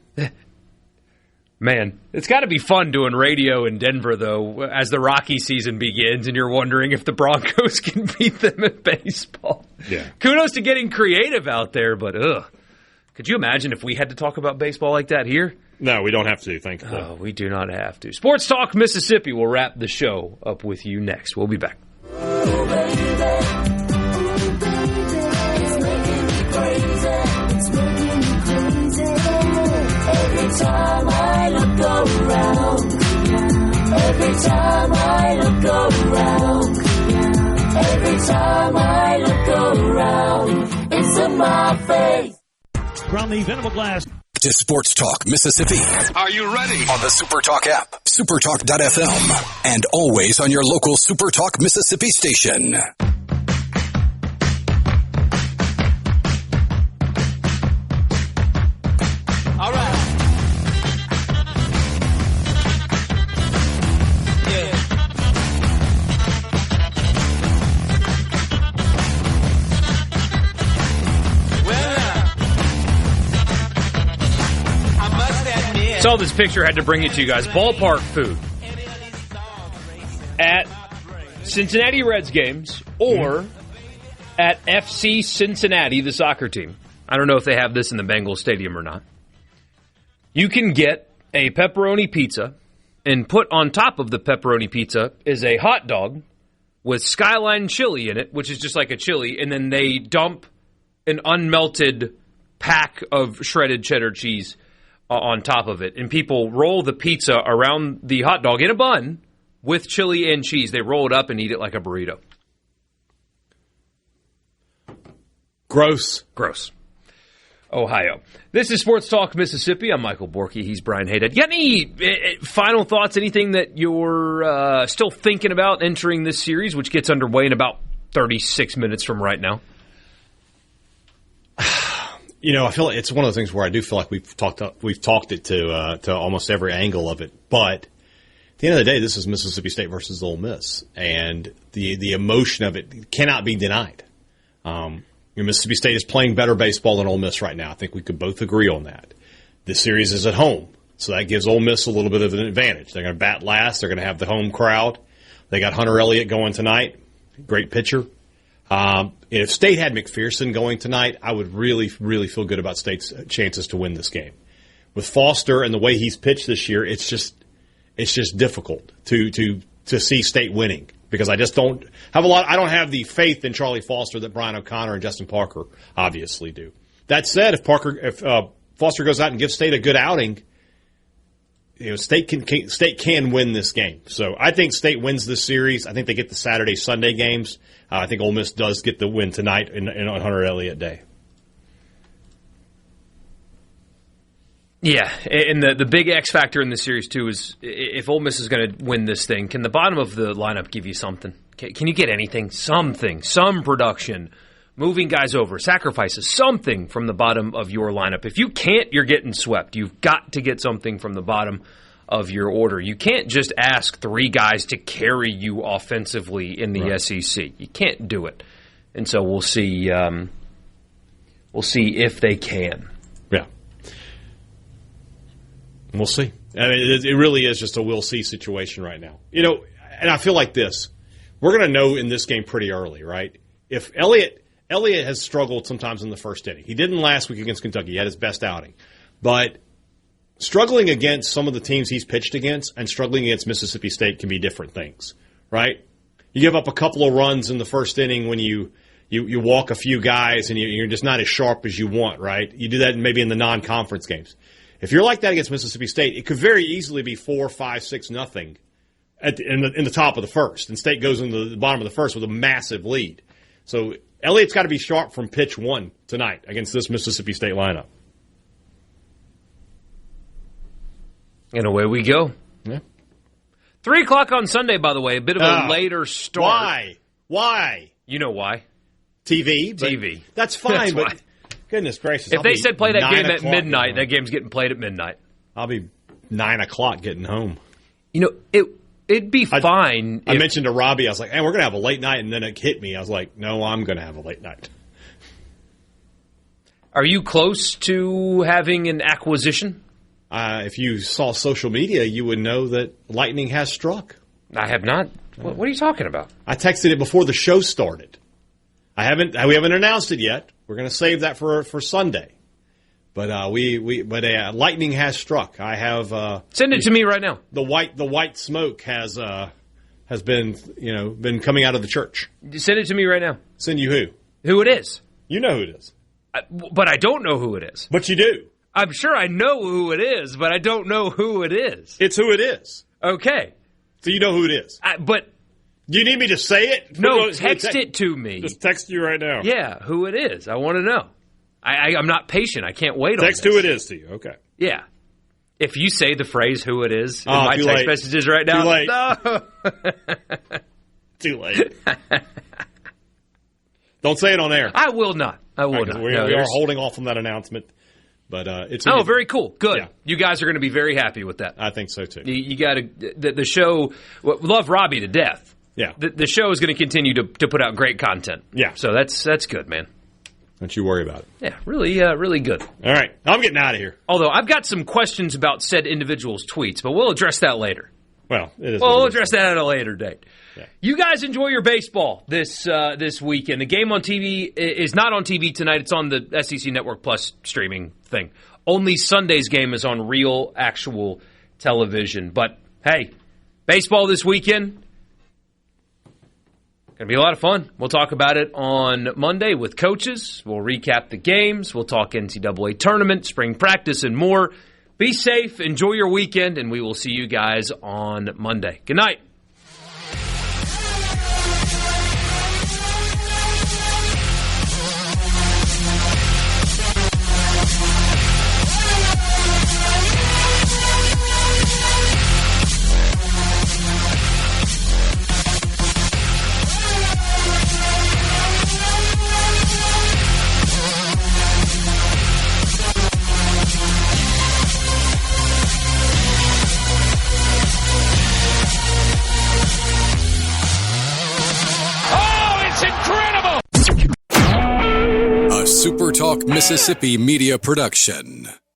Man, it's got to be fun doing radio in Denver, though, as the Rocky season begins, and you're wondering if the Broncos can beat them in baseball. Yeah. Kudos to getting creative out there, but could you imagine if we had to talk about baseball like that here? No, we don't have to, thankfully. Oh, we do not have to. Sports Talk Mississippi will wrap the show up with you next. We'll be back. Every time I look around, every time I look around, every time I look around, it's in my face. From the Venable Glass to Sports Talk Mississippi. Are you ready? On the SuperTalk app, supertalk.fm, and always on your local SuperTalk Mississippi station. All right. Saw this picture, had to bring it to you guys. Ballpark food at Cincinnati Reds games or at FC Cincinnati, the soccer team. I don't know if they have this in the Bengals Stadium or not. You can get a pepperoni pizza, and put on top of the pepperoni pizza is a hot dog with Skyline chili in it, which is just like a chili, and then they dump an unmelted pack of shredded cheddar cheese on top of it. And people roll the pizza around the hot dog in a bun with chili and cheese. They roll it up and eat it like a burrito. Gross. Ohio. This is Sports Talk Mississippi. I'm Michael Borky. He's Brian Haydad. You got any final thoughts, anything that you're still thinking about entering this series, which gets underway in about 36 minutes from right now? I feel like it's one of those things where I do feel like we've talked it to almost every angle of it. But at the end of the day, this is Mississippi State versus Ole Miss, and the emotion of it cannot be denied. Mississippi State is playing better baseball than Ole Miss right now. I think we could both agree on that. This series is at home, so that gives Ole Miss a little bit of an advantage. They're going to bat last. They're going to have the home crowd. They got Hunter Elliott going tonight. Great pitcher. If State had McPherson going tonight, I would really, really feel good about State's chances to win this game. With Foster and the way he's pitched this year, it's just difficult to see State winning because I just don't have I don't have the faith in Charlie Foster that Brian O'Connor and Justin Parker obviously do. That said, if Foster goes out and gives State a good outing, State can win this game. So I think State wins this series. I think they get the Saturday, Sunday games. I think Ole Miss does get the win tonight on Hunter Elliott Day. Yeah, and the big X factor in this series, too, is if Ole Miss is going to win this thing, can the bottom of the lineup give you something? Can you get anything? Something, some production, moving guys over, sacrifices, something from the bottom of your lineup. If you can't, you're getting swept. You've got to get something from the bottom of your order. You can't just ask 3 guys to carry you offensively in the SEC. You can't do it. And so we'll see if they can. Yeah. We'll see. I mean, it really is just a we'll see situation right now. And I feel like this. We're going to know in this game pretty early, right? If Elliott has struggled sometimes in the first inning. He didn't last week against Kentucky. He had his best outing. But struggling against some of the teams he's pitched against and struggling against Mississippi State can be different things, right? You give up a couple of runs in the first inning when you walk a few guys and you're just not as sharp as you want, right? You do that maybe in the non-conference games. If you're like that against Mississippi State, it could very easily be 4, 5, 6-0 in the top of the first. And State goes into the bottom of the first with a massive lead. So Elliott's got to be sharp from pitch 1 tonight against this Mississippi State lineup. And away we go. Yeah. 3 o'clock on Sunday, by the way, a bit of a later start. Why? You know why. TV. That's fine, but goodness gracious. If they said play that game at midnight, that game's getting played at midnight. I'll be 9 o'clock getting home. It'd be fine. I mentioned to Robbie, I was like, hey, we're going to have a late night, and then it hit me. I was like, no, I'm going to have a late night. Are you close to having an acquisition? If you saw social media, you would know that lightning has struck. I have not. What are you talking about? I texted it before the show started. We haven't announced it yet. We're going to save that for Sunday. But lightning has struck. I have send it to me right now. The white smoke has been coming out of the church. Send it to me right now. Send you who? Who it is? You know who it is. But I don't know who it is. But you do. I'm sure I know who it is, but I don't know who it is. It's who it is. Okay. So you know who it is. But do you need me to say it? No, text it to me. Just text you right now. Yeah, who it is. I want to know. I'm not patient. I can't wait on this. Text who it is to you. Okay. Yeah. If you say the phrase who it is in my text messages right now. Too late. No. Too late. Don't say it on air. I will not. We are holding off on that announcement. But it's very cool. Good. Yeah. You guys are going to be very happy with that. I think so too. You got to the show. Love Robbie to death. Yeah. The show is going to continue to put out great content. Yeah. So that's good, man. Don't you worry about it. Yeah, really good. All right, I'm getting out of here. Although I've got some questions about said individuals' tweets, but we'll address that later. Well, it is. We'll address that at a later date. Yeah. You guys enjoy your baseball this weekend. The game on TV is not on TV tonight. It's on the SEC Network Plus streaming thing. Only Sunday's game is on real, actual television. But, hey, baseball this weekend, going to be a lot of fun. We'll talk about it on Monday with coaches. We'll recap the games. We'll talk NCAA tournament, spring practice, and more. Be safe. Enjoy your weekend, and we will see you guys on Monday. Good night. SuperTalk Mississippi Media Production.